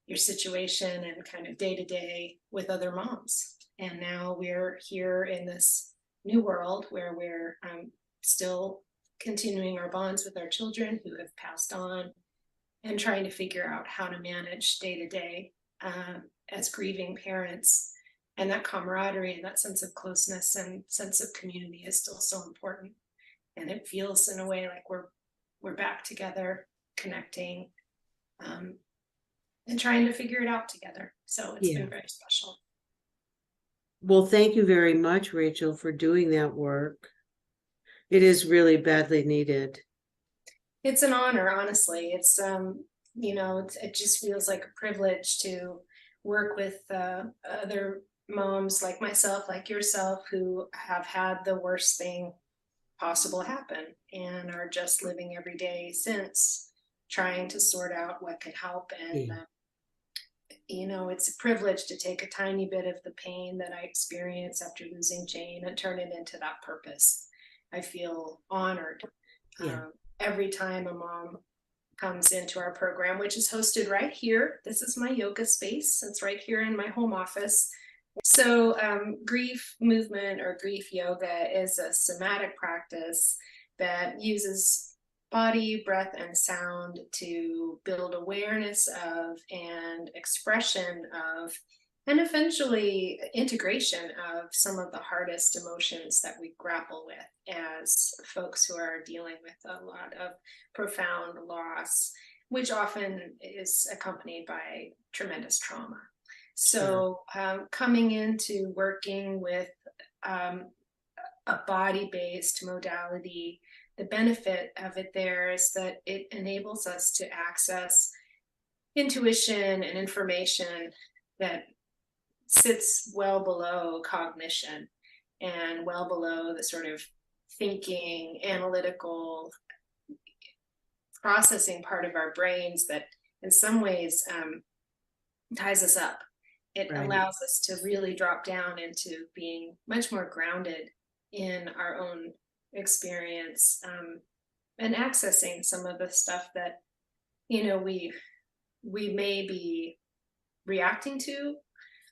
your situation and kind of day to day with other moms. And now we're here in this new world where we're still continuing our bonds with our children who have passed on and trying to figure out how to manage day to day as grieving parents. And that camaraderie and that sense of closeness and sense of community is still so important. And it feels in a way like we're back together, connecting, and trying to figure it out together. So it's been very special. Well, thank you very much, Rachel, for doing that work. It is really badly needed. It's an honor, honestly. It's, you know, it just feels like a privilege to work with other moms like myself, like yourself, who have had the worst thing possible happen and are just living every day since, trying to sort out what could help. And, you know, it's a privilege to take a tiny bit of the pain that I experienced after losing Jane and turn it into that purpose. I feel honored every time a mom comes into our program, which is hosted right here. This is my yoga space. It's right here in my home office. So grief movement or grief yoga is a somatic practice that uses body, breath, and sound to build awareness of and expression of, and eventually integration of some of the hardest emotions that we grapple with as folks who are dealing with a lot of profound loss, which often is accompanied by tremendous trauma. So coming into working with a body-based modality, the benefit of it there is that it enables us to access intuition and information that sits well below cognition and well below the sort of thinking, analytical, processing part of our brains that in some ways ties us up. It allows us to really drop down into being much more grounded in our own experience, and accessing some of the stuff that, you know, we may be reacting to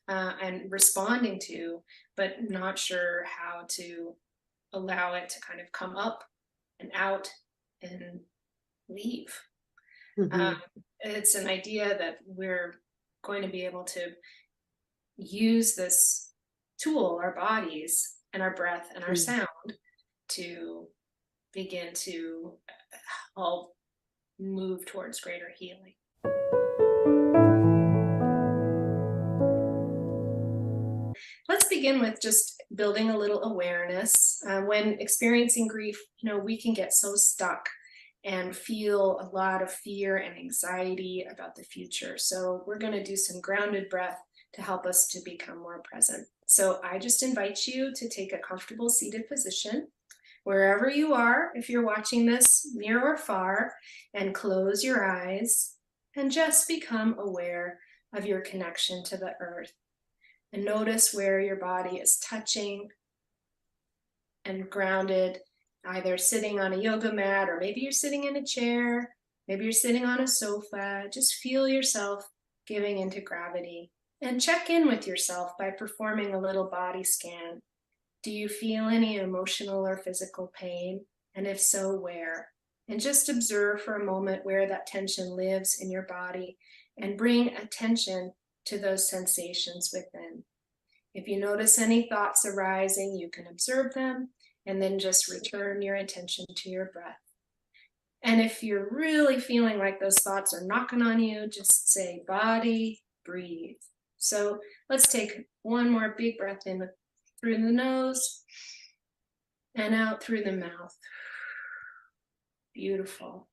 and responding to, but not sure how to allow it to kind of come up and out and leave. It's an idea that we're going to be able to use this tool, our bodies and our breath and our sound, to begin to help move towards greater healing. Let's begin with just building a little awareness. When experiencing grief, you know, we can get so stuck and feel a lot of fear and anxiety about the future. So we're going to do some grounded breath to help us to become more present. So I just invite you to take a comfortable seated position wherever you are, if you're watching this near or far, and close your eyes and just become aware of your connection to the earth. And notice where your body is touching and grounded, either sitting on a yoga mat, or maybe you're sitting in a chair, maybe you're sitting on a sofa. Just feel yourself giving into gravity. And check in with yourself by performing a little body scan. Do you feel any emotional or physical pain? And if so, where? And just observe for a moment where that tension lives in your body and bring attention to those sensations within. If you notice any thoughts arising, you can observe them and then just return your attention to your breath. And if you're really feeling like those thoughts are knocking on you, just say, body, breathe. So let's take one more big breath in through the nose and out through the mouth. Beautiful.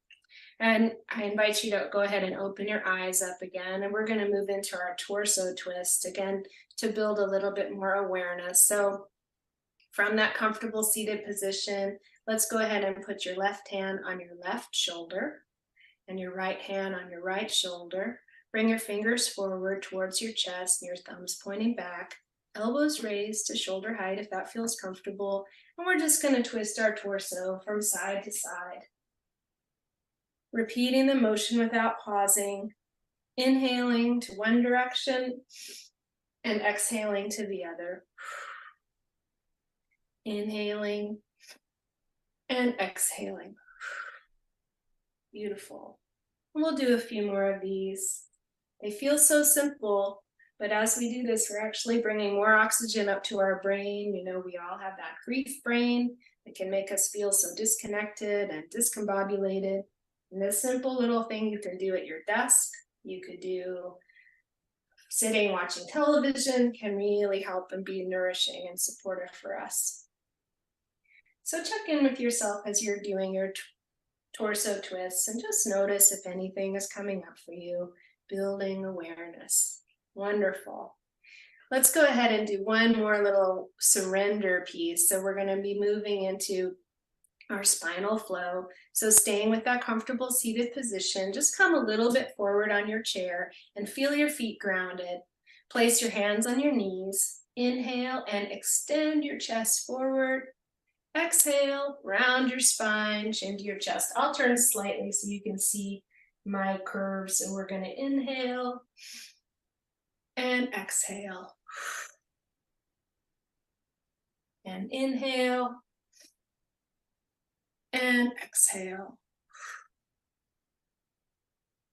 And I invite you to go ahead and open your eyes up again. And we're going to move into our torso twist again to build a little bit more awareness. So from that comfortable seated position, let's go ahead and put your left hand on your left shoulder and your right hand on your right shoulder. Bring your fingers forward towards your chest and your thumbs pointing back. Elbows raised to shoulder height if that feels comfortable. And we're just going to twist our torso from side to side. Repeating the motion without pausing. Inhaling to one direction and exhaling to the other. Inhaling and exhaling. Beautiful. And we'll do a few more of these. They feel so simple, but as we do this, we're actually bringing more oxygen up to our brain. You know, we all have that grief brain that can make us feel so disconnected and discombobulated. And this simple little thing you can do at your desk, you could do sitting, watching television, can really help and be nourishing and supportive for us. So check in with yourself as you're doing your torso twists and just notice if anything is coming up for you, building awareness. Wonderful. Let's go ahead and do one more little surrender piece. So we're going to be moving into our spinal flow. So staying with that comfortable seated position, just come a little bit forward on your chair and feel your feet grounded. Place your hands on your knees. Inhale and extend your chest forward. Exhale, round your spine, chin to your chest. I'll turn slightly so you can see my curves. And we're going to inhale and exhale. And inhale and exhale.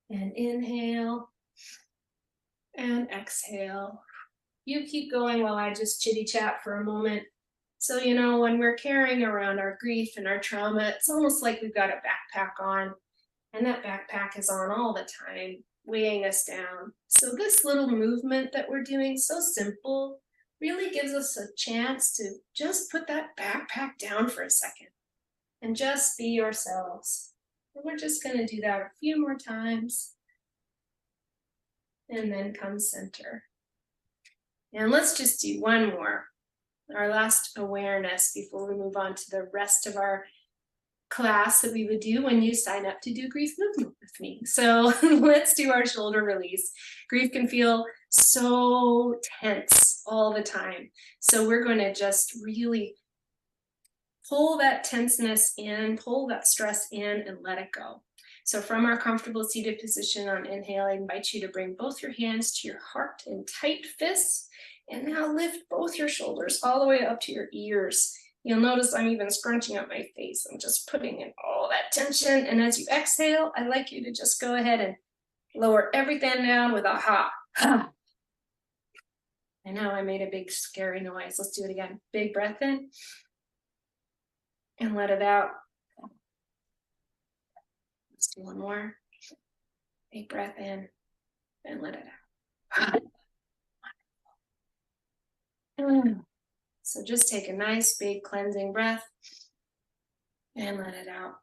And inhale and exhale. You keep going while I just chitty chat for a moment. So, you know, when we're carrying around our grief and our trauma, it's almost like we've got a backpack on, and that backpack is on all the time, weighing us down. So this little movement that we're doing, so simple, really gives us a chance to just put that backpack down for a second and just be yourselves. And we're just going to do that a few more times. And then come center. And let's just do one more. Our last awareness before we move on to the rest of our class that we would do when you sign up to do grief movement with me. So let's do our shoulder release. Grief can feel so tense all the time. So we're going to just really pull that tenseness in, pull that stress in, and let it go. So from our comfortable seated position on inhale, I invite you to bring both your hands to your heart in tight fists. And now lift both your shoulders all the way up to your ears. You'll notice I'm even scrunching up my face. I'm just putting in all that tension. And as you exhale, I'd like you to just go ahead and lower everything down with a ha. Ha. I know I made a big scary noise. Let's do it again. Big breath in. And let it out. Let's do one more. Big breath in. And let it out. So just take a nice big cleansing breath and let it out.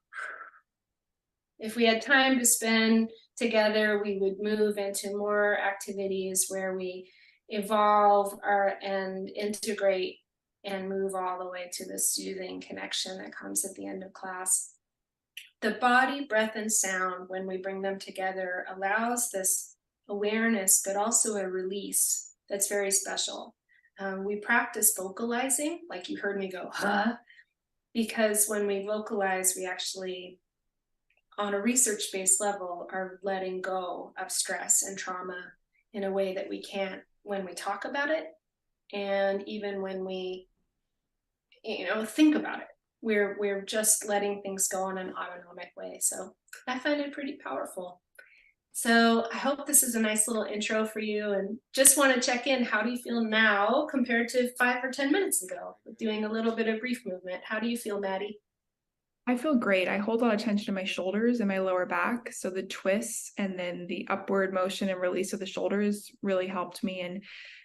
If we had time to spend together, we would move into more activities where we evolve and integrate and move all the way to the soothing connection that comes at the end of class. The body, breath, and sound, when we bring them together, allows this awareness, but also a release that's very special. We practice vocalizing, like you heard me go, huh? Because when we vocalize, we actually, on a research-based level, are letting go of stress and trauma in a way that we can't when we talk about it. And even when we, think about it, we're just letting things go in an autonomic way. So I find it pretty powerful. So I hope this is a nice little intro for you, and just want to check in. How do you feel now compared to 5 or 10 minutes ago with doing a little bit of grief movement? How do you feel, Maddie? I feel great. I hold a lot of tension in my shoulders and my lower back. So the twists and then the upward motion and release of the shoulders really helped me. And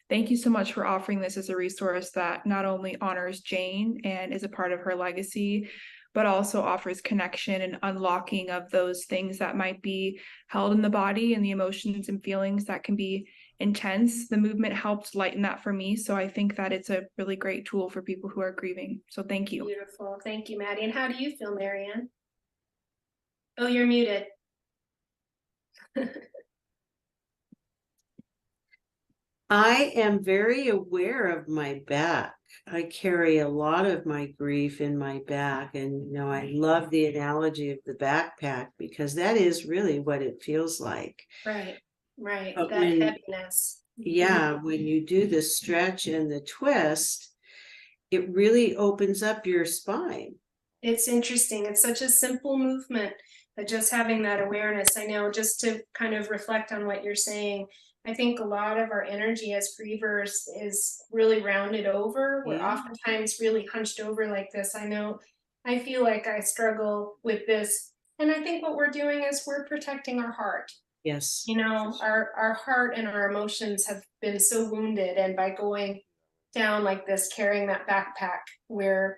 thank you so much for offering this as a resource that not only honors Jane and is a part of her legacy, but also offers connection and unlocking of those things that might be held in the body and the emotions and feelings that can be intense. The movement helped lighten that for me. So I think that it's a really great tool for people who are grieving. So thank you. Beautiful. Thank you, Maddie. And how do you feel, Marianne? Oh, you're muted. I am very aware of my back. I carry a lot of my grief in my back. And, I love the analogy of the backpack because that is really what it feels like. Right. But That heaviness. Yeah, when you do the stretch and the twist, it really opens up your spine. It's interesting. It's such a simple movement, but just having that awareness, I know, just to kind of reflect on what you're saying, I think a lot of our energy as grievers is really rounded over. We're oftentimes really hunched over like this. I know I feel like I struggle with this. And I think what we're doing is we're protecting our heart. Yes. Our heart and our emotions have been so wounded. And by going down like this, carrying that backpack, we're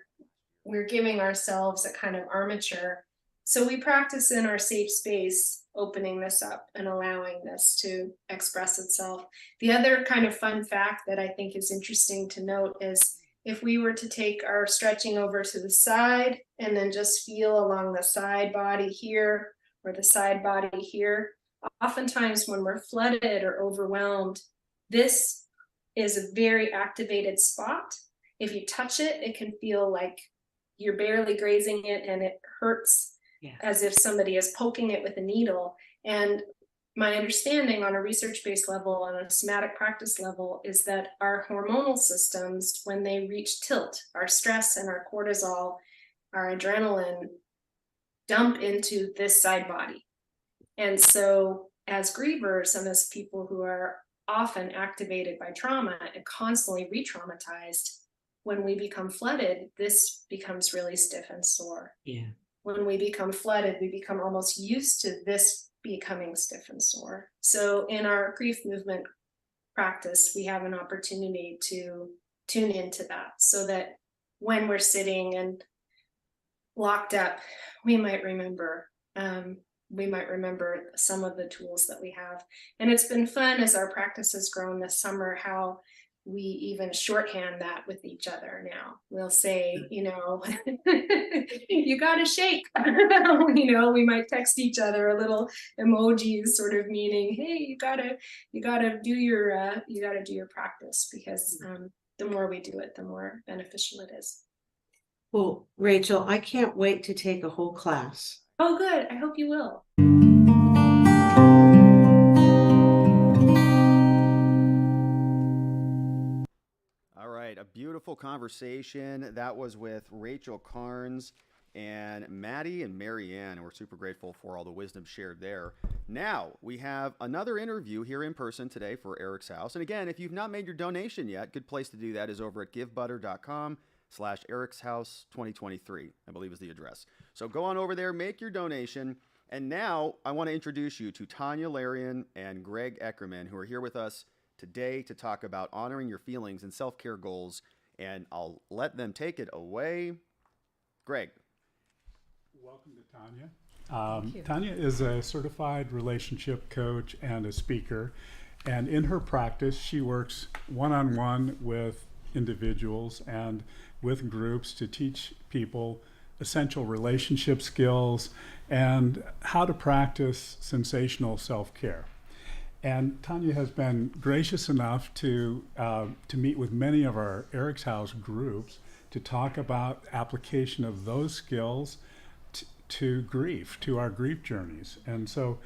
giving ourselves a kind of armature. So we practice in our safe space, opening this up and allowing this to express itself. The other kind of fun fact that I think is interesting to note is if we were to take our stretching over to the side and then just feel along the side body here or the side body here, oftentimes when we're flooded or overwhelmed, this is a very activated spot. If you touch it, it can feel like you're barely grazing it and it hurts as if somebody is poking it with a needle. And my understanding on a research-based level, on a somatic practice level, is that our hormonal systems, when they reach tilt, our stress and our cortisol, our adrenaline, dump into this side body. And so as grievers and as people who are often activated by trauma and constantly re-traumatized, when we become flooded, this becomes really stiff and sore. Yeah. When we become flooded, we become almost used to this becoming stiff and sore. So in our grief movement practice, we have an opportunity to tune into that so that when we're sitting and locked up, we might remember some of the tools that we have. And it's been fun as our practice has grown this summer, how we even shorthand that with each other now. We'll say, you got to shake. We might text each other a little emojis, sort of meaning, hey, you gotta do your practice, because the more we do it, the more beneficial it is. Well, Rachel, I can't wait to take a whole class. Oh, good. I hope you will. All right, a beautiful conversation. That was with Rachel Carnes and Maddie and Marianne, and we're super grateful for all the wisdom shared there. Now, we have another interview here in person today for EricsHouse. And again, if you've not made your donation yet, good place to do that is over at givebutter.com/EricsHouse 2023, I believe is the address. So go on over there, make your donation. And now I want to introduce you to Tanya Larian and Greg Eckerman, who are here with us today to talk about honoring your feelings and self-care goals. And I'll let them take it away. Greg. Welcome to Tanya. Tanya is a certified relationship coach and a speaker. And in her practice, she works one-on-one with individuals and with groups to teach people essential relationship skills and how to practice sensational self-care. And Tanya has been gracious enough to meet with many of our EricsHouse groups to talk about application of those skills to grief, to our grief journeys. And so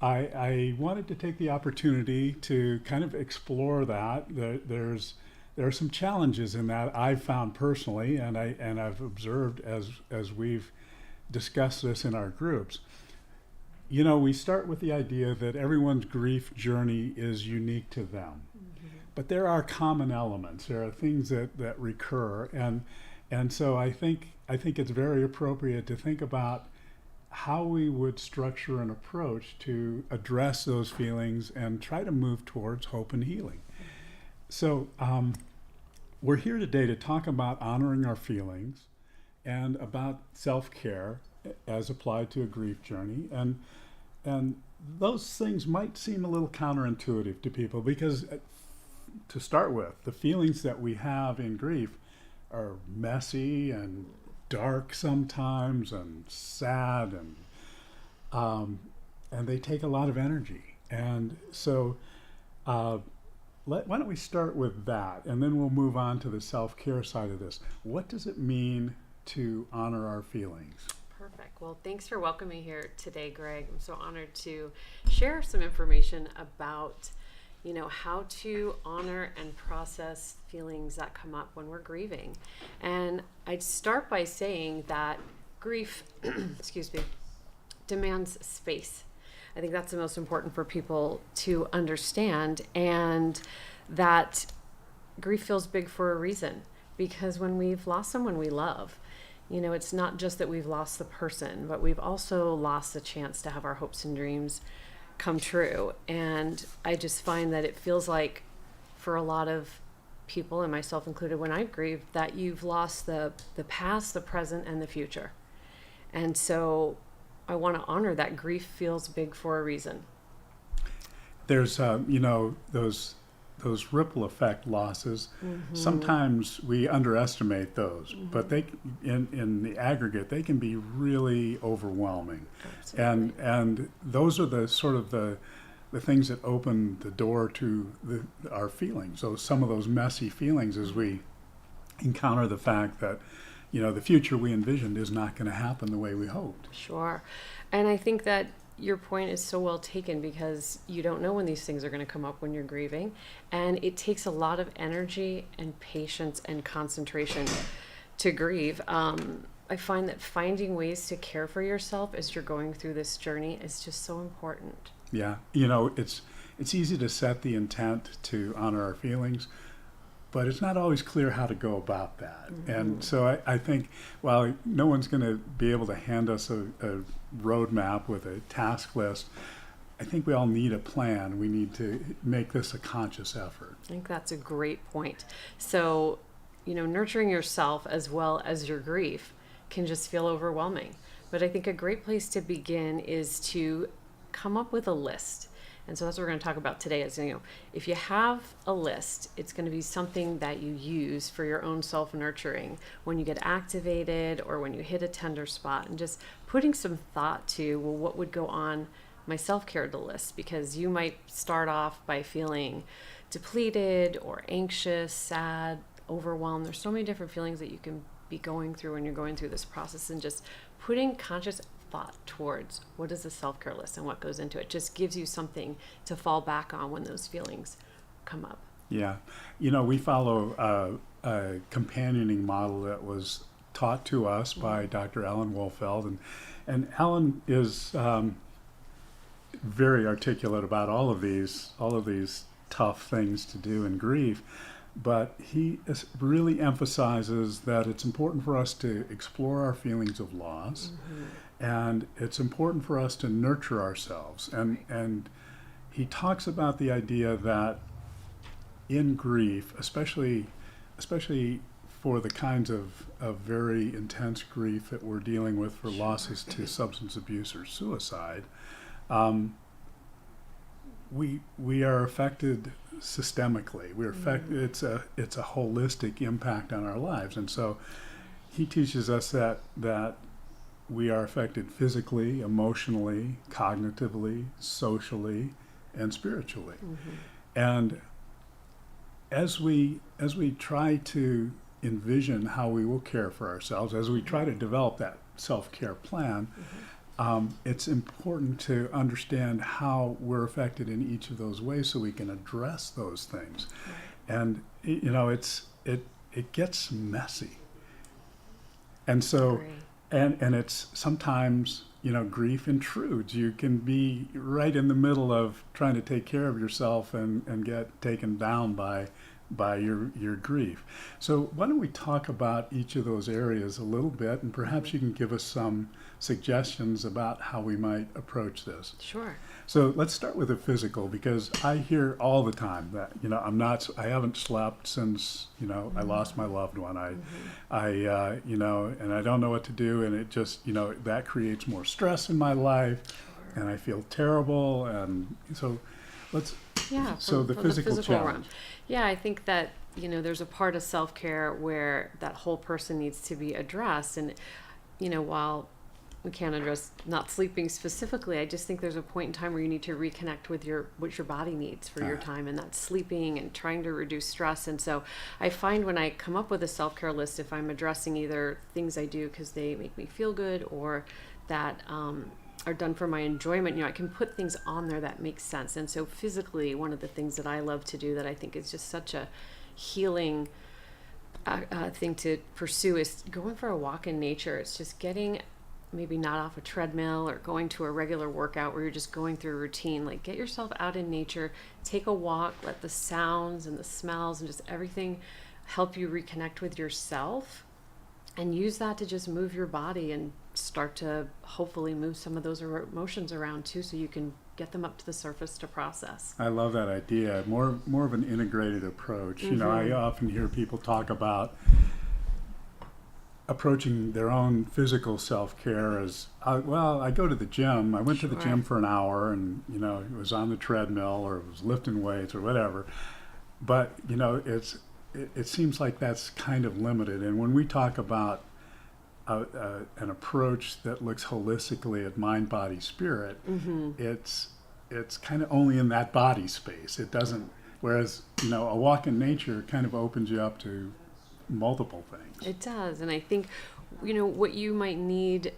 I wanted to take the opportunity to kind of explore that. There are some challenges in that I've found personally, and I've observed as we've discussed this in our groups. We start with the idea that everyone's grief journey is unique to them. Mm-hmm. But there are common elements. There are things that recur. And so I think it's very appropriate to think about how we would structure an approach to address those feelings and try to move towards hope and healing. So we're here today to talk about honoring our feelings and about self-care as applied to a grief journey. And those things might seem a little counterintuitive to people because, to start with, the feelings that we have in grief are messy and dark sometimes and sad and they take a lot of energy. And so why don't we start with that, and then we'll move on to the self-care side of this. What does it mean to honor our feelings? Perfect. Well, thanks for welcoming me here today, Greg. I'm so honored to share some information about, how to honor and process feelings that come up when we're grieving. And I'd start by saying that grief, demands space. I think that's the most important for people to understand, and that grief feels big for a reason, because when we've lost someone we love, it's not just that we've lost the person, but we've also lost the chance to have our hopes and dreams come true. And I just find that it feels like for a lot of people, and myself included when I've grieved, that you've lost the past, the present, and the future. And so I want to honor that grief feels big for a reason. There's, those ripple effect losses. Mm-hmm. Sometimes we underestimate those, mm-hmm. but they, in the aggregate, they can be really overwhelming. Absolutely. And those are the sort of the things that open the door to our feelings. So some of those messy feelings as we encounter the fact that, the future we envisioned is not going to happen the way we hoped. Sure. And I think that your point is so well taken, because you don't know when these things are going to come up when you're grieving, and it takes a lot of energy and patience and concentration to grieve. I find that finding ways to care for yourself as you're going through this journey is just so important. Yeah, it's easy to set the intent to honor our feelings, but it's not always clear how to go about that. Mm-hmm. And so I think, while no one's going to be able to hand us a roadmap with a task list, I think we all need a plan. We need to make this a conscious effort. I think that's a great point. So, nurturing yourself as well as your grief can just feel overwhelming. But I think a great place to begin is to come up with a list. And so that's what we're going to talk about today is, if you have a list, it's going to be something that you use for your own self-nurturing when you get activated or when you hit a tender spot, and just putting some thought to, well, what would go on my self-care list? Because you might start off by feeling depleted or anxious, sad, overwhelmed. There's so many different feelings that you can be going through when you're going through this process, and just putting conscious thought towards what is the self-care list and what goes into it just gives you something to fall back on when those feelings come up. Yeah. We follow a companioning model that was taught to us by Dr. Ellen Wolfeld, and Ellen is very articulate about all of these tough things to do in grief. But he really emphasizes that it's important for us to explore our feelings of loss, and it's important for us to nurture ourselves. And he talks about the idea that in grief, especially for the kinds of very intense grief that we're dealing with for losses to substance abuse or suicide, we are affected systemically. We're affected. It's a holistic impact on our lives, and so he teaches us that we are affected physically, emotionally, cognitively, socially, and spiritually. And as we try to envision how we will care for ourselves, as we try to develop that self-care plan, it's important to understand how we're affected in each of those ways so we can address those things. And it gets messy. And so and it's sometimes grief intrudes. You can be right in the middle of trying to take care of yourself and get taken down by your grief. So why don't we talk about each of those areas a little bit, and perhaps you can give us some suggestions about how we might approach this. Sure. So let's start with the physical, because I hear all the time that I haven't slept since I lost my loved one. And I don't know what to do, and it just that creates more stress in my life, and I feel terrible, and so let's. Yeah. So the physical challenge. Realm. Yeah, I think that there's a part of self-care where that whole person needs to be addressed, and while we can't address not sleeping specifically, I just think there's a point in time where you need to reconnect with what your body needs for your time, and that's sleeping and trying to reduce stress. And so I find when I come up with a self-care list, if I'm addressing either things I do because they make me feel good or that are done for my enjoyment, I can put things on there that make sense. And so physically, one of the things that I love to do that I think is just such a healing thing to pursue is going for a walk in nature. It's just getting maybe not off a treadmill or going to a regular workout where you're just going through a routine. Like, get yourself out in nature, take a walk, let the sounds and the smells and just everything help you reconnect with yourself, and use that to just move your body and start to hopefully move some of those emotions around too, so you can get them up to the surface to process. I love that idea. More of an integrated approach. I often hear people talk about approaching their own physical self-care as, I go to the gym. I went to the gym for an hour, and it was on the treadmill or it was lifting weights or whatever. But it seems like that's kind of limited. And when we talk about an approach that looks holistically at mind, body, spirit, it's kind of only in that body space. It doesn't. Whereas a walk in nature kind of opens you up to multiple things. It does. And I think what you might need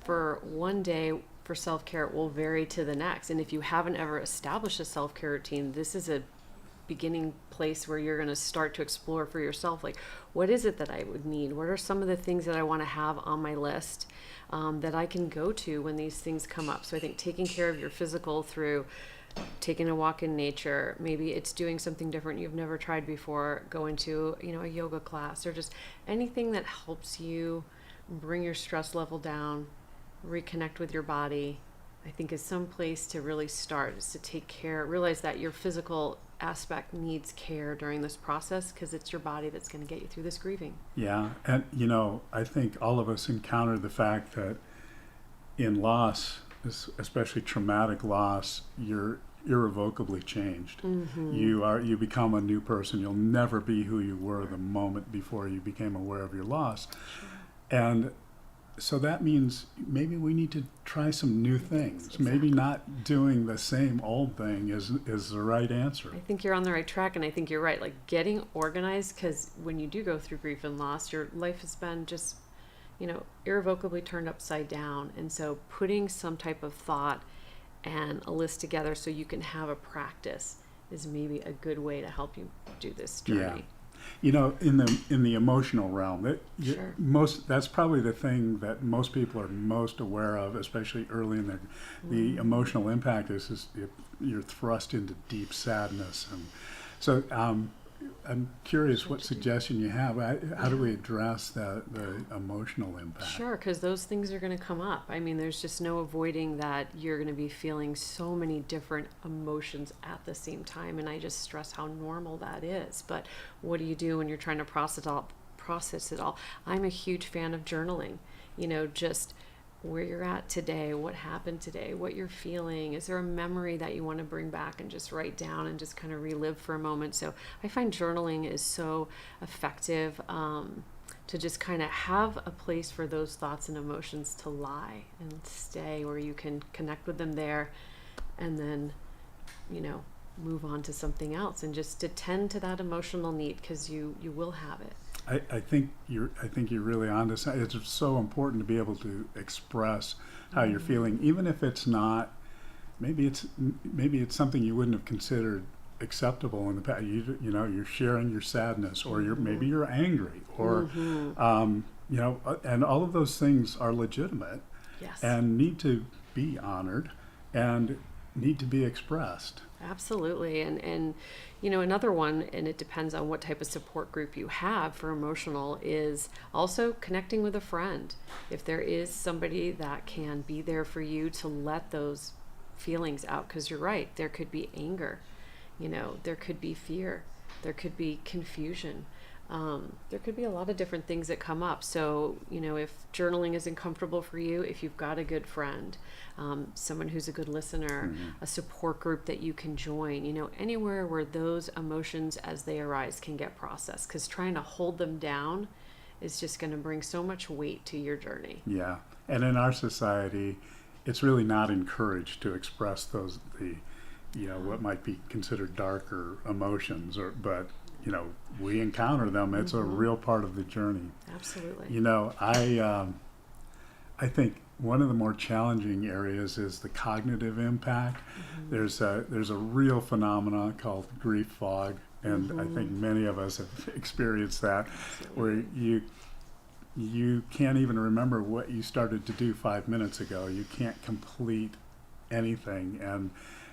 for one day for self-care will vary to the next. And if you haven't ever established a self-care routine, this is a beginning place where you're going to start to explore for yourself, like, what is it that I would need? What are some of the things that I want to have on my list that I can go to when these things come up? So I think taking care of your physical through taking a walk in nature, maybe it's doing something different you've never tried before, going to, a yoga class, or just anything that helps you bring your stress level down, reconnect with your body, I think is some place to really start, is to take care, realize that your physical aspect needs care during this process, because it's your body that's going to get you through this grieving. Yeah, and I think all of us encounter the fact that in loss, especially traumatic loss, you're irrevocably changed. Mm-hmm. You become a new person. You'll never be who you were the moment before you became aware of your loss. And so that means maybe we need to try some new things. Exactly. Maybe not doing the same old thing is the right answer. I think you're on the right track, and I think you're right. Like, getting organized, because when you do go through grief and loss, your life has been just, irrevocably turned upside down. And so putting some type of thought and a list together so you can have a practice is maybe a good way to help you do this journey. Yeah. In the emotional realm, Sure. that's probably the thing that most people are most aware of, especially early in their the emotional impact is you're thrust into deep sadness. And so I'm curious what suggestion you have. How do we address the emotional impact? Sure, because those things are going to come up. I mean, there's just no avoiding that you're going to be feeling so many different emotions at the same time, and I just stress how normal that is. But what do you do when you're trying to process it all? I'm a huge fan of journaling. Just where you're at today, what happened today, what you're feeling. Is there a memory that you want to bring back and just write down and just kind of relive for a moment? So I find journaling is so effective to just kind of have a place for those thoughts and emotions to lie and stay, where you can connect with them there and then, move on to something else and just to tend to that emotional need, because you will have it. I think you're really onto something. It's so important to be able to express how you're feeling, even if it's not. Maybe it's something you wouldn't have considered acceptable in the past. You're sharing your sadness, or maybe you're angry, or and all of those things are legitimate, yes, and need to be honored and need to be expressed. Absolutely. And another one, and it depends on what type of support group you have for emotional, is also connecting with a friend. If there is somebody that can be there for you to let those feelings out, because you're right, there could be anger, there could be fear, there could be confusion. There could be a lot of different things that come up. So, if journaling isn't comfortable for you, if you've got a good friend, someone who's a good listener, a support group that you can join, anywhere where those emotions as they arise can get processed, because trying to hold them down is just going to bring so much weight to your journey. Yeah. And in our society, it's really not encouraged to express what might be considered darker emotions, but we encounter them. It's a real part of the journey. Absolutely. I think one of the more challenging areas is the cognitive impact. There's a real phenomenon called grief fog, and I think many of us have experienced that. Absolutely. Where you can't even remember what you started to do 5 minutes ago. You can't complete anything,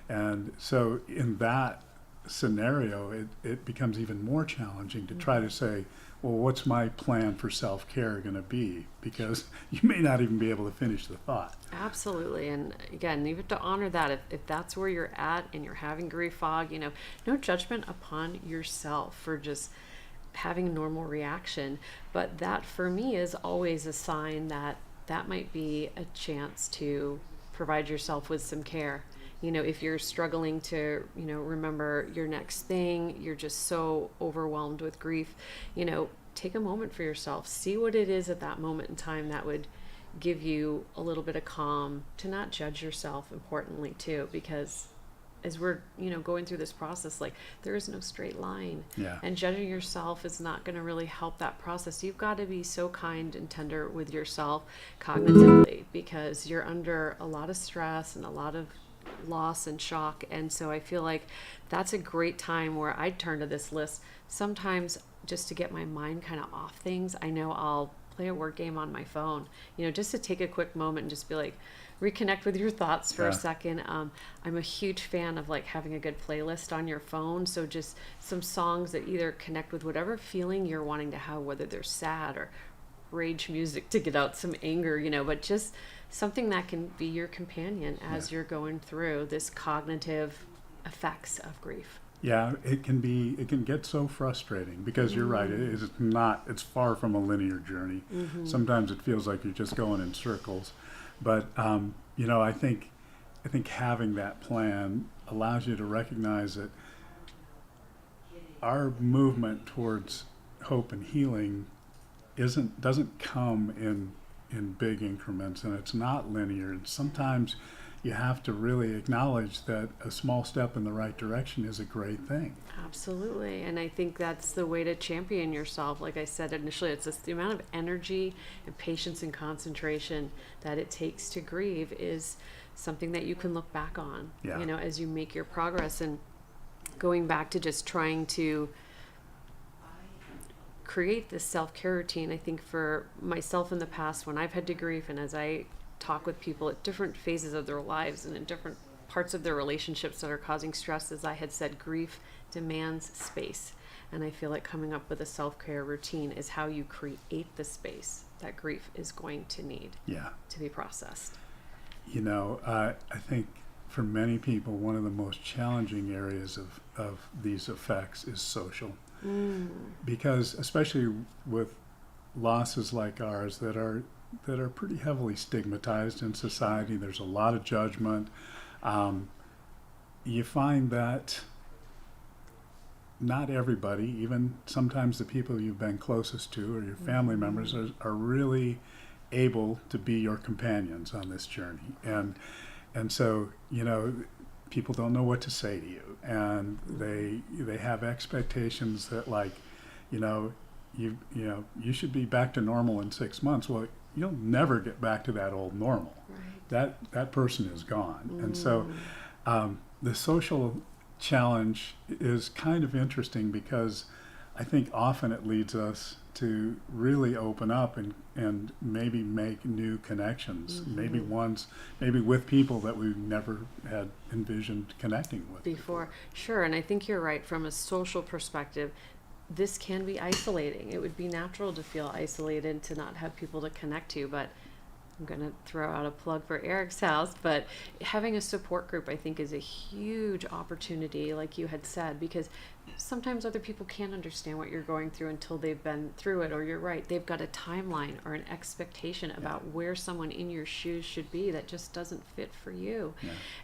and so in that scenario, it becomes even more challenging to try to say, well, what's my plan for self-care going to be? Because you may not even be able to finish the thought. Absolutely. And again, you have to honor that. If that's where you're at and you're having grief fog, no judgment upon yourself for just having a normal reaction. But that, for me, is always a sign that might be a chance to provide yourself with some care. If you're struggling to, remember your next thing, you're just so overwhelmed with grief, take a moment for yourself. See what it is at that moment in time that would give you a little bit of calm, to not judge yourself, importantly, too, because as we're, going through this process, like there is no straight line. Yeah. And judging yourself is not going to really help that process. You've got to be so kind and tender with yourself cognitively, because you're under a lot of stress and a lot of loss and shock. And so I feel like that's a great time where I'd turn to this list sometimes just to get my mind kind of off things. I know I'll play a word game on my phone, just to take a quick moment and just be like, reconnect with your thoughts for a second. I'm a huge fan of like having a good playlist on your phone. So just some songs that either connect with whatever feeling you're wanting to have, whether they're sad or rage music to get out some anger, but just something that can be your companion as you're going through this cognitive effects of grief. Yeah, it can get so frustrating because you're right. It's far from a linear journey. Sometimes it feels like you're just going in circles. But, I think having that plan allows you to recognize that our movement towards hope and healing doesn't come in big increments, and it's not linear. And sometimes you have to really acknowledge that a small step in the right direction is a great thing. Absolutely. And I think that's the way to champion yourself. Like I said initially, it's just the amount of energy and patience and concentration that it takes to grieve is something that you can look back on, as you make your progress. And going back to just trying to create this self-care routine, I think for myself in the past, when I've had to grieve, and as I talk with people at different phases of their lives and in different parts of their relationships that are causing stress, as I had said, grief demands space. And I feel like coming up with a self-care routine is how you create the space that grief is going to need to be processed. I think for many people, one of the most challenging areas of these effects is social. Because especially with losses like ours that are pretty heavily stigmatized in society, there's a lot of judgment. You find that not everybody, even sometimes the people you've been closest to or your family members, are really able to be your companions on this journey. And so, people don't know what to say to you, and they have expectations that, like, you should be back to normal in 6 months. Well, you'll never get back to that old normal. Right. That person is gone. And so the social challenge is kind of interesting because I think often it leads us to really open up and maybe make new connections, maybe with people that we never had envisioned connecting with before. Sure. And I think you're right. From a social perspective, this can be isolating. It would be natural to feel isolated, to not have people to connect to, but I'm going to throw out a plug for EricsHouse, but having a support group, I think, is a huge opportunity, like you had said, because sometimes other people can't understand what you're going through until they've been through it, or you're right, they've got a timeline or an expectation about where someone in your shoes should be that just doesn't fit for you.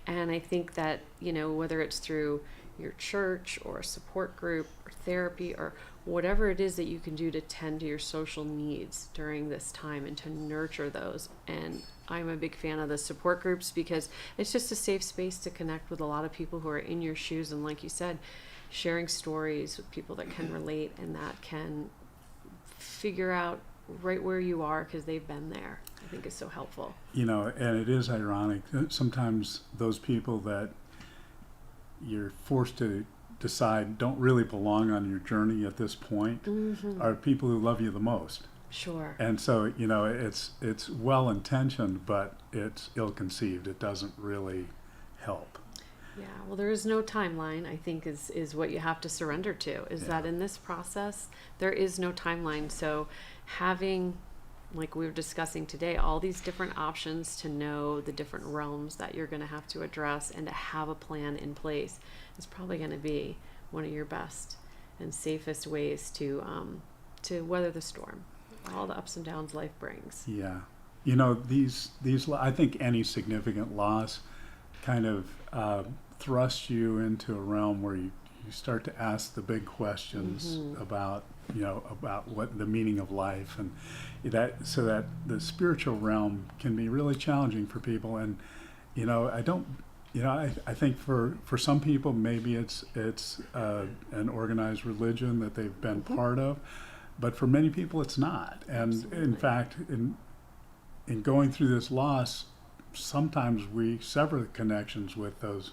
And I think that, whether it's through your church or a support group or therapy or whatever it is that you can do to tend to your social needs during this time and to nurture those. And I'm a big fan of the support groups because it's just a safe space to connect with a lot of people who are in your shoes. And like you said, sharing stories with people that can relate and that can figure out right where you are because they've been there, I think is so helpful. And it is ironic that sometimes those people that you're forced to decide don't really belong on your journey at this point are people who love you the most. Sure. And so, it's well intentioned, but it's ill conceived. It doesn't really help. Yeah, well, there is no timeline, I think, is what you have to surrender to, is that in this process, there is no timeline. So having, like we were discussing today, all these different options to know the different realms that you're going to have to address and to have a plan in place is probably going to be one of your best and safest ways to weather the storm, all the ups and downs life brings. Yeah. These I think any significant loss kind of thrusts you into a realm where you start to ask the big questions about what the meaning of life, and that the spiritual realm can be really challenging for people. And I I think for some people maybe it's an organized religion that they've been part of, but for many people it's not. And Absolutely. in fact, in going through this loss, sometimes we sever the connections with those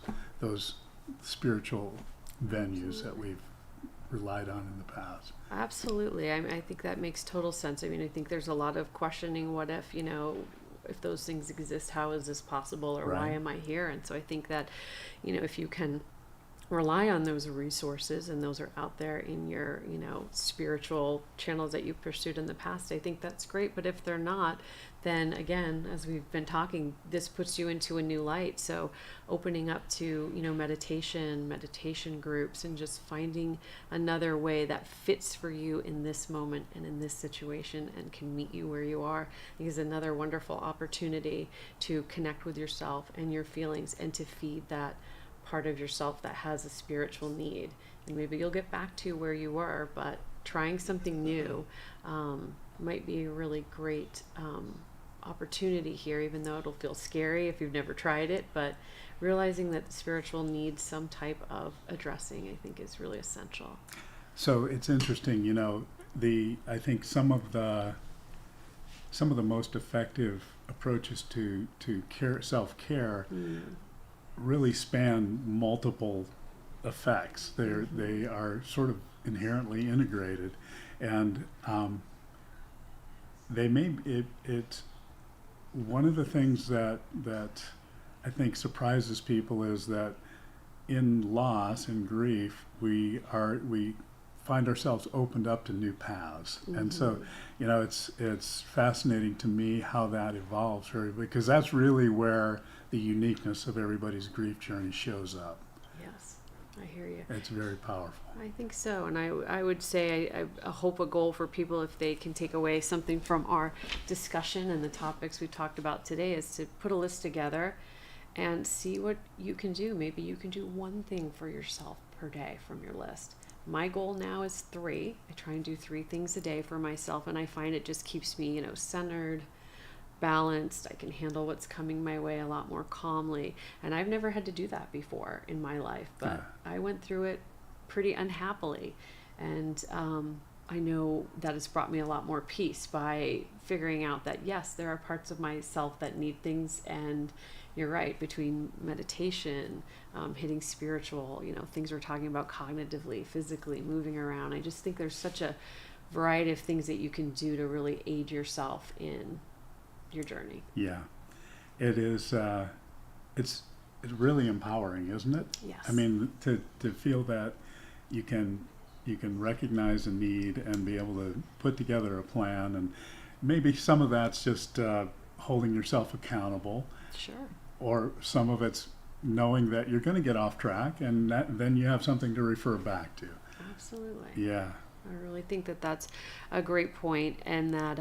spiritual venues that we've relied on in the past. Absolutely. I think that makes total sense. I mean, I think there's a lot of questioning, what if, if those things exist, how is this possible, or why Right. am I here? And so I think that, if you can rely on those resources and those are out there in your, spiritual channels that you've pursued in the past, I think that's great. But if they're not, then again, as we've been talking, this puts you into a new light. So opening up to, meditation groups, and just finding another way that fits for you in this moment and in this situation and can meet you where you are, is another wonderful opportunity to connect with yourself and your feelings, and to feed that part of yourself that has a spiritual need. And maybe you'll get back to where you were, but trying something new might be a really great opportunity here, even though it'll feel scary if you've never tried it. But realizing that the spiritual needs some type of addressing, I think, is really essential. So it's interesting, I think some of the most effective approaches to self-care really span multiple effects. They are sort of inherently integrated, and it's one of the things that I think surprises people is that in loss and grief we find ourselves opened up to new paths. And so it's fascinating to me how that evolves, because that's really where the uniqueness of everybody's grief journey shows up. Yes, I hear you. It's very powerful. I think so. And I would say I hope a goal for people, if they can take away something from our discussion and the topics we talked about today, is to put a list together and see what you can do. Maybe you can do one thing for yourself per day from your list. My goal now is 3. I try and do 3 things a day for myself, and I find it just keeps me, centered, balanced. I can handle what's coming my way a lot more calmly. And I've never had to do that before in my life, but I went through it pretty unhappily. And I know that has brought me a lot more peace by figuring out that, yes, there are parts of myself that need things. And you're right, between meditation, hitting spiritual, things we're talking about cognitively, physically, moving around. I just think there's such a variety of things that you can do to really aid yourself in your journey. Yeah, it is. It's really empowering, isn't it? Yes. I mean, to feel that you can recognize a need and be able to put together a plan, and maybe some of that's just holding yourself accountable. Sure. Or some of it's knowing that you're going to get off track, and then you have something to refer back to. Absolutely. Yeah. I really think that that's a great point, and that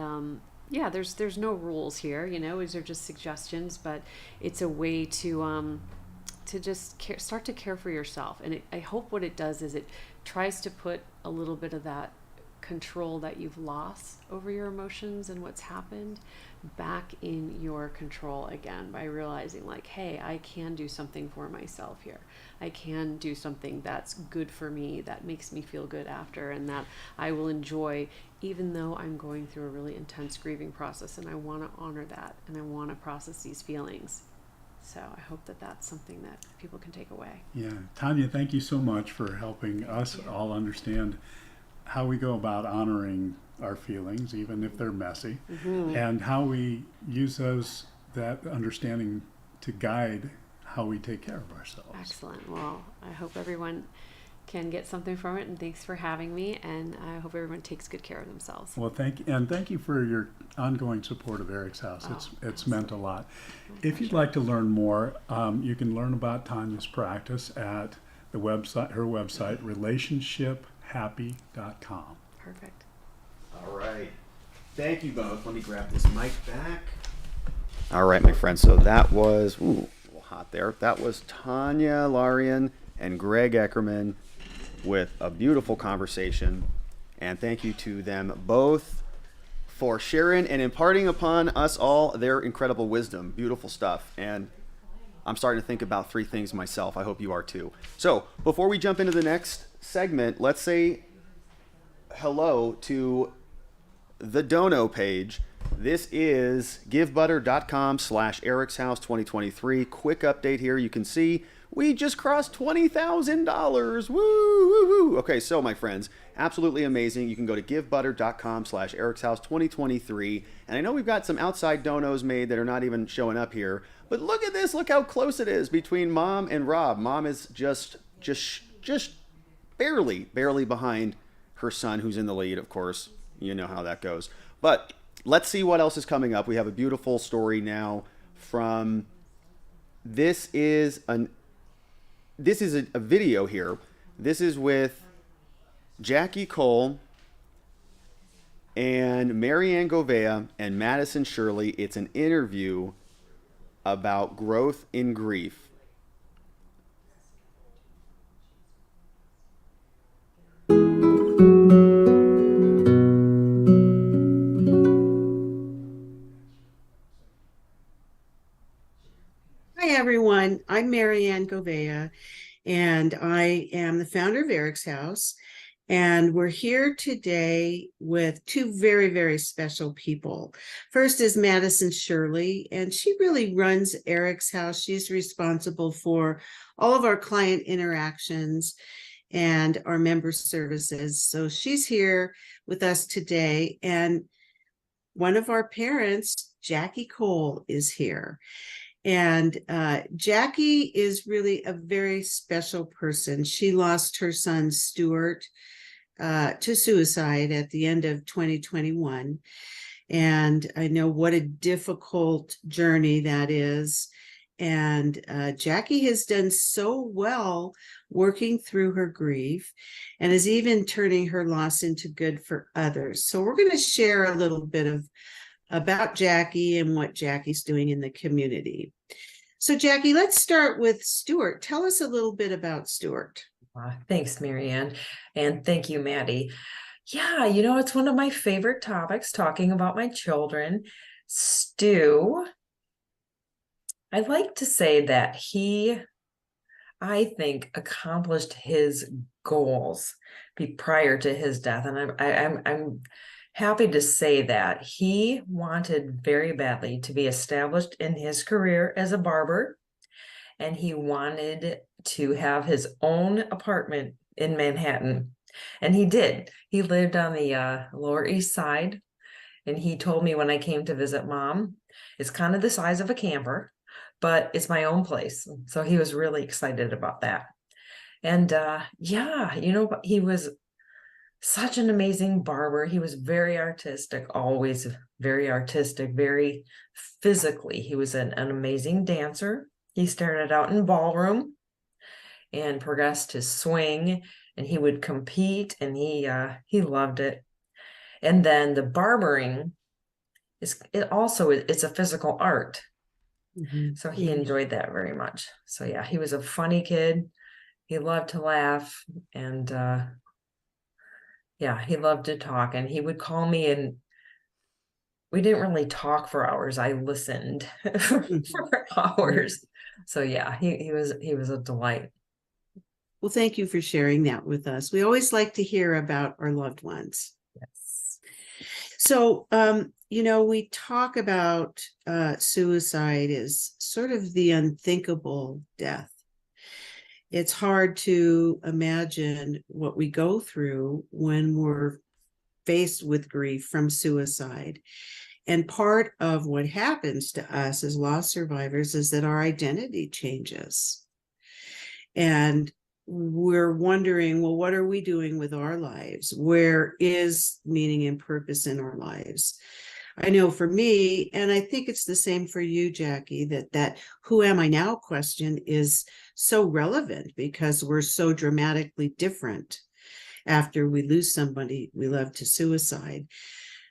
there's no rules here. These are just suggestions, but it's a way to just start to care for yourself. And I hope what it does is it tries to put a little bit of that control that you've lost over your emotions and what's happened back in your control again, by realizing, like, hey, I can do something for myself here. I can do something that's good for me, that makes me feel good after, and that I will enjoy, even though I'm going through a really intense grieving process. And I want to honor that, and I want to process these feelings. So I hope that that's something that people can take away. Yeah. Tanya, thank you so much for helping us all understand how we go about honoring our feelings, even if they're messy, and how we use that understanding to guide how we take care of ourselves. Excellent. Well, I hope everyone can get something from it, and thanks for having me, and I hope everyone takes good care of themselves. Well, thank you for your ongoing support of EricsHouse. It's meant a lot. If you'd like to learn more, you can learn about Tanya's practice at her website, relationshiphappy.com. Perfect. All right. Thank you both. Let me grab this mic back. All right, my friends. So that was, a little hot there. That was Tanya Larian and Greg Eckerman with a beautiful conversation. And thank you to them both for sharing and imparting upon us all their incredible wisdom. Beautiful stuff. And I'm starting to think about 3 things myself. I hope you are too. So before we jump into the next segment, let's say hello to the dono page. This is givebutter.com/EricsHouse 2023. Quick update here. You can see we just crossed $20,000. Woo, woo, woo. Okay, so my friends, absolutely amazing. You can go to givebutter.com/EricsHouse 2023. And I know we've got some outside donos made that are not even showing up here. But look at this. Look how close it is between Mom and Rob. Mom is just barely behind her son, who's in the lead, of course. You know how that goes. But let's see what else is coming up. We have a beautiful story now from this is a video here. This is with Jackie Cole and Marianne Govea and Madison Shirley. It's an interview about growth in grief. Hi, everyone. I'm Marianne Govea, and I am the founder of EricsHouse. And we're here today with 2 very, very special people. First is Madison Shirley, and she really runs EricsHouse. She's responsible for all of our client interactions and our member services. So she's here with us today. And one of our parents, Jackie Cole, is here. And Jackie is really a very special person. She lost her son, Stuart, to suicide at the end of 2021. And I know what a difficult journey that is. And Jackie has done so well working through her grief and is even turning her loss into good for others. So we're going to share a little bit about Jackie and what Jackie's doing in the community. So Jackie, let's start with Stuart. Tell us a little bit about Stuart. Thanks, Marianne. And thank you, Maddie. Yeah, you know, it's one of my favorite topics, talking about my children. Stu, I'd like to say that he, I think, accomplished his goals prior to his death. And I'm happy to say that he wanted very badly to be established in his career as a barber, and he wanted to have his own apartment in Manhattan, and he did. He lived on the Lower East Side, and he told me when I came to visit Mom, it's kind of the size of a camper, but it's my own place. So he was really excited about that. And yeah, you know, he was such an amazing barber. He was very artistic, always very artistic, very physically. He was an amazing dancer. He started out in ballroom and progressed to swing, and he would compete, and he loved it. And then the barbering it's a physical art. Mm-hmm. So he enjoyed that very much. So yeah, he was a funny kid. He loved to laugh, and yeah, he loved to talk, and he would call me, and we didn't really talk for hours. I listened for hours. So yeah, he was a delight. Well, thank you for sharing that with us. We always like to hear about our loved ones. Yes. So, you know, we talk about suicide as sort of the unthinkable death. It's hard to imagine what we go through when we're faced with grief from suicide. And part of what happens to us as loss survivors is that our identity changes. And we're wondering, well, what are we doing with our lives? Where is meaning and purpose in our lives? I know for me, and I think it's the same for you, Jackie, that who am I now question is so relevant because we're so dramatically different after we lose somebody we love to suicide.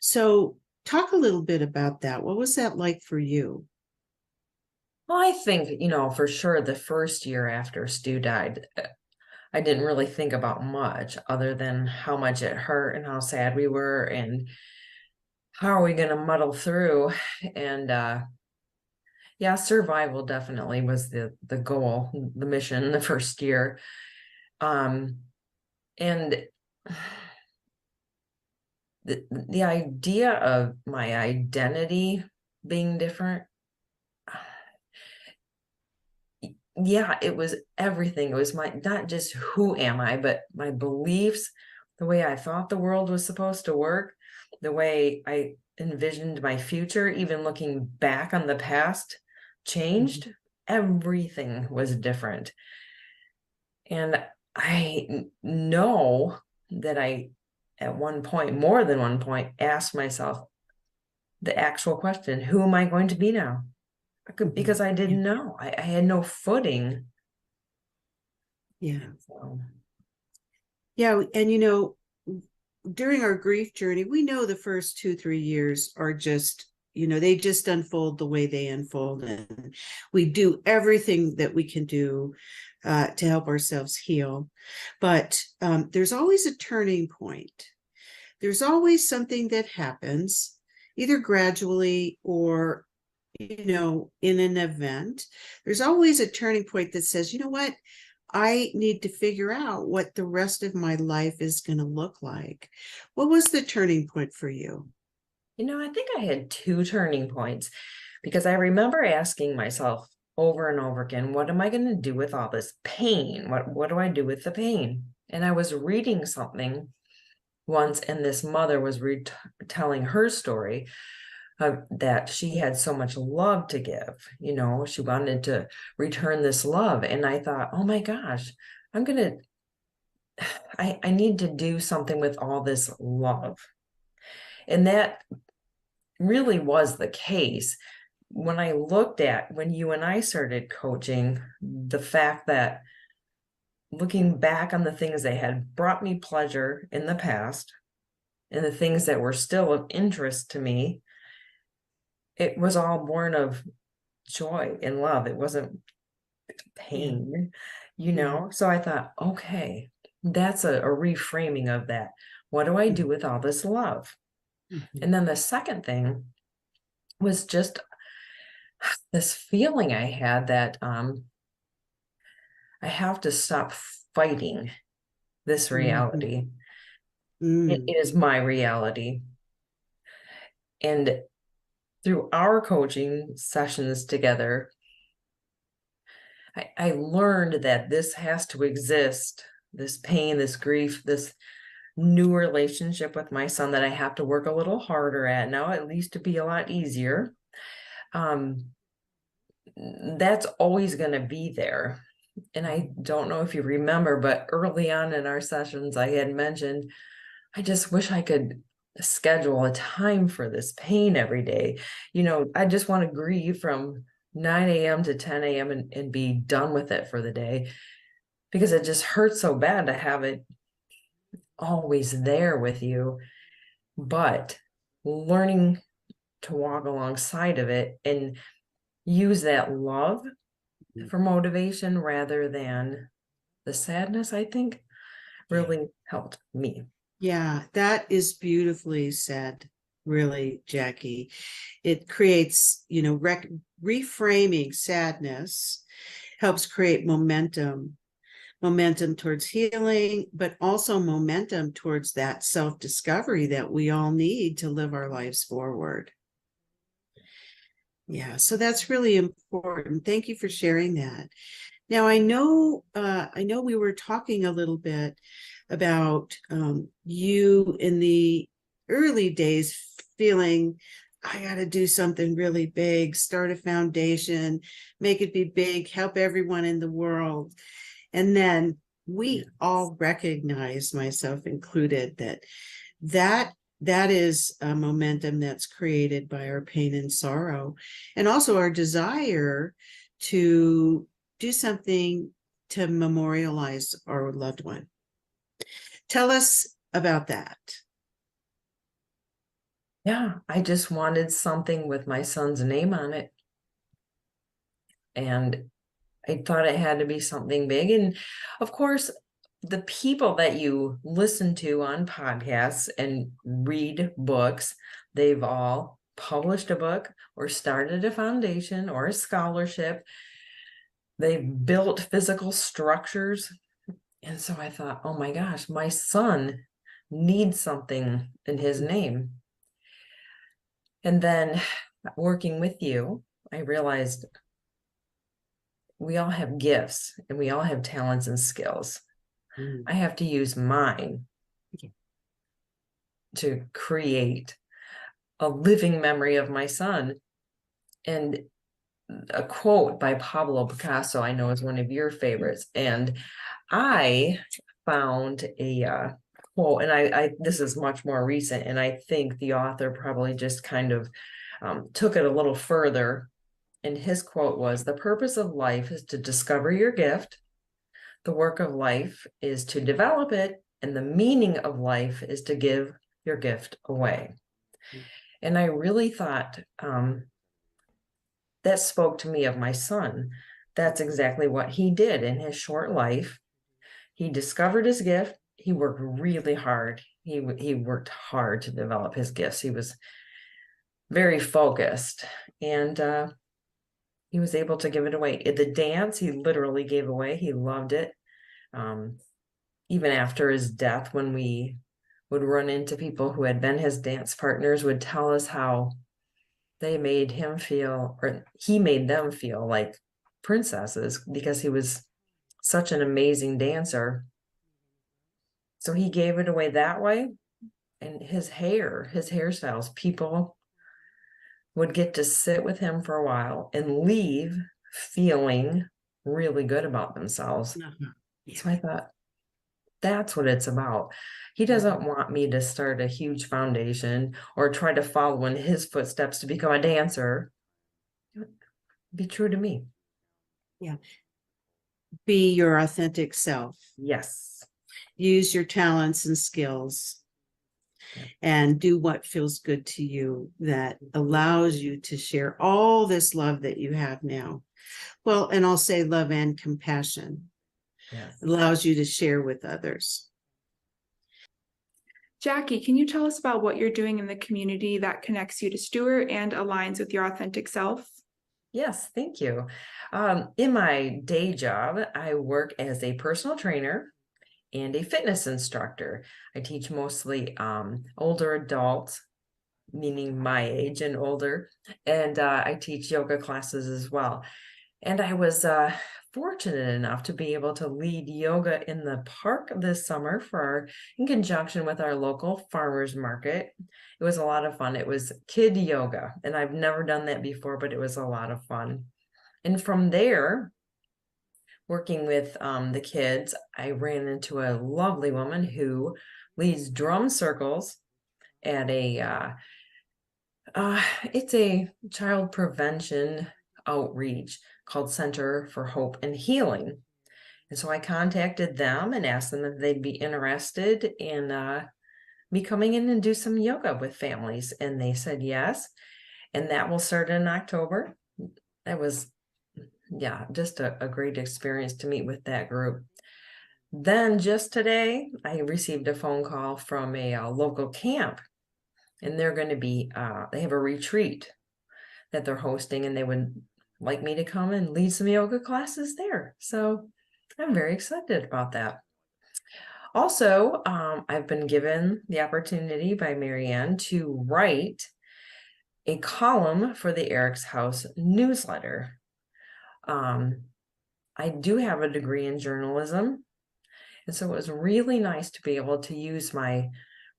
So talk a little bit about that. What was that like for you? Well, I think, you know, for sure the first year after Stu died, I didn't really think about much other than how much it hurt and how sad we were and how are we going to muddle through. And Yeah, survival definitely was the goal, the mission the first year. And the idea of my identity being different, yeah, it was everything. It was not just who am I, but my beliefs, the way I thought the world was supposed to work, the way I envisioned my future, even looking back on the past changed. Everything was different. And I know that I, at one point, more than one point, asked myself the actual question, who am I going to be now? Because I didn't know. I had no footing. Yeah. So. Yeah. And, during our grief journey, we know the first 2-3 years are just, they just unfold the way they unfold. And we do everything that we can do to help ourselves heal. But there's always a turning point. There's always something that happens, either gradually or in an event. There's always a turning point that says, you know what, I need to figure out what the rest of my life is going to look like. What was the turning point for you? I think I had 2 turning points, because I remember asking myself over and over again, what am I going to do with all this pain? What do I do with the pain? And I was reading something once, and this mother was telling her story that she had so much love to give. She wanted to return this love. And I thought, oh my gosh, I need to do something with all this love. And that really was the case. When I looked at when you and I started coaching, the fact that looking back on the things that had brought me pleasure in the past and the things that were still of interest to me, it was all born of joy and love. It wasn't pain, So I thought, okay, that's a reframing of that. What do I do with all this love? And then the second thing was just this feeling I had that I have to stop fighting this reality. It is my reality. And through our coaching sessions together, I learned that this has to exist, this pain, this grief, this new relationship with my son that I have to work a little harder at now, at least to be a lot easier. That's always going to be there. And I don't know if you remember, but early on in our sessions, I had mentioned, I just wish I could schedule a time for this pain every day. I just want to grieve from 9 a.m. to 10 a.m. and be done with it for the day, because it just hurts so bad to have it always there with you. But learning to walk alongside of it and use that love for motivation rather than the sadness, I think really helped me. Yeah, that is beautifully said, really, Jackie. It creates, reframing sadness helps create momentum towards healing, but also momentum towards that self-discovery that we all need to live our lives forward. Yeah, so that's really important. Thank you for sharing that. Now, I know we were talking a little bit about you in the early days feeling, I got to do something really big, start a foundation, make it be big, help everyone in the world. And then we all recognize, myself included, that is a momentum that's created by our pain and sorrow, and also our desire to do something to memorialize our loved one. Tell us about that. Yeah, I just wanted something with my son's name on it. And I thought it had to be something big. And of course, the people that you listen to on podcasts and read books, they've all published a book or started a foundation or a scholarship. They've built physical structures. And so I thought, oh my gosh, my son needs something in his name. And then working with you, I realized we all have gifts and we all have talents and skills. I have to use mine to create a living memory of my son. And a quote by Pablo Picasso, I know is one of your favorites. And I found a quote, and I this is much more recent, and I think the author probably just kind of took it a little further. And his quote was, "The purpose of life is to discover your gift. The work of life is to develop it. And the meaning of life is to give your gift away." And I really thought that spoke to me of my son. That's exactly what he did in his short life. He discovered his gift. He worked really hard. He worked hard to develop his gifts. He was very focused, and he was able to give it away. The dance, he literally gave away. He loved it. Even after his death, when we would run into people who had been his dance partners, would tell us how they made him feel, or he made them feel like princesses because he was such an amazing dancer. So he gave it away that way. And his hairstyles, people would get to sit with him for a while and leave feeling really good about themselves. So I thought, that's what it's about. He doesn't want me to start a huge foundation or try to follow in his footsteps to become a dancer. Be true to me. Yeah. Be your authentic self. Yes. Use your talents and skills and do what feels good to you, that allows you to share all this love that you have now. Well, and I'll say love and compassion. Yes. Allows you to share with others. Jackie, can you tell us about what you're doing in the community that connects you to Stuart and aligns with your authentic self? Yes, thank you. In my day job, I work as a personal trainer and a fitness instructor. I teach mostly older adults, meaning my age and older, and I teach yoga classes as well. And I was fortunate enough to be able to lead yoga in the park this summer in conjunction with our local farmers market. It was a lot of fun. It was kid yoga, and I've never done that before, but it was a lot of fun. And from there, working with the kids, I ran into a lovely woman who leads drum circles at it's a child prevention outreach called Center for Hope and Healing. And so I contacted them and asked them if they'd be interested in me coming in and do some yoga with families. And they said yes. And that will start in October. That was, just a great experience to meet with that group. Then just today, I received a phone call from a local camp. And they're going to be, they have a retreat that they're hosting, and they would like me to come and lead some yoga classes there. So I'm very excited about that. Also, I've been given the opportunity by Marianne to write a column for the EricsHouse newsletter. I do have a degree in journalism, and so it was really nice to be able to use my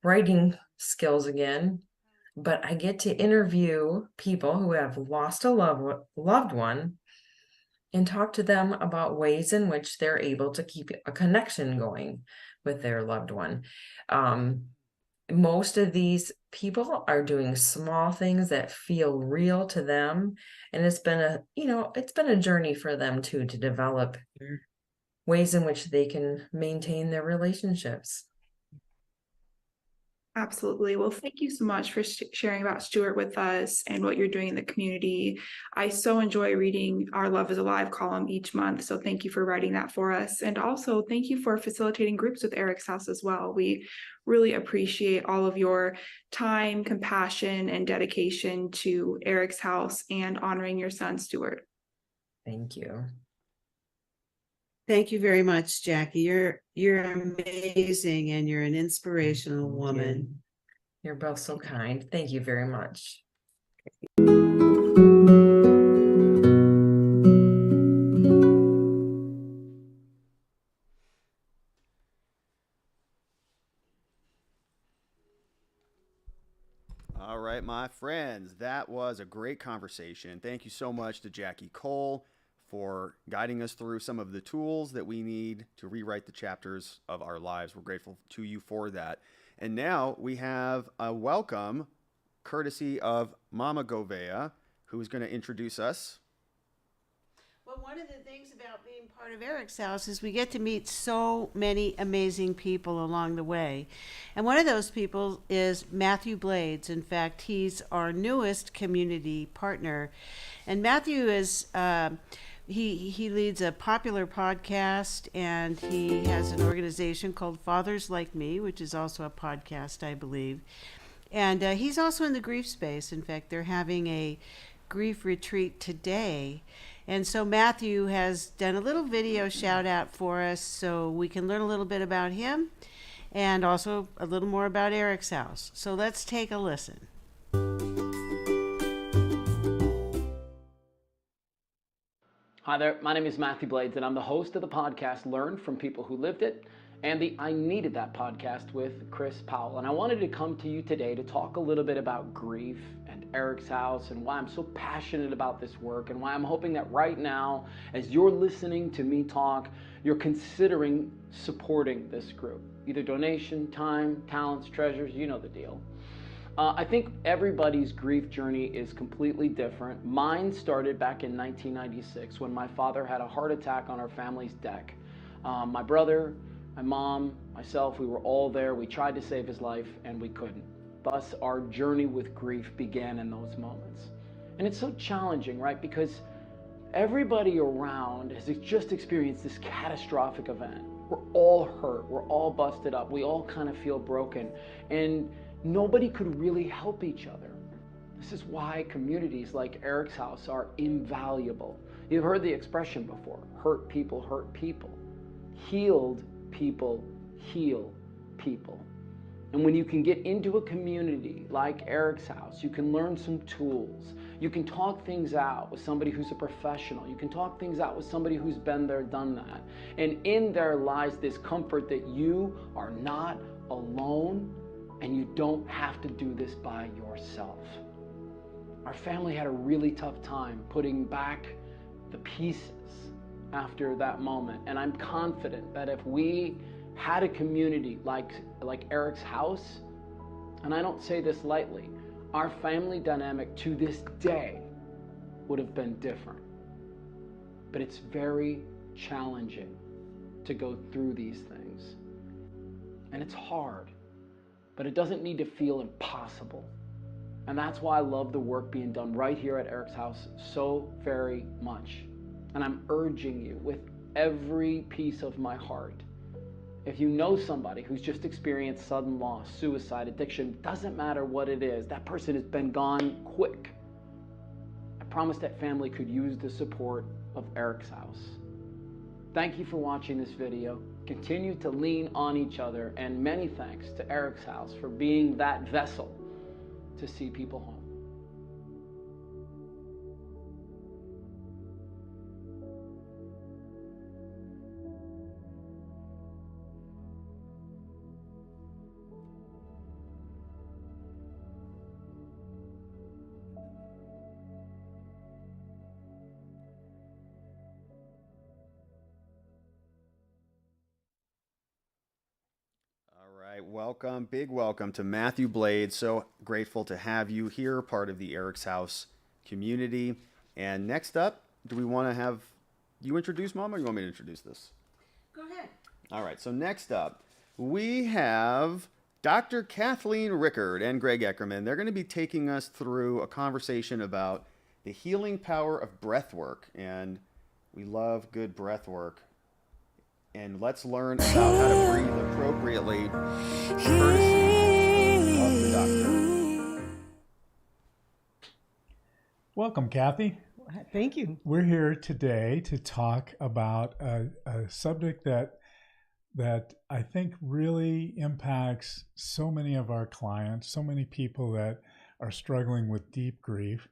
writing skills again. But I get to interview people who have lost a loved one and talk to them about ways in which they're able to keep a connection going with their loved one. Most of these people are doing small things that feel real to them. And it's been a journey for them too, to develop ways in which they can maintain their relationships. Absolutely. Well, thank you so much for sharing about Stuart with us and what you're doing in the community. I so enjoy reading our Love is Alive column each month. So thank you for writing that for us. And also thank you for facilitating groups with EricsHouse as well. We really appreciate all of your time, compassion, and dedication to EricsHouse and honoring your son, Stuart. Thank you. Thank you very much, Jackie. You're amazing and you're an inspirational woman. You're both so kind. Thank you very much. All right, my friends, that was a great conversation. Thank you so much to Jackie Cole for guiding us through some of the tools that we need to rewrite the chapters of our lives. We're grateful to you for that. And now we have a welcome courtesy of Mama Govea, who's going to introduce us. Well, one of the things about being part of EricsHouse is we get to meet so many amazing people along the way. And one of those people is Matthew Blades. In fact, he's our newest community partner. And Matthew is... He leads a popular podcast, and he has an organization called Fathers Like Me, which is also a podcast, I believe. And he's also in the grief space. In fact, they're having a grief retreat today. And so Matthew has done a little video shout out for us so we can learn a little bit about him and also a little more about EricsHouse. So let's take a listen. Hi there, my name is Matthew Blades, and I'm the host of the podcast Learn from People Who Lived It and the I Needed That podcast with Chris Powell. And I wanted to come to you today to talk a little bit about grief and EricsHouse and why I'm so passionate about this work and why I'm hoping that right now, as you're listening to me talk, you're considering supporting this group. Either donation, time, talents, treasures, you know the deal. I think everybody's grief journey is completely different. Mine started back in 1996 when my father had a heart attack on our family's deck. My brother, my mom, myself, we were all there. We tried to save his life and we couldn't. Thus, our journey with grief began in those moments. And it's so challenging, right? Because everybody around has just experienced this catastrophic event. We're all hurt. We're all busted up. We all kind of feel broken. And nobody could really help each other. This is why communities like EricsHouse are invaluable. You've heard the expression before, hurt people hurt people. Healed people heal people. And when you can get into a community like EricsHouse, you can learn some tools. You can talk things out with somebody who's a professional. You can talk things out with somebody who's been there, done that. And in there lies this comfort that you are not alone and you don't have to do this by yourself. Our family had a really tough time putting back the pieces after that moment. And I'm confident that if we had a community like EricsHouse, and I don't say this lightly, our family dynamic to this day would have been different. But it's very challenging to go through these things. And it's hard. But it doesn't need to feel impossible. And that's why I love the work being done right here at EricsHouse so very much. And I'm urging you with every piece of my heart, if you know somebody who's just experienced sudden loss, suicide, addiction, doesn't matter what it is, that person has been gone quick. I promise that family could use the support of EricsHouse. Thank you for watching this video. Continue to lean on each other, and many thanks to EricsHouse for being that vessel to see people home. Welcome, big welcome to Matthew Blades. So grateful to have you here, part of the EricsHouse community. And next up, do we want to have you introduce, Mom, or you want me to introduce this? Go ahead. All right, so next up, we have Dr. Kathleen Rickard and Greg Eckerman. They're going to be taking us through a conversation about the healing power of breath work. And we love good breath work. And let's learn about how to breathe appropriately, courtesy of the doctor. Welcome, Kathy. Thank you. We're here today to talk about a subject that I think really impacts so many of our clients, so many people that are struggling with deep grief.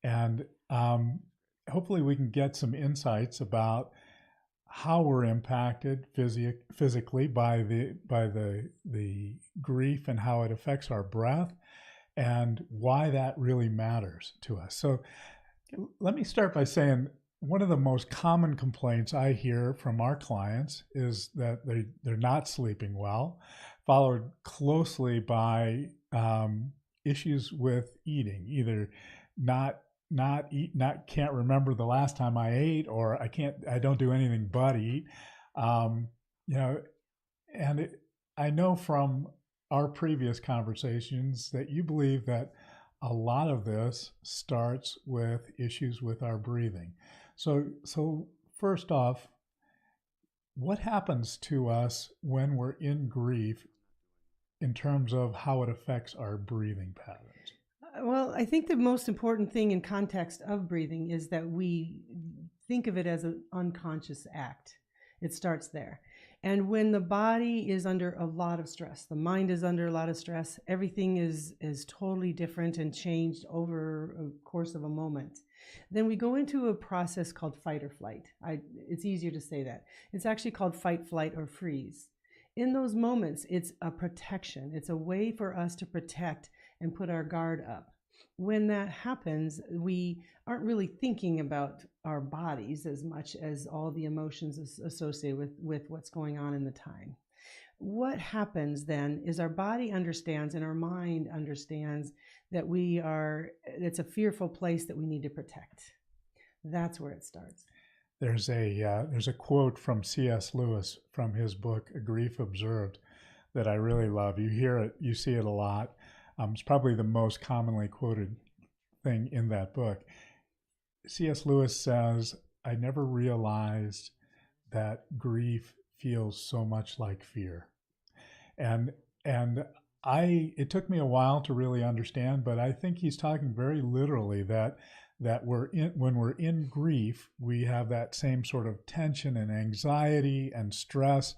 And hopefully we can get some insights about how we're impacted physically by the grief and how it affects our breath and why that really matters to us. So let me start by saying one of the most common complaints I hear from our clients is that they're not sleeping well, followed closely by issues with eating, either can't remember the last time I ate, or I don't do anything but eat. I know from our previous conversations that you believe that a lot of this starts with issues with our breathing. So first off, what happens to us when we're in grief in terms of how it affects our breathing patterns? Well, I think the most important thing in context of breathing is that we think of it as an unconscious act. It starts there. And when the body is under a lot of stress, the mind is under a lot of stress, everything is totally different and changed over a course of a moment. Then we go into a process called fight or flight. It's easier to say that. It's actually called fight, flight, or freeze. In those moments, it's a protection. It's a way for us to protect and put our guard up. When that happens, we aren't really thinking about our bodies as much as all the emotions associated with what's going on in the time. What happens then is our body understands and our mind understands that it's a fearful place that we need to protect. That's where it starts. There's a quote from C.S. Lewis from his book, A Grief Observed, that I really love. You hear it, you see it a lot. It's probably the most commonly quoted thing in that book. C.S. Lewis says, "I never realized that grief feels so much like fear." And it took me a while to really understand, but I think he's talking very literally that when we're in grief, we have that same sort of tension and anxiety and stress,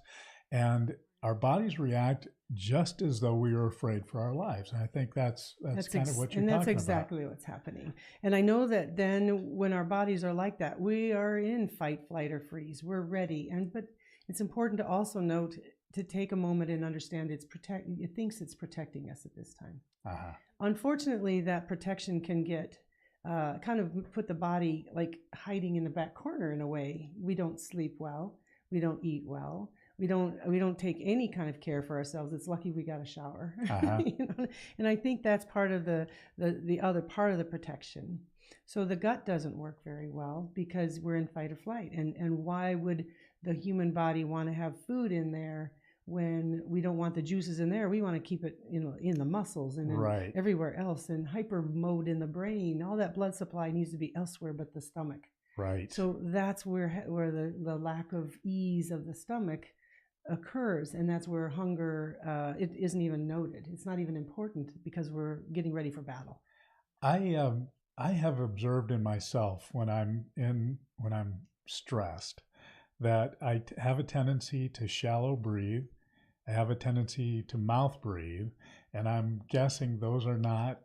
and our bodies react just as though we were afraid for our lives. And I think that's kind of what you're talking about. And that's exactly what's happening. And I know that then when our bodies are like that, we are in fight, flight, or freeze. We're ready. But it's important to also note, to take a moment and understand it thinks it's protecting us at this time. Uh-huh. Unfortunately, that protection can get kind of put the body like hiding in the back corner in a way. We don't sleep well. We don't eat well. We don't take any kind of care for ourselves. It's lucky we got a shower. Uh-huh. And I think that's part of the other part of the protection. So the gut doesn't work very well because we're in fight or flight. And why would the human body want to have food in there when we don't want the juices in there? We want to keep it in the muscles and right. everywhere else, and hyper mode in the brain. All that blood supply needs to be elsewhere but the stomach. Right. So that's where the lack of ease of the stomach occurs, and that's where hunger it isn't even noted. It's not even important because we're getting ready for battle. I have observed in myself when I'm stressed that I have a tendency to shallow breathe. I have a tendency to mouth breathe, and I'm guessing those are not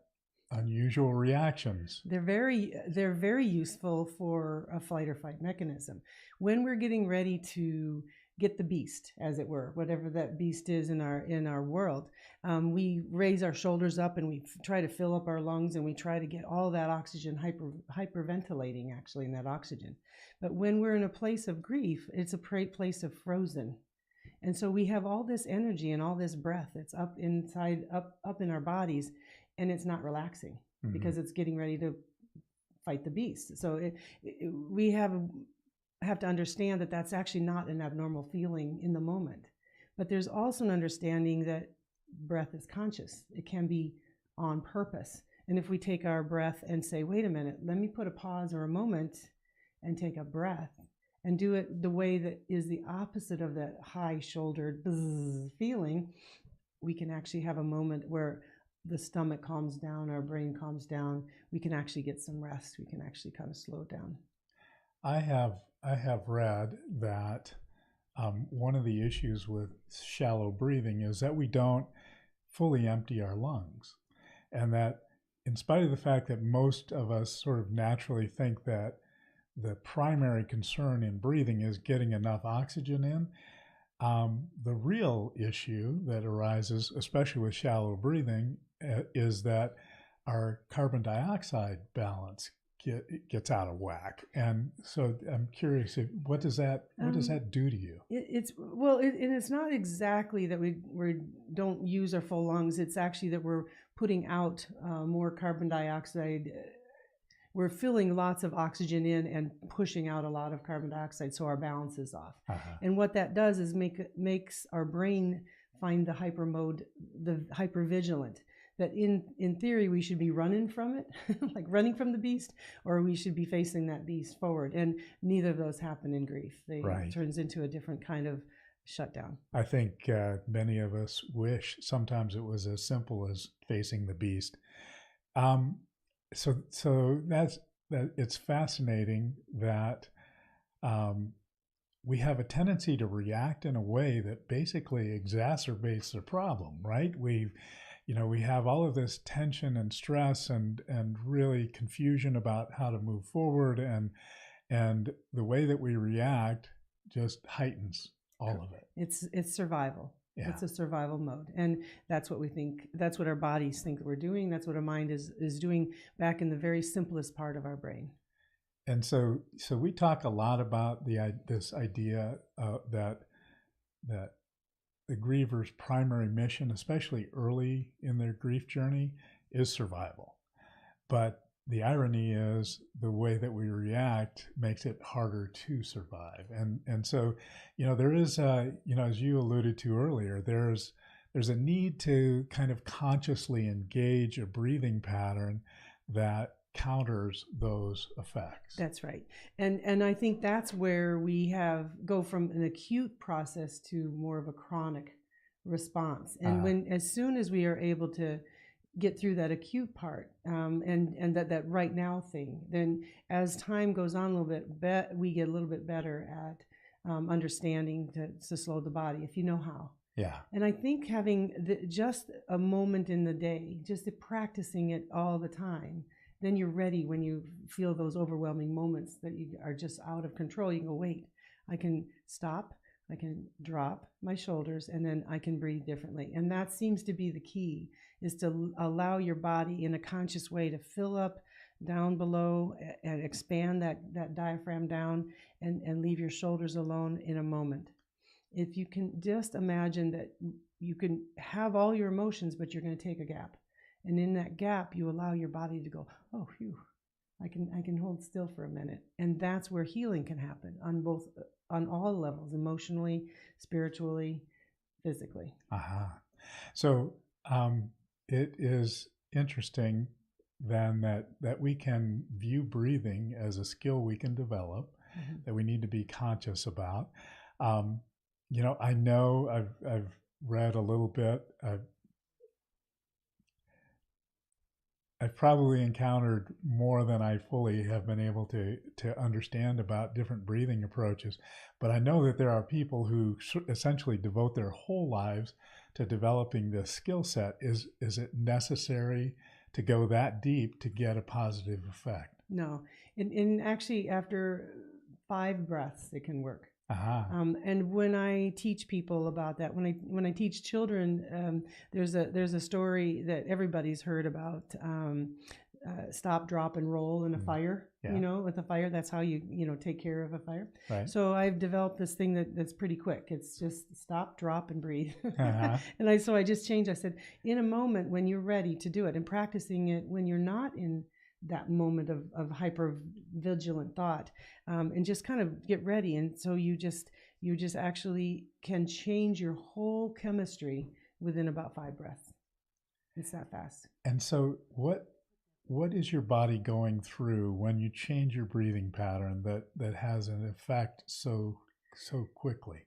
unusual reactions. They're very useful for a flight or fight mechanism. When we're getting ready to get the beast, as it were, whatever that beast is in our world, we raise our shoulders up and we try to fill up our lungs, and we try to get all that oxygen, hyperventilating actually in that oxygen. But when we're in a place of grief, it's a place of frozen. And so we have all this energy and all this breath that's up inside, up in our bodies, and it's not relaxing because it's getting ready to fight the beast. So we have to understand that that's actually not an abnormal feeling in the moment. But there's also an understanding that breath is conscious. It can be on purpose. And if we take our breath and say, wait a minute, let me put a pause or a moment and take a breath and do it the way that is the opposite of that high shouldered feeling, we can actually have a moment where the stomach calms down, our brain calms down. We can actually get some rest. We can actually kind of slow down. I have read that one of the issues with shallow breathing is that we don't fully empty our lungs, and that in spite of the fact that most of us sort of naturally think that the primary concern in breathing is getting enough oxygen in, the real issue that arises, especially with shallow breathing, is that our carbon dioxide balance gets out of whack. And so I'm curious, what does that do to you? It's not exactly that we don't use our full lungs. It's actually that we're putting out more carbon dioxide. We're filling lots of oxygen in and pushing out a lot of carbon dioxide, so our balance is off. And what that does is makes our brain find the hyper mode, the hypervigilant. That in theory we should be running from it, like running from the beast, or we should be facing that beast forward. And neither of those happen in grief. It turns into a different kind of shutdown. I think many of us wish sometimes it was as simple as facing the beast. So it's fascinating that we have a tendency to react in a way that basically exacerbates the problem, right? We have all of this tension and stress and really confusion about how to move forward, and the way that we react just heightens all of it. It's survival. Yeah. It's a survival mode. And that's what we think, that's what our bodies think we're doing. That's what our mind is doing back in the very simplest part of our brain. And so we talk a lot about this idea that the griever's primary mission, especially early in their grief journey, is survival. But the irony is the way that we react makes it harder to survive. And so, there is, as you alluded to earlier, there's a need to kind of consciously engage a breathing pattern that counters those effects. That's right. And I think that's where we go from an acute process to more of a chronic response. And as soon as we are able to get through that acute part and that right now thing, then as time goes on a little bit, we get a little bit better at understanding to slow the body, if you know how. Yeah. And I think having just a moment in the day, just practicing it all the time, then you're ready when you feel those overwhelming moments that you are just out of control. You can go, wait, I can stop, I can drop my shoulders, and then I can breathe differently. And that seems to be the key, is to allow your body in a conscious way to fill up down below and expand that diaphragm down and leave your shoulders alone in a moment. If you can just imagine that you can have all your emotions, but you're going to take a gap. And in that gap, you allow your body to go, oh, phew, I can hold still for a minute. And that's where healing can happen on all levels, emotionally, spiritually, physically. So it is interesting then that we can view breathing as a skill we can develop, that we need to be conscious about. I know I've read a little bit. I've probably encountered more than I fully have been able to understand about different breathing approaches. But I know that there are people who essentially devote their whole lives to developing this skill set. Is it necessary to go that deep to get a positive effect? No. And actually, after 5 breaths, it can work. And when I teach people about that, when I teach children, there's a story that everybody's heard about. Stop, drop, and roll in a fire. Yeah. With a fire, that's how you take care of a fire. Right. So I've developed this thing that's pretty quick. It's just stop, drop, and breathe. And I just changed. I said, in a moment when you're ready to do it, and practicing it when you're not in that moment of hyper vigilant thought, and just kind of get ready. And so you just actually can change your whole chemistry within about 5 breaths. It's that fast. And so what is your body going through when you change your breathing pattern that has an effect so quickly?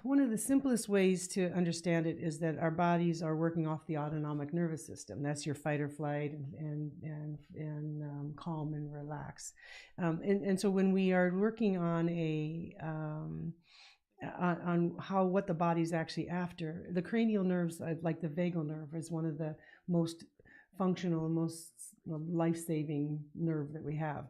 One of the simplest ways to understand it is that our bodies are working off the autonomic nervous system. That's your fight or flight and calm and relax. And so when we are working on on what the body's actually after, the cranial nerves, like the vagal nerve, is one of the most functional and most life-saving nerve that we have.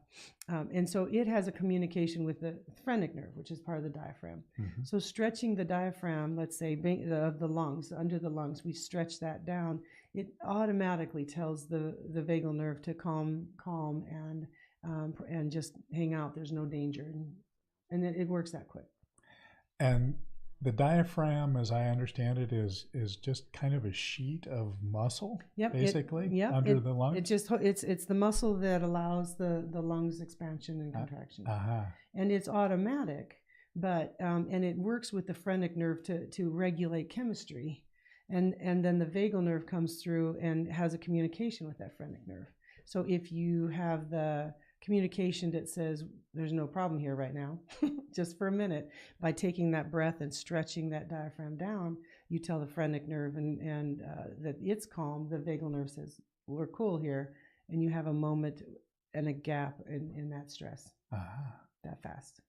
And so it has a communication with the phrenic nerve, which is part of the diaphragm. So stretching the diaphragm, let's say the lungs, under the lungs, we stretch that down, it automatically tells the vagal nerve to calm and just hang out. There's no danger. And it works that quick. And the diaphragm, as I understand it, is just kind of a sheet of muscle, basically, under the lungs. It's the muscle that allows the lungs expansion and contraction, and it's automatic. But and it works with the phrenic nerve to regulate chemistry, and then the vagal nerve comes through and has a communication with that phrenic nerve. So if you have the communication that says there's no problem here right now, just for a minute, by taking that breath and stretching that diaphragm down, you tell the phrenic nerve and that it's calm. The vagal nerve says we're cool here, and you have a moment and a gap in that stress. That fast.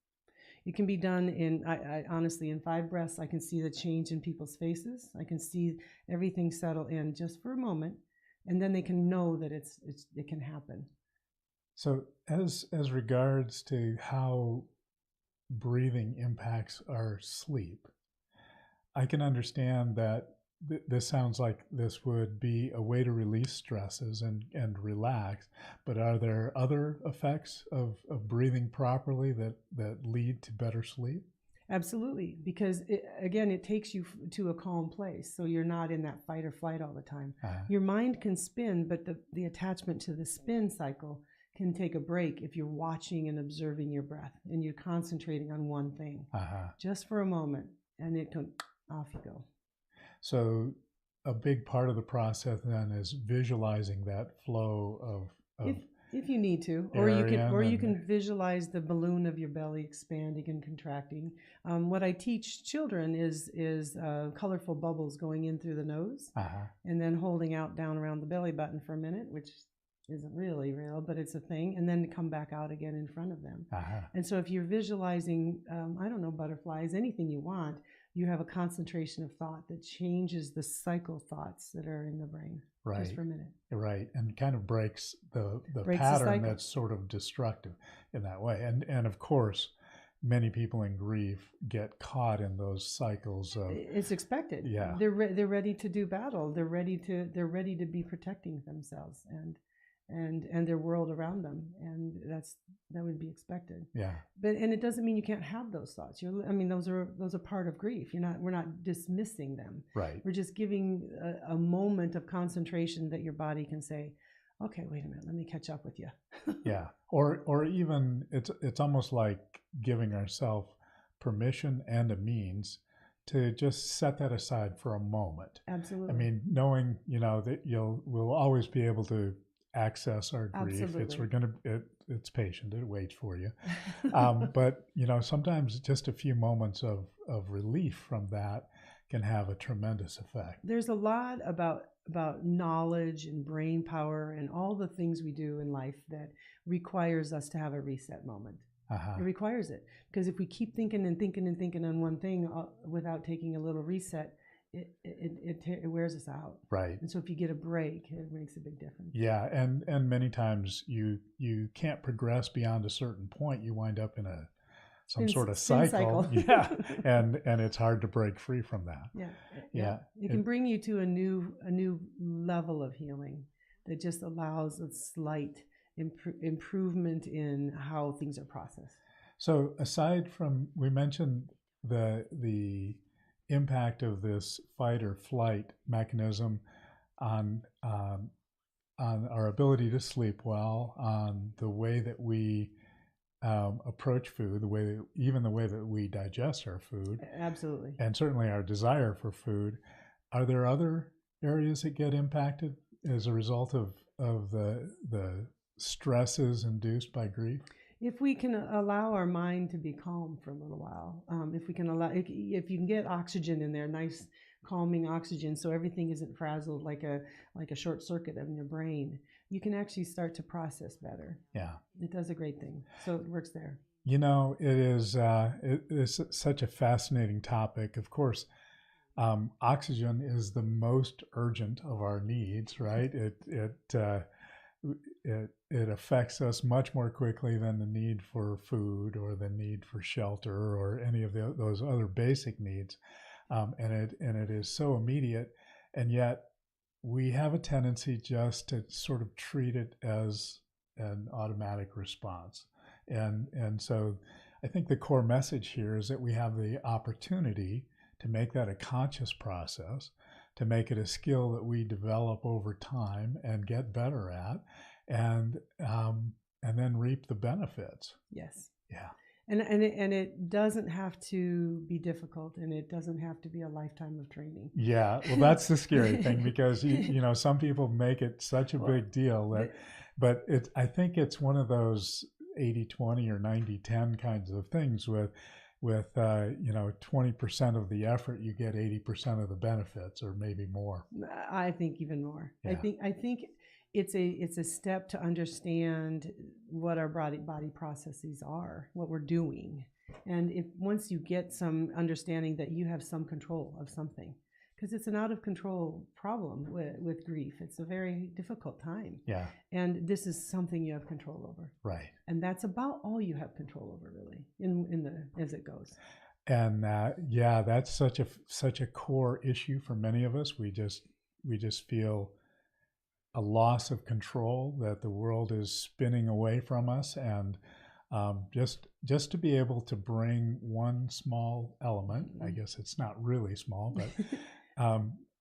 It can be done I honestly, in 5 breaths, I can see the change in people's faces. I can see everything settle in just for a moment, and then they can know that it can happen. So as regards to how breathing impacts our sleep, I can understand that this sounds like this would be a way to release stresses and relax, but are there other effects of breathing properly that lead to better sleep? Absolutely, because it takes you to a calm place, so you're not in that fight or flight all the time. Your mind can spin, but the attachment to the spin cycle can take a break if you're watching and observing your breath and you're concentrating on one thing just for a moment, and it can off you go. So a big part of the process then is visualizing that flow of if you need to, or you can visualize the balloon of your belly expanding and contracting. What I teach children is colorful bubbles going in through the nose and then holding out down around the belly button for a minute, which isn't really real, but it's a thing, and then come back out again in front of them. And so if you're visualizing, butterflies, anything you want, you have a concentration of thought that changes the cycle thoughts that are in the brain just for a minute. Right, and kind of breaks the pattern that's sort of destructive in that way. And of course, many people in grief get caught in those cycles of. It's expected. Yeah, they're ready to do battle. They're ready to be protecting themselves and their world around them, and that would be expected. Yeah. And it doesn't mean you can't have those thoughts. Those are part of grief. We're not dismissing them. Right. We're just giving a moment of concentration that your body can say, okay, wait a minute, let me catch up with you. Yeah. Or even it's almost like giving ourselves permission and a means to just set that aside for a moment. Absolutely. Knowing that we'll always be able to access our grief. Absolutely. It's patient. It waits for you. But sometimes just a few moments of relief from that can have a tremendous effect. There's a lot about knowledge and brain power and all the things we do in life that requires us to have a reset moment. It requires it, because if we keep thinking and thinking and thinking on one thing without taking a little reset, it wears us out. Right. And so if you get a break, it makes a big difference. Yeah, and many times you can't progress beyond a certain point. You wind up in some sort of cycle. Yeah, and it's hard to break free from that. Yeah. It can bring you to a new level of healing that just allows a slight improvement in how things are processed. So aside from, we mentioned the impact of this fight or flight mechanism on our ability to sleep well, on the way that we approach food, the way that we digest our food. Absolutely. And certainly our desire for food. are there other areas that get impacted as a result of the stresses induced by grief? If we can allow our mind to be calm for a little while, if we can allow, if you can get oxygen in there, nice calming oxygen, so everything isn't frazzled like a short circuit in your brain, you can actually start to process better. Yeah, it does a great thing. So it works there. You know, it is such a fascinating topic. Of course, oxygen is the most urgent of our needs, right? It affects us much more quickly than the need for food or the need for shelter or any of those other basic needs, and it is so immediate, and yet we have a tendency just to sort of treat it as an automatic response, and so I think the core message here is that we have the opportunity to make that a conscious process, to make it a skill that we develop over time and get better at, and then reap the benefits. Yes. Yeah. And it doesn't have to be difficult, and it doesn't have to be a lifetime of training. Yeah. Well, that's the scary thing, because you know, some people make it such a big deal that, but I think it's one of those 80-20 or 90-10 kinds of things with you know, 20% of the effort, you get 80% of the benefits, or maybe more. I think even more. Yeah. I think it's a step to understand what our body processes are, what we're doing, and once you get some understanding that you have some control of something, because it's an out of control problem with grief. It's a very difficult time. Yeah. And this is something you have control over. Right. And that's about all you have control over, really, as it goes. And yeah, that's such a core issue for many of us. We just feel a loss of control, that the world is spinning away from us, and just to be able to bring one small element, I guess it's not really small, but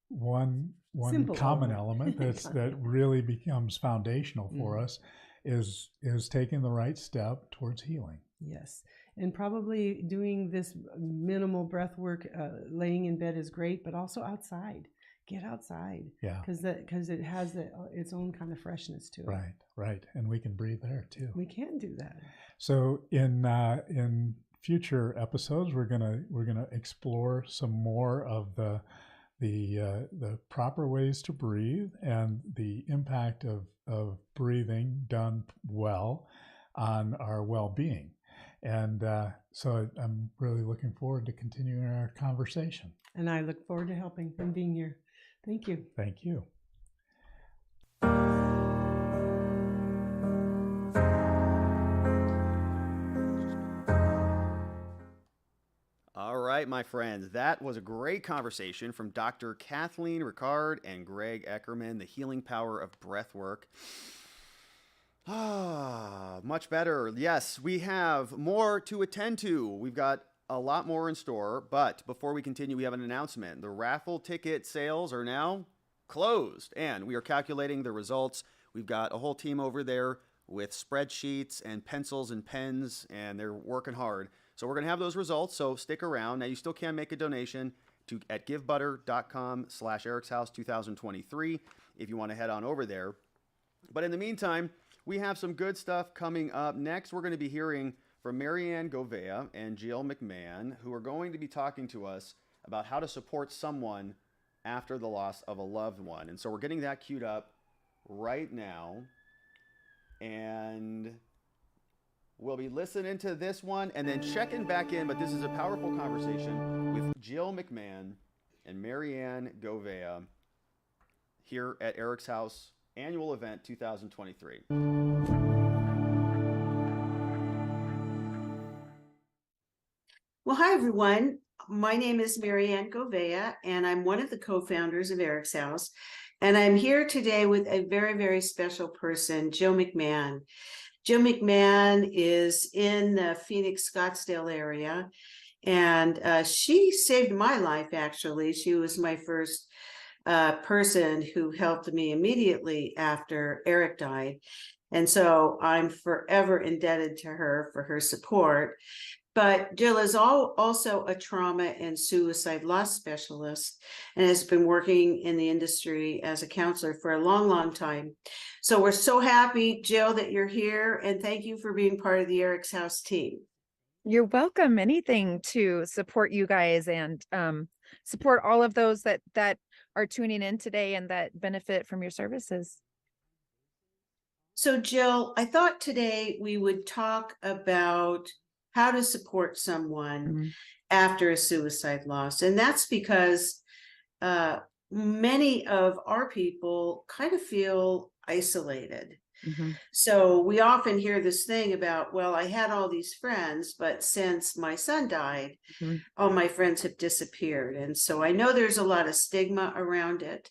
one simple common element that really becomes foundational for us is taking the right step towards healing. Yes. And probably doing this minimal breath work, laying in bed is great, but also outside. Get outside. Yeah. Because it has its own kind of freshness to it. Right. And we can breathe there too. We can do that. So in future episodes, we're gonna explore some more of the proper ways to breathe and the impact of breathing done well on our well-being. And so I'm really looking forward to continuing our conversation. And I look forward to helping and being here. Thank you. Thank you. All right, my friends, that was a great conversation from Dr. Kathleen Ricard and Greg Eckerman, The Healing Power of Breathwork. Much better. Yes, we have more to attend to. We've got a lot more in store, but before we continue, we have an announcement. The raffle ticket sales are now closed, and we are calculating the results. We've got a whole team over there with spreadsheets and pencils and pens, and they're working hard. So we're going to have those results, so stick around. Now, you still can make a donation at givebutter.com/EricsHouse 2023 if you want to head on over there. But in the meantime, we have some good stuff coming up. Next, we're going to be hearing from Marianne Govea and Jill McMahon, who are going to be talking to us about how to support someone after the loss of a loved one. And so we're getting that queued up right now. And we'll be listening to this one and then checking back in. But this is a powerful conversation with Jill McMahon and Marianne Govea here at EricsHouse Annual Event 2023. Well, hi, everyone. My name is Marianne Govea, and I'm one of the co-founders of EricsHouse. And I'm here today with a very, very special person, Jill McMahon. Jill McMahon is in the Phoenix, Scottsdale area, and she saved my life, actually. She was my first person who helped me immediately after Eric died. And so I'm forever indebted to her for her support. But Jill is also a trauma and suicide loss specialist and has been working in the industry as a counselor for a long, long time. So we're so happy, Jill, that you're here, and thank you for being part of the EricsHouse team. You're welcome. Anything to support you guys and support all of those that are tuning in today and that benefit from your services. So Jill, I thought today we would talk about how to support someone after a suicide loss. And that's because many of our people kind of feel isolated. So we often hear this thing about, well, I had all these friends, but since my son died, all my friends have disappeared. And so I know there's a lot of stigma around it,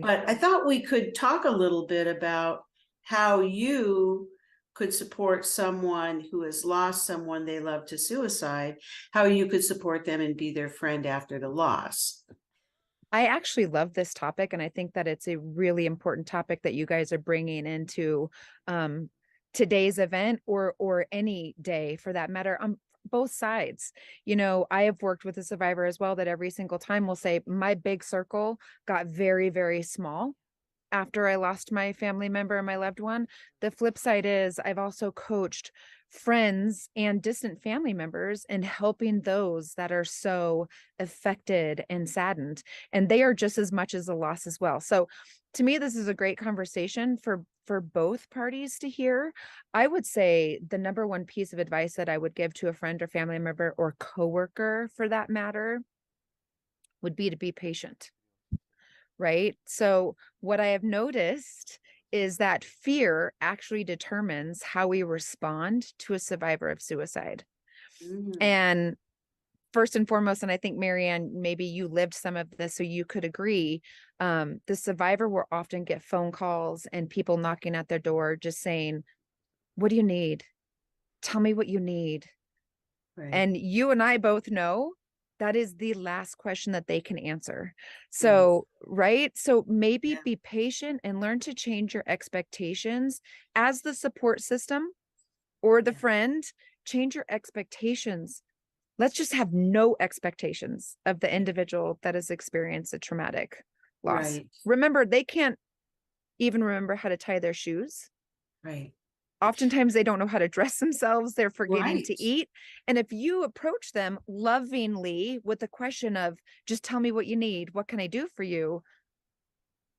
but I thought we could talk a little bit about how you could support someone who has lost someone they love to suicide, how you could support them and be their friend after the loss. I actually love this topic, and I think that it's a really important topic that you guys are bringing into today's event or any day for that matter, on both sides. You know, I have worked with a survivor as well that every single time will say, my big circle got very, very small after I lost my family member and my loved one. The flip side is I've also coached friends and distant family members in helping those that are so affected and saddened, and they are just as much as a loss as well. So to me, this is a great conversation for both parties to hear. I would say the number one piece of advice that I would give to a friend or family member or coworker for that matter would be to be patient. Right? So what I have noticed is that fear actually determines how we respond to a survivor of suicide. And first and foremost, and I think Marianne, maybe you lived some of this, so you could agree, the survivor will often get phone calls and people knocking at their door just saying, what do you need? Tell me what you need. And you and I both know that is the last question that they can answer. So, right? So maybe be patient and learn to change your expectations as the support system or the friend. Change your expectations. Let's just have no expectations of the individual that has experienced a traumatic loss. Remember, they can't even remember how to tie their shoes. Oftentimes they don't know how to dress themselves. They're forgetting to eat. And if you approach them lovingly with the question of, just tell me what you need, what can I do for you?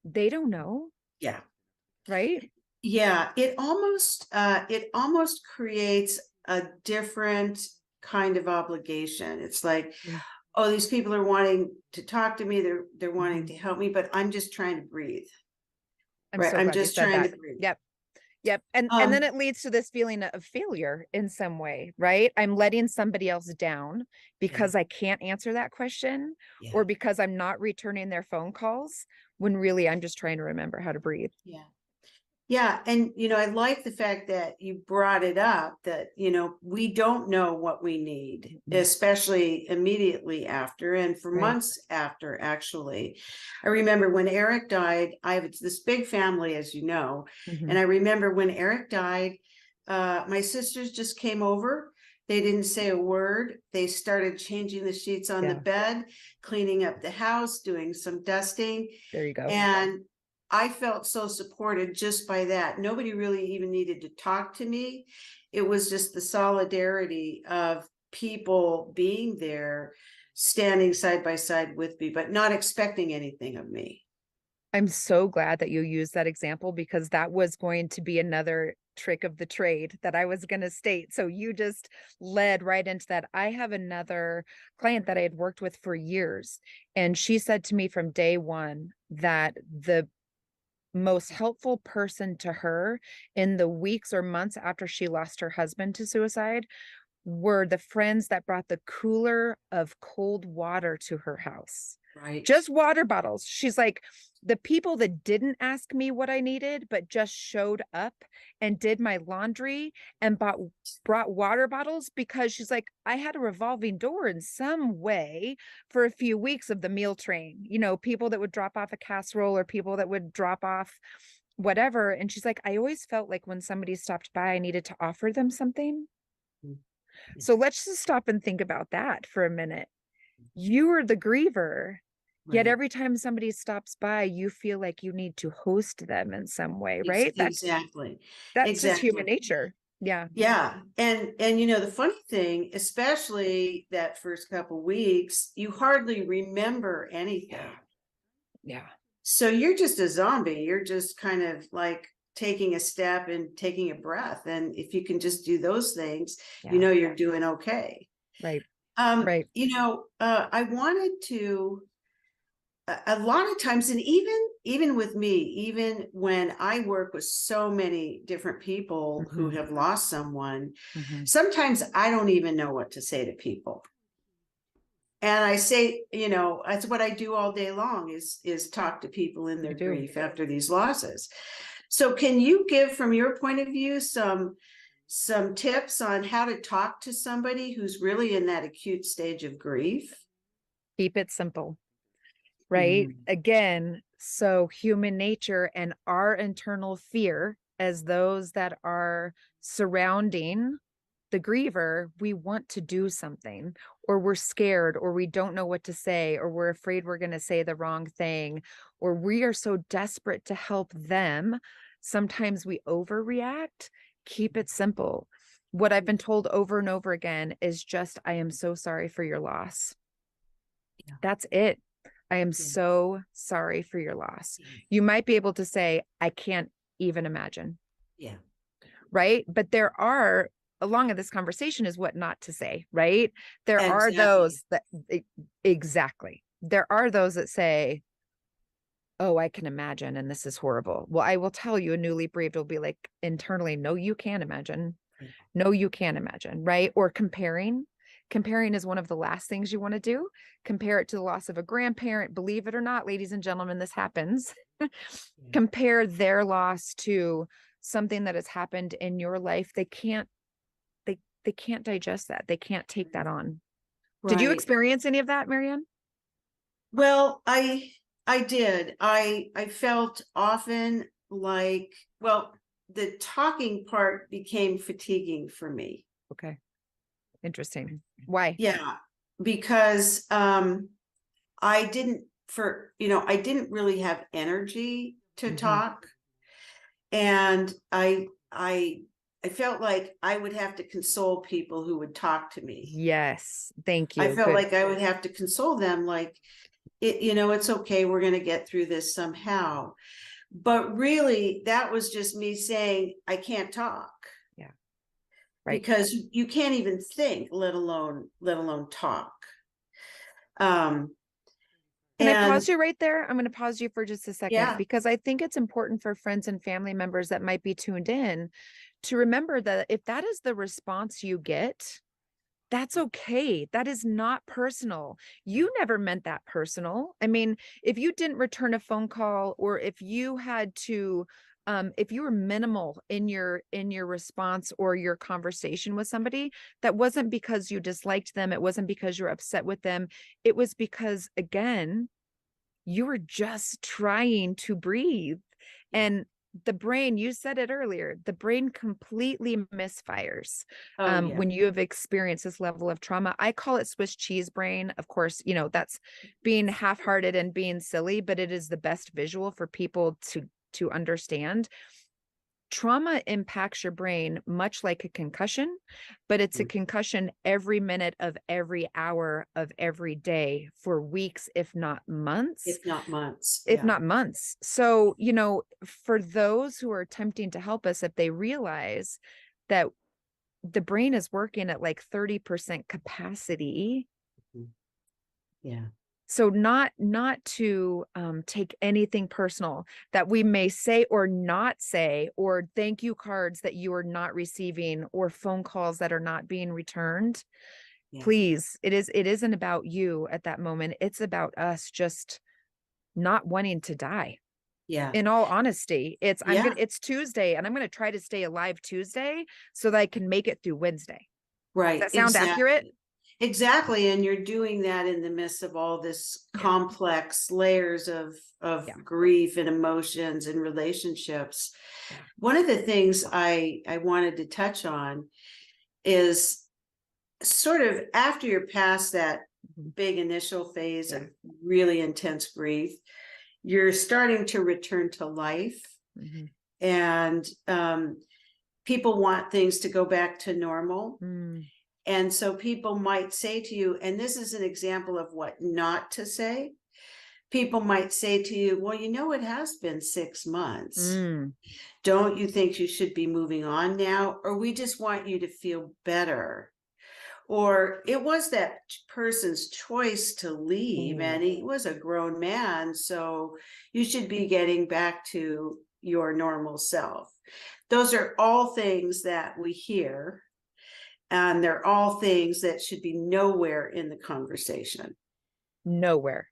They don't know. Yeah. Right? Yeah. It almost creates a different kind of obligation. It's like, oh, these people are wanting to talk to me. They're wanting to help me, but I'm just trying to breathe. I'm just trying to breathe. Yep. And then it leads to this feeling of failure in some way, right? I'm letting somebody else down because I can't answer that question or because I'm not returning their phone calls when really I'm just trying to remember how to breathe. Yeah. And, I like the fact that you brought it up that, we don't know what we need, especially immediately after and for months after, actually. I remember when Eric died, I have this big family, as you know, and I remember when Eric died, my sisters just came over. They didn't say a word. They started changing the sheets on the bed, cleaning up the house, doing some dusting. There you go. And I felt so supported just by that. Nobody really even needed to talk to me. It was just the solidarity of people being there, standing side by side with me, but not expecting anything of me. I'm so glad that you used that example because that was going to be another trick of the trade that I was going to state. So you just led right into that. I have another client that I had worked with for years, and she said to me from day one that the most helpful person to her in the weeks or months after she lost her husband to suicide were the friends that brought the cooler of cold water to her house. Just water bottles. She's like, the people that didn't ask me what I needed, but just showed up and did my laundry and brought water bottles, because she's like, I had a revolving door in some way for a few weeks of the meal train, people that would drop off a casserole or people that would drop off whatever. And she's like, I always felt like when somebody stopped by, I needed to offer them something. So let's just stop and think about that for a minute. You are the griever, yet Right. every time somebody stops by, you feel like you need to host them in some way, right? Exactly. That's just human Exactly. nature. Yeah. Yeah. And you know, the funny thing, especially that first couple weeks, you hardly remember anything. Yeah. So you're just a zombie. You're just kind of like taking a step and taking a breath. And if you can just do those things, you know, you're doing okay. Right. Right. You know, I wanted to, a lot of times, and even with me, even when I work with so many different people who have lost someone, sometimes I don't even know what to say to people. And I say, you know, that's what I do all day long is talk to people in their grief after these losses. So can you give, from your point of view, some tips on how to talk to somebody who's really in that acute stage of grief? Keep it simple, right? Again, so human nature and our internal fear as those that are surrounding the griever, we want to do something, or we're scared, or we don't know what to say, or we're afraid we're going to say the wrong thing, or we are so desperate to help them. Sometimes we overreact. Keep it simple. What I've been told over and over again is just, I am so sorry for your loss. That's it. I am so sorry for your loss. You might be able to say, I can't even imagine. Yeah. Right. But there are, along in this conversation, is what not to say, right? There are those that, exactly. There are those that say, oh, I can imagine, and this is horrible. Well, I will tell you, a newly bereaved will be like internally, no, you can't imagine. No, you can't imagine, right? Or comparing. Comparing is one of the last things you want to do. Compare it to the loss of a grandparent. Believe it or not, ladies and gentlemen, this happens. Compare their loss to something that has happened in your life. They can't digest that. They can't take that on. Did you experience any of that, Marianne? Well, I did. I felt often like, well, the talking part became fatiguing for me. Okay. Interesting. Why? Yeah, because I didn't really have energy to talk. And I felt like I would have to console people who would talk to me. Yes. Thank you. I felt like I would have to console them, like, it's okay, we're going to get through this somehow. But really, that was just me saying, I can't talk. Yeah. Right. Because you can't even think, let alone talk. Can I pause you right there? I'm going to pause you for just a second, because I think it's important for friends and family members that might be tuned in to remember that if that is the response you get, that's okay. That is not personal. You never meant that personal. I mean, if you didn't return a phone call, or if you had to, if you were minimal in your response or your conversation with somebody, that wasn't because you disliked them. It wasn't because you're upset with them. It was because, again, you were just trying to breathe. And the brain, you said it earlier, the brain completely misfires when you have experienced this level of trauma. I call it Swiss cheese brain. Of course, that's being half-hearted and being silly, but it is the best visual for people to understand. Trauma impacts your brain much like a concussion, but it's a concussion every minute of every hour of every day for weeks, if not months. If not months. If not months. So, for those who are attempting to help us, if they realize that the brain is working at like 30% capacity. Yeah. So not to take anything personal that we may say or not say, or thank you cards that you are not receiving, or phone calls that are not being returned. Please, it isn't about you at that moment. It's about us just not wanting to die. Yeah. In all honesty, it's Tuesday, and I'm going to try to stay alive Tuesday so that I can make it through Wednesday. Right. Does that sound accurate? Exactly. And you're doing that in the midst of all this complex layers of grief and emotions and relationships. One of the things I wanted to touch on is sort of after you're past that big initial phase of really intense grief, you're starting to return to life. And people want things to go back to normal. And so people might say to you, and this is an example of what not to say. People might say to you, well, you know, it has been 6 months. Don't you think you should be moving on now? Or we just want you to feel better. Or it was that person's choice to leave, and he was a grown man, so you should be getting back to your normal self. Those are all things that we hear, and they're all things that should be nowhere in the conversation. Nowhere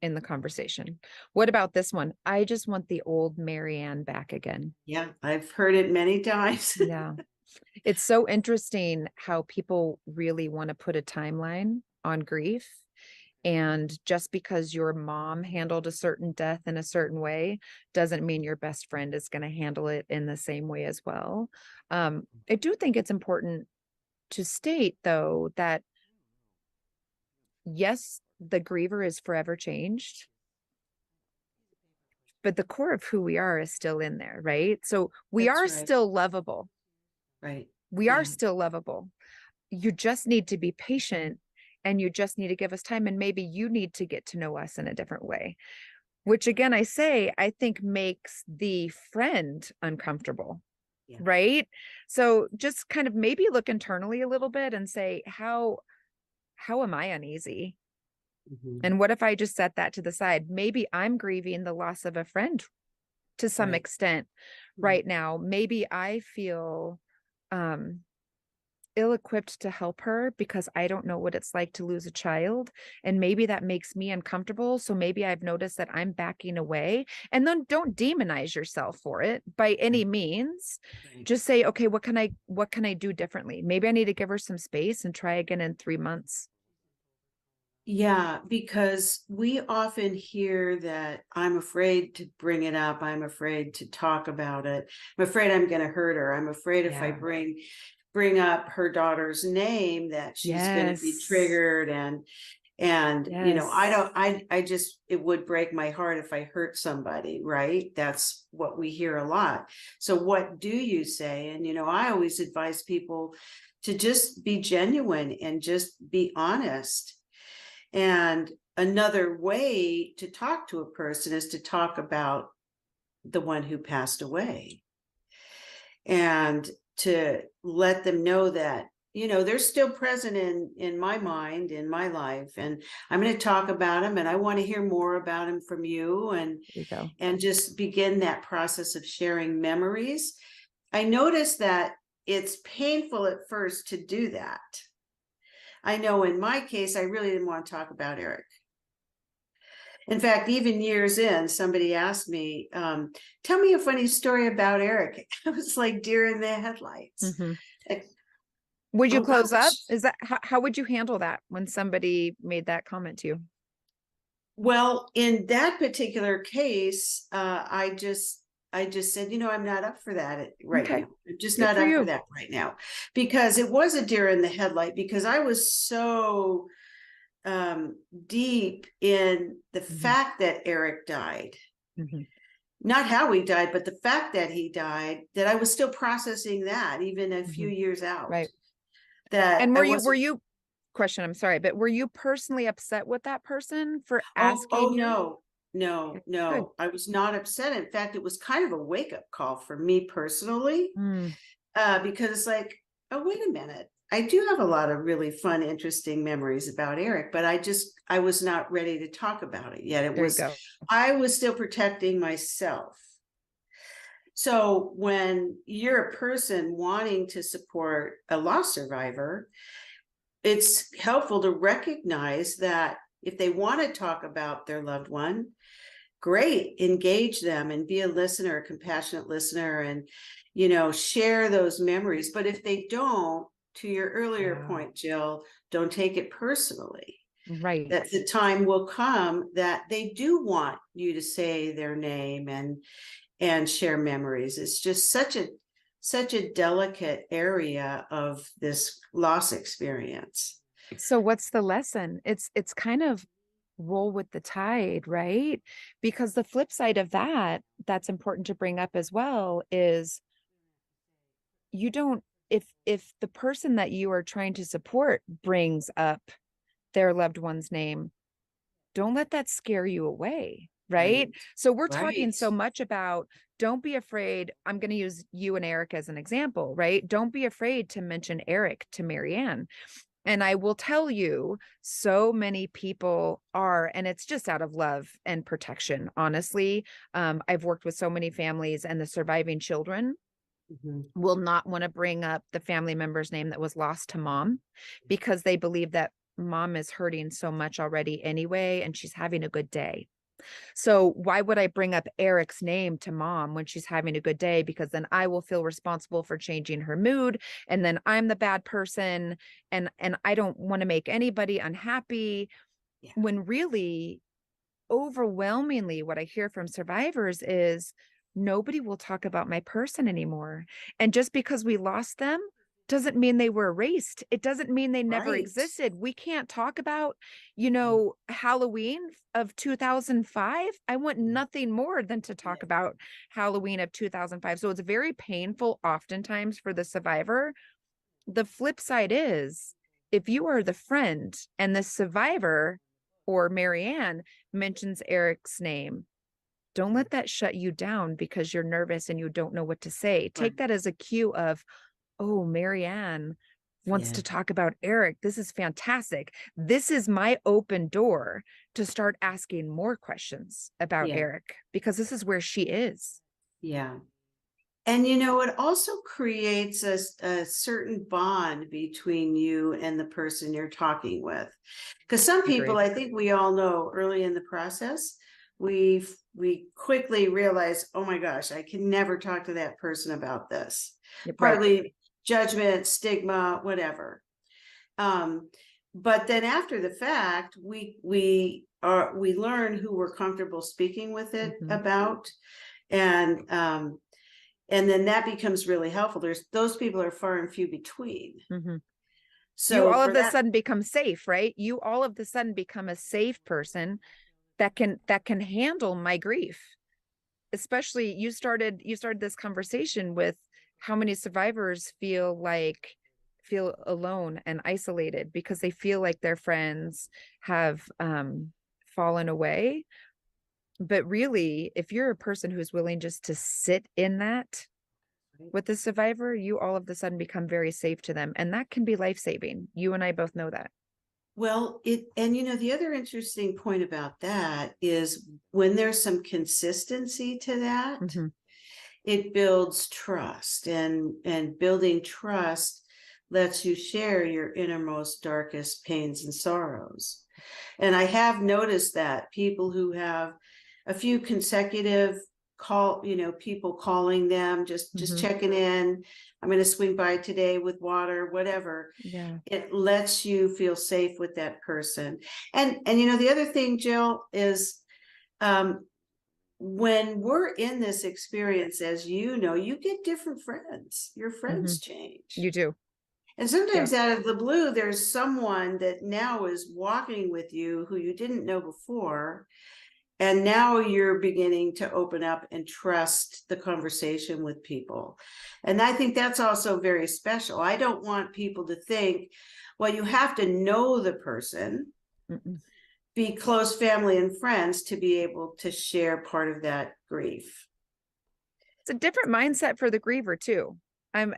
in the conversation. What about this one? I just want the old Marianne back again. Yeah, I've heard it many times. Yeah. It's so interesting how people really want to put a timeline on grief. And just because your mom handled a certain death in a certain way doesn't mean your best friend is going to handle it in the same way as well. I do think it's important to state, though, that yes, the griever is forever changed, but the core of who we are is still in there, right? So we are still lovable. Right. We are still lovable. You just need to be patient, and you just need to give us time. And maybe you need to get to know us in a different way, which again, I think makes the friend uncomfortable. Right. So just kind of maybe look internally a little bit and say, how am I uneasy? And what if I just set that to the side? Maybe I'm grieving the loss of a friend to some extent right now. Maybe I feel ill-equipped to help her because I don't know what it's like to lose a child. And maybe that makes me uncomfortable. So maybe I've noticed that I'm backing away. And then don't demonize yourself for it by any means. Just say, okay, what can I do differently? Maybe I need to give her some space and try again in 3 months. Yeah, because we often hear that I'm afraid to bring it up. I'm afraid to talk about it. I'm afraid I'm going to hurt her. I'm afraid if I bring up her daughter's name that she's going to be triggered, and you know, I just, it would break my heart if I hurt somebody, right? That's what we hear a lot. So what do you say? And you know, I always advise people to just be genuine and just be honest. And another way to talk to a person is to talk about the one who passed away, and to let them know that, you know, they're still present in my mind, in my life, and I'm going to talk about them, and I want to hear more about them from you, and just begin that process of sharing memories. I noticed that it's painful at first to do that. I know in my case, I really didn't want to talk about Eric. In fact, even years in, somebody asked me, tell me a funny story about Eric. I was like deer in the headlights. Like, would you close up? Is that, how would you handle that when somebody made that comment to you? Well, in that particular case, I just said, you know, I'm not up for that right now. I'm just not up for that right now, because it was a deer in the headlight, because I was so deep in the fact that Eric died, not how he died, but the fact that he died, that I was still processing that even a few years out. Right. That, and were you question, I'm sorry, but were you personally upset with that person for asking you? No, I was not upset. In fact, it was kind of a wake-up call for me personally, because it's like, oh, wait a minute. I do have a lot of really fun, interesting memories about Eric, but I was not ready to talk about it yet. I was still protecting myself. So when you're a person wanting to support a loss survivor, it's helpful to recognize that if they want to talk about their loved one, great, engage them and be a listener, a compassionate listener, and, you know, share those memories. But if they don't, to your earlier point, Jill, don't take it personally. Right. That the time will come that they do want you to say their name and share memories. It's just such such a delicate area of this loss experience. So what's the lesson? It's kind of roll with the tide, right? Because the flip side of that, that's important to bring up as well, is you don't, if the person that you are trying to support brings up their loved one's name, don't let that scare you away, right? So we're talking so much about, don't be afraid. I'm going to use you and Eric as an example, right? Don't be afraid to mention Eric to Marianne. And I will tell you, so many people are, and it's just out of love and protection, honestly. I've worked with so many families, and the surviving children will not want to bring up the family member's name that was lost to mom, because they believe that mom is hurting so much already anyway, and she's having a good day. So why would I bring up Eric's name to mom when she's having a good day? Because then I will feel responsible for changing her mood, and then I'm the bad person, and I don't want to make anybody unhappy. When really, overwhelmingly, what I hear from survivors is, nobody will talk about my person anymore. And just because we lost them doesn't mean they were erased. It doesn't mean they never existed. We can't talk about, Halloween of 2005. I want nothing more than to talk about Halloween of 2005. So it's very painful oftentimes for the survivor. The flip side is, if you are the friend and the survivor or Marianne mentions Eric's name, don't let that shut you down because you're nervous and you don't know what to say. Take that as a cue of, oh, Marianne wants to talk about Eric. This is fantastic. This is my open door to start asking more questions about Eric, because this is where she is. Yeah. And, it also creates a certain bond between you and the person you're talking with. Because some people, I think we all know early in the process, we quickly realize, oh my gosh, I can never talk to that person about this. Partly judgment, stigma, whatever. But then after the fact, we learn who we're comfortable speaking with it about. And then that becomes really helpful. Those people are far and few between. So you all of a sudden become safe, right? You all of a sudden become a safe person that can handle my grief. Especially you started this conversation with how many survivors feel alone and isolated because they feel like their friends have fallen away. But really, if you're a person who's willing just to sit in that with the survivor, you all of a sudden become very safe to them. And that can be life-saving. You and I both know that. Well, the other interesting point about that is when there's some consistency to that, it builds trust, and building trust lets you share your innermost, darkest pains and sorrows. And I have noticed that people who have a few consecutive people calling them, just checking in. I'm going to swing by today with water, whatever. Yeah. It lets you feel safe with that person. And the other thing, Jill, is when we're in this experience, as you get different friends. Your friends change. You do. And sometimes out of the blue, there's someone that now is walking with you who you didn't know before. And now you're beginning to open up and trust the conversation with people. And I think that's also very special. I don't want people to think, well, you have to know the person, be close family and friends to be able to share part of that grief. It's a different mindset for the griever too. I'm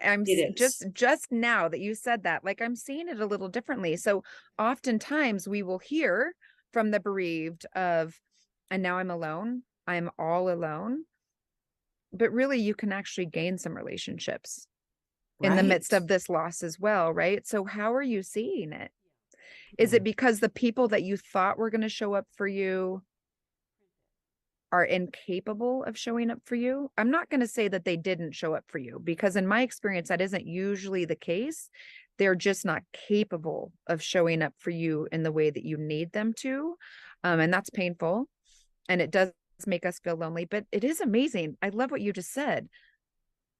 just now that you said that, like, I'm seeing it a little differently. So oftentimes we will hear from the bereaved of, and now I'm alone. I'm all alone. But really, you can actually gain some relationships in the midst of this loss as well, right? So how are you seeing it? Is it because the people that you thought were going to show up for you are incapable of showing up for you? I'm not going to say that they didn't show up for you, because in my experience, that isn't usually the case. They're just not capable of showing up for you in the way that you need them to. And that's painful. And it does make us feel lonely, but it is amazing. I love what you just said.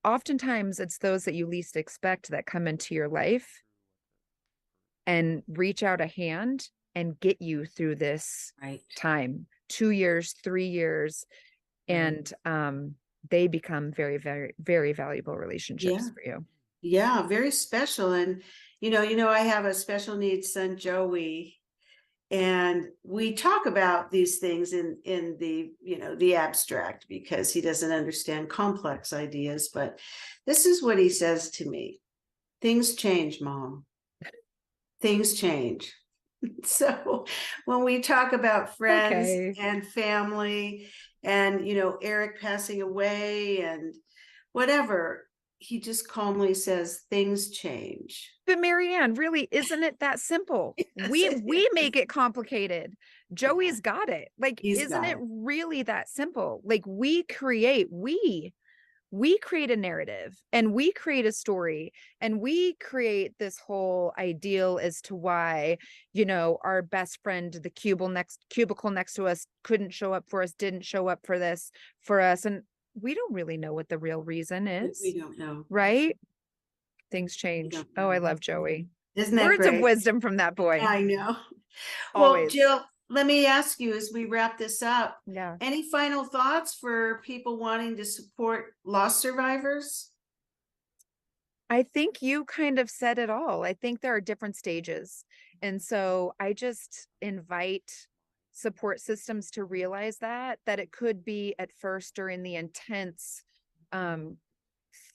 oftentimes it's those that you least expect that come into your life and reach out a hand and get you through this time, 2 years, 3 years. And they become very, very, very valuable relationships for you. Yeah, very special. And I have a special needs son, Joey, and we talk about these things in the the abstract because he doesn't understand complex ideas. But this is what he says to me: "Things change, Mom. Things change." So when we talk about friends and family and Eric passing away and whatever, he just calmly says things change. But Marianne, really, isn't it that simple? Yes, we make it complicated. Joey's got it. Like, He's isn't got it it. really that simple? Like, we create a narrative, and we create a story, and we create this whole ideal as to why, our best friend, the cubicle next to us couldn't show up for us, didn't show up for us. And we don't really know what the real reason is. We don't know. Right? Things change. Oh, I love Joey. Isn't that Words great? of wisdom from that boy. I know. Well, Always. Jill, let me ask you as we wrap this up, Yeah. any final thoughts for people wanting to support loss survivors? I think you kind of said it all. I think there are different stages. And so I just invite support systems to realize that it could be at first during the intense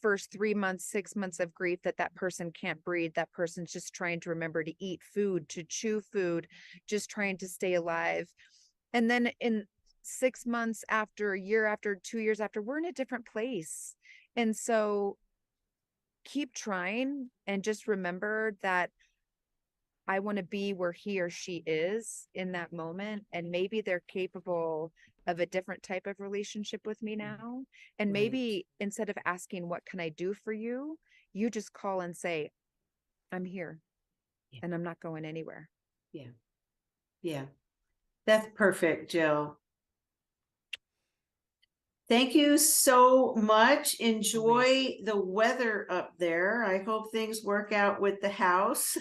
first 3 months, 6 months of grief that person can't breathe. That person's just trying to remember to eat food, to chew food, just trying to stay alive. And then in 6 months after, a year after, 2 years after, we're in a different place. And so keep trying and just remember that I want to be where he or she is in that moment. And maybe they're capable of a different type of relationship with me now. And maybe instead of asking, what can I do for you? You just call and say, I'm here and I'm not going anywhere. Yeah. Yeah. That's perfect, Jill. Thank you so much. Enjoy the weather up there. I hope things work out with the house.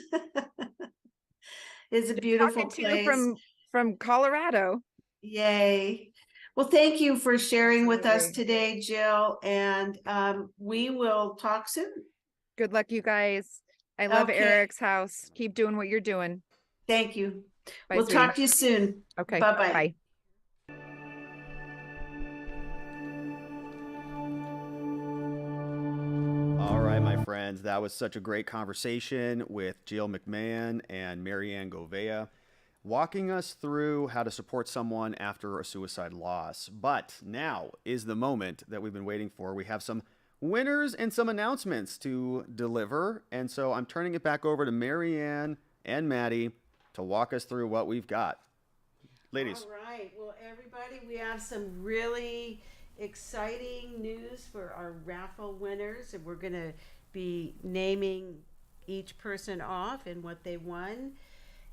It's a beautiful Talking to place. you from Colorado. Yay. Well, thank you for sharing with us today, Jill, and we will talk soon. Good luck, you guys. I love EricsHouse. Keep doing what you're doing. Thank you. Bye, We'll sweetie. talk to you soon. Okay. Bye-bye. Bye. All right, my friends, that was such a great conversation with Jill McMahon and Marianne Govea, walking us through how to support someone after a suicide loss. But now is the moment that we've been waiting for. We have some winners and some announcements to deliver, and so I'm turning it back over to Marianne and Maddie to walk us through what we've got. Ladies. All right. Well, everybody, we have some really exciting news for our raffle winners, and we're going to be naming each person off and what they won.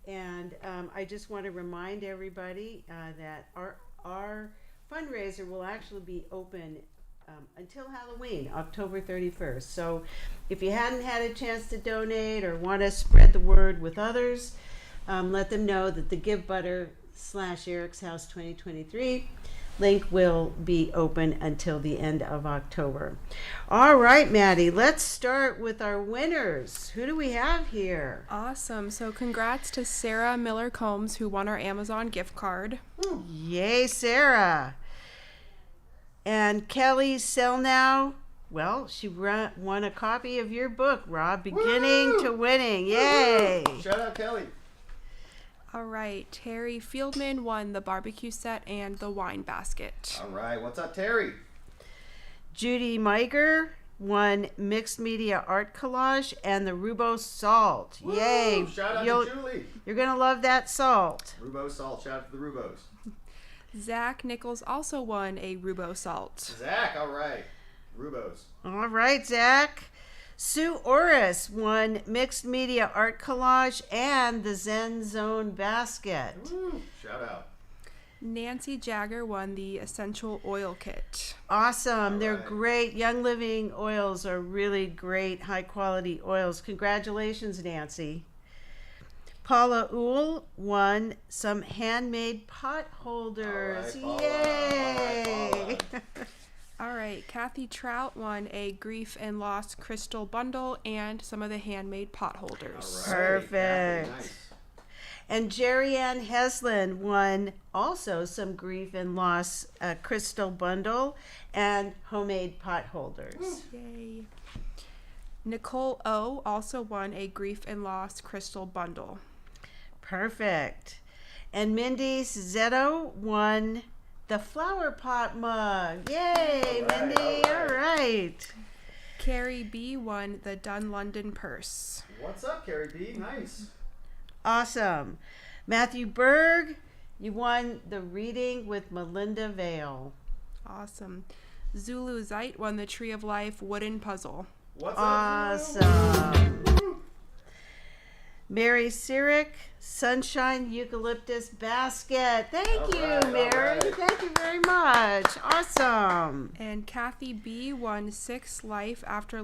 And I just want to remind everybody that our fundraiser will actually be open until Halloween, October 31st. So if you hadn't had a chance to donate or want to spread the word with others, let them know that the GiveButter/EricsHouse 2023 link will be open until the end of October. All right, Maddie, let's start with our winners. Who do we have here? Awesome. So congrats to Sarah Miller Combs, who won our Amazon gift card. Yay, Sarah. And Kelly Selnow, well, she won a copy of your book, Rob, Beginning to Winning. Yay. Shout out, Kelly. All right, Terry Fieldman won the barbecue set and the wine basket. All right, what's up, Terry? Judy Meiger won mixed media art collage and the Rubos salt. Woo! Yay. Shout out to Julie. You're going to love that salt. Rubos salt. Shout out to the Rubos. Zach Nichols also won a Rubo salt. Zach, all right. Rubos. All right, Zach. Sue Orris won mixed media art collage and the Zen Zone basket. Woo! Shout out. Nancy Jagger won the Essential Oil Kit. Awesome. They're great. Young Living oils are really great, high quality oils. Congratulations, Nancy. Paula Uhl won some handmade pot holders. Yay! All right, Kathy Trout won a Grief and Loss crystal bundle and some of the handmade pot holders. Perfect. Nice. And Jerry Ann Heslin won also some Grief and Loss crystal bundle and homemade pot holders. Yay. Nicole O also won a Grief and Loss crystal bundle. Perfect. And Mindy Zetto won the flower pot mug. Yay, Mindy. All right. Carrie B won the Dun London purse. What's up, Carrie B? Nice. Awesome. Matthew Berg, you won the Reading with Melinda Vale. Awesome. Zulu Zeit won the Tree of Life wooden puzzle. What's awesome. Mary Sirik, Sunshine Eucalyptus Basket. Thank you, Mary. Thank you very much. Awesome. And Kathy B won 6 Life After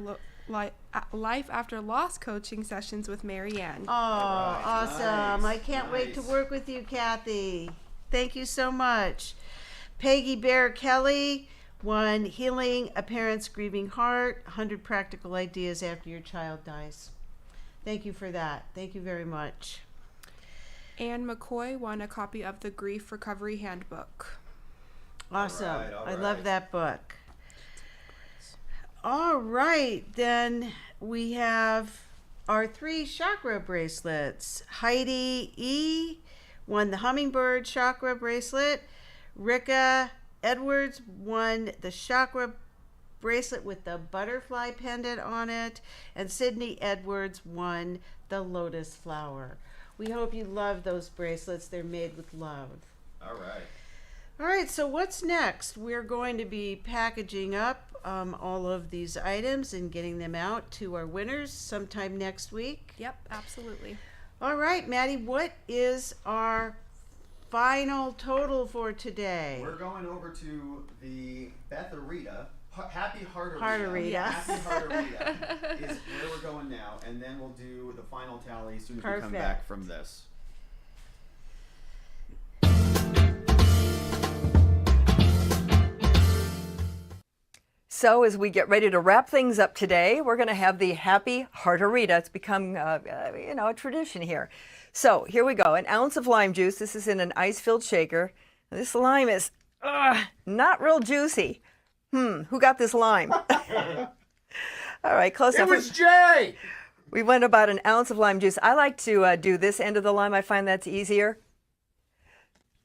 Loss coaching sessions with Marianne. Oh, awesome. Nice. I can't wait to work with you, Kathy. Thank you so much. Peggy Bear Kelly won Healing a Parent's Grieving Heart, 100 Practical Ideas After Your Child Dies. Thank you for that. Thank you very much. Anne McCoy won a copy of the Grief Recovery Handbook. Awesome. All right. I love that book. All right, then we have our 3 chakra bracelets. Heidi E won the Hummingbird chakra bracelet. Rika Edwards won the chakra bracelet with the butterfly pendant on it. And Sydney Edwards won the lotus flower. We hope you love those bracelets. They're made with love. All right. All right, so what's next? We're going to be packaging up all of these items and getting them out to our winners sometime next week. Yep, absolutely. All right, Maddie, what is our final total for today? We're going over to the Betharita. Happy Heartarita. Heartarita. Happy Heartarita is where we're going now, and then we'll do the final tally as soon as we come back from this. So as we get ready to wrap things up today, we're going to have the Happy Heartarita. It's become, a tradition here. So here we go. An ounce of lime juice. This is in an ice-filled shaker. This lime is not real juicy. Who got this lime? All right, close enough. It was Jay! We went about an ounce of lime juice. I like to do this end of the lime. I find that's easier.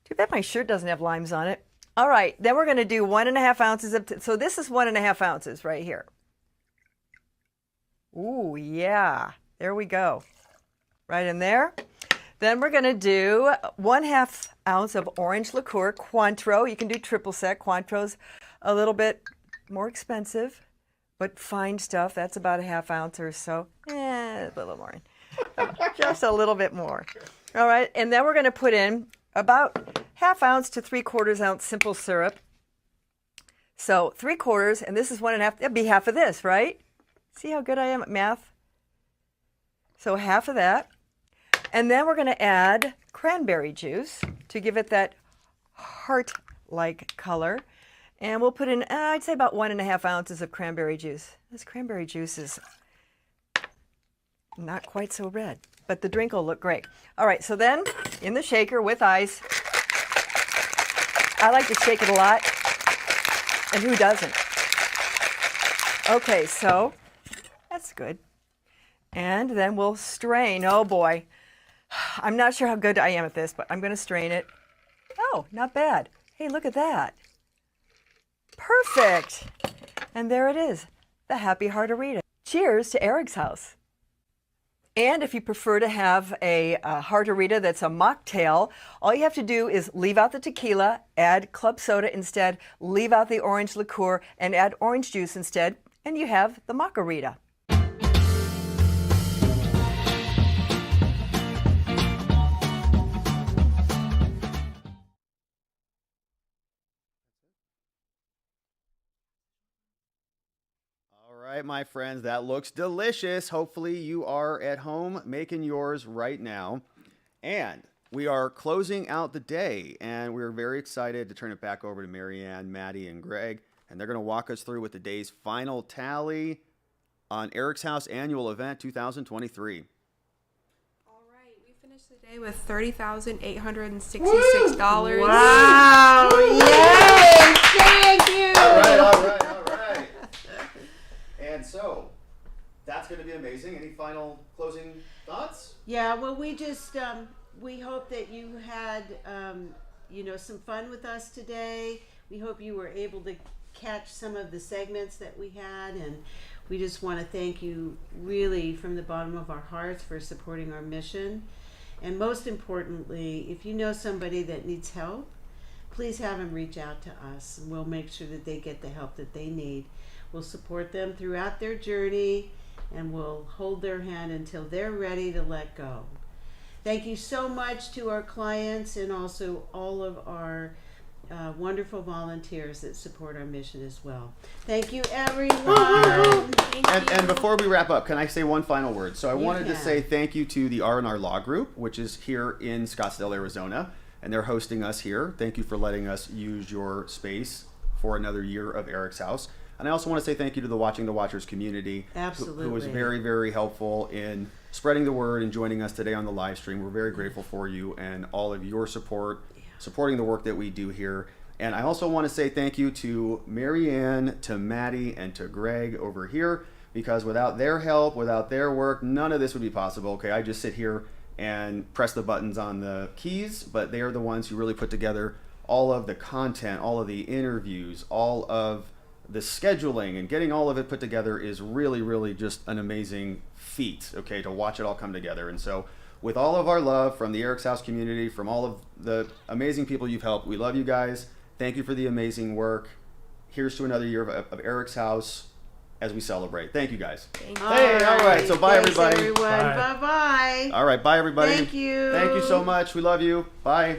Too bad my shirt doesn't have limes on it. All right, then we're going to do 1.5 ounces of, so this is 1.5 ounces right here. Ooh, yeah, there we go. Right in there. Then we're going to do 1/2 ounce of orange liqueur, Cointreau. You can do triple sec. Cointreau's a little bit more expensive, but fine stuff. That's about 1/2 ounce or so. A little more. Just a little bit more. All right, and then we're going to put in about 1/2 ounce to 3/4 ounce simple syrup. So 3/4, and this is 1.5. That'd be half of this, right? See how good I am at math? So half of that. And then we're going to add cranberry juice to give it that heart-like color. And we'll put in, I'd say about 1.5 ounces of cranberry juice. This cranberry juice is not quite so red, but the drink will look great. All right, so then in the shaker with ice, I like to shake it a lot, and who doesn't? Okay, so that's good. And then we'll strain. Oh boy, I'm not sure how good I am at this, but I'm going to strain it. Oh, not bad. Hey, look at that. Perfect. And there it is, the Happy Heartarita. Cheers to EricsHouse. And if you prefer to have a Heartarita that's a mocktail, all you have to do is leave out the tequila, add club soda instead, leave out the orange liqueur, and add orange juice instead, and you have the Macarita. right, my friends, that looks delicious. Hopefully you are at home making yours right now. And we are closing out the day, and we're very excited to turn it back over to Marianne, Maddie, and Greg, and they're going to walk us through with the day's final tally on EricsHouse Annual Event 2023. Finished the day with $30,866. Wow! Yay! Thank you. All right. And so, that's going to be amazing. Any final closing thoughts? Yeah, well, we just we hope that you had some fun with us today. We hope you were able to catch some of the segments that we had, and we just want to thank you really from the bottom of our hearts for supporting our mission. And most importantly, if you know somebody that needs help, please have them reach out to us, and we'll make sure that they get the help that they need. We'll support them throughout their journey, and we'll hold their hand until they're ready to let go. Thank you so much to our clients and also all of our wonderful volunteers that support our mission as well. Thank you, everyone. And before we wrap up, can I say one final word? So I wanted to say thank you to the R&R Law Group, which is here in Scottsdale, Arizona, and they're hosting us here. Thank you for letting us use your space for another year of EricsHouse. And I also want to say thank you to the Watching the Watchers community, who was very, very helpful in spreading the word and joining us today on the live stream. We're very grateful for you and all of your support, supporting the work that we do here. And I also want to say thank you to Marianne, to Maddie, and to Greg over here, because without their help, without their work, none of this would be possible. Okay, I just sit here and press the buttons on the keys, but they are the ones who really put together all of the content, all of the interviews, all of the scheduling, and getting all of it put together is really, really just an amazing feat, okay, to watch it all come together. And so with all of our love from the EricsHouse community, from all of the amazing people you've helped, we love you guys. Thank you for the amazing work. Here's to another year of EricsHouse as we celebrate. Thank you, guys. All right. So bye, Thanks, everybody. Everyone. Bye-bye. All right, bye, everybody. Thank you. Thank you so much. We love you. Bye.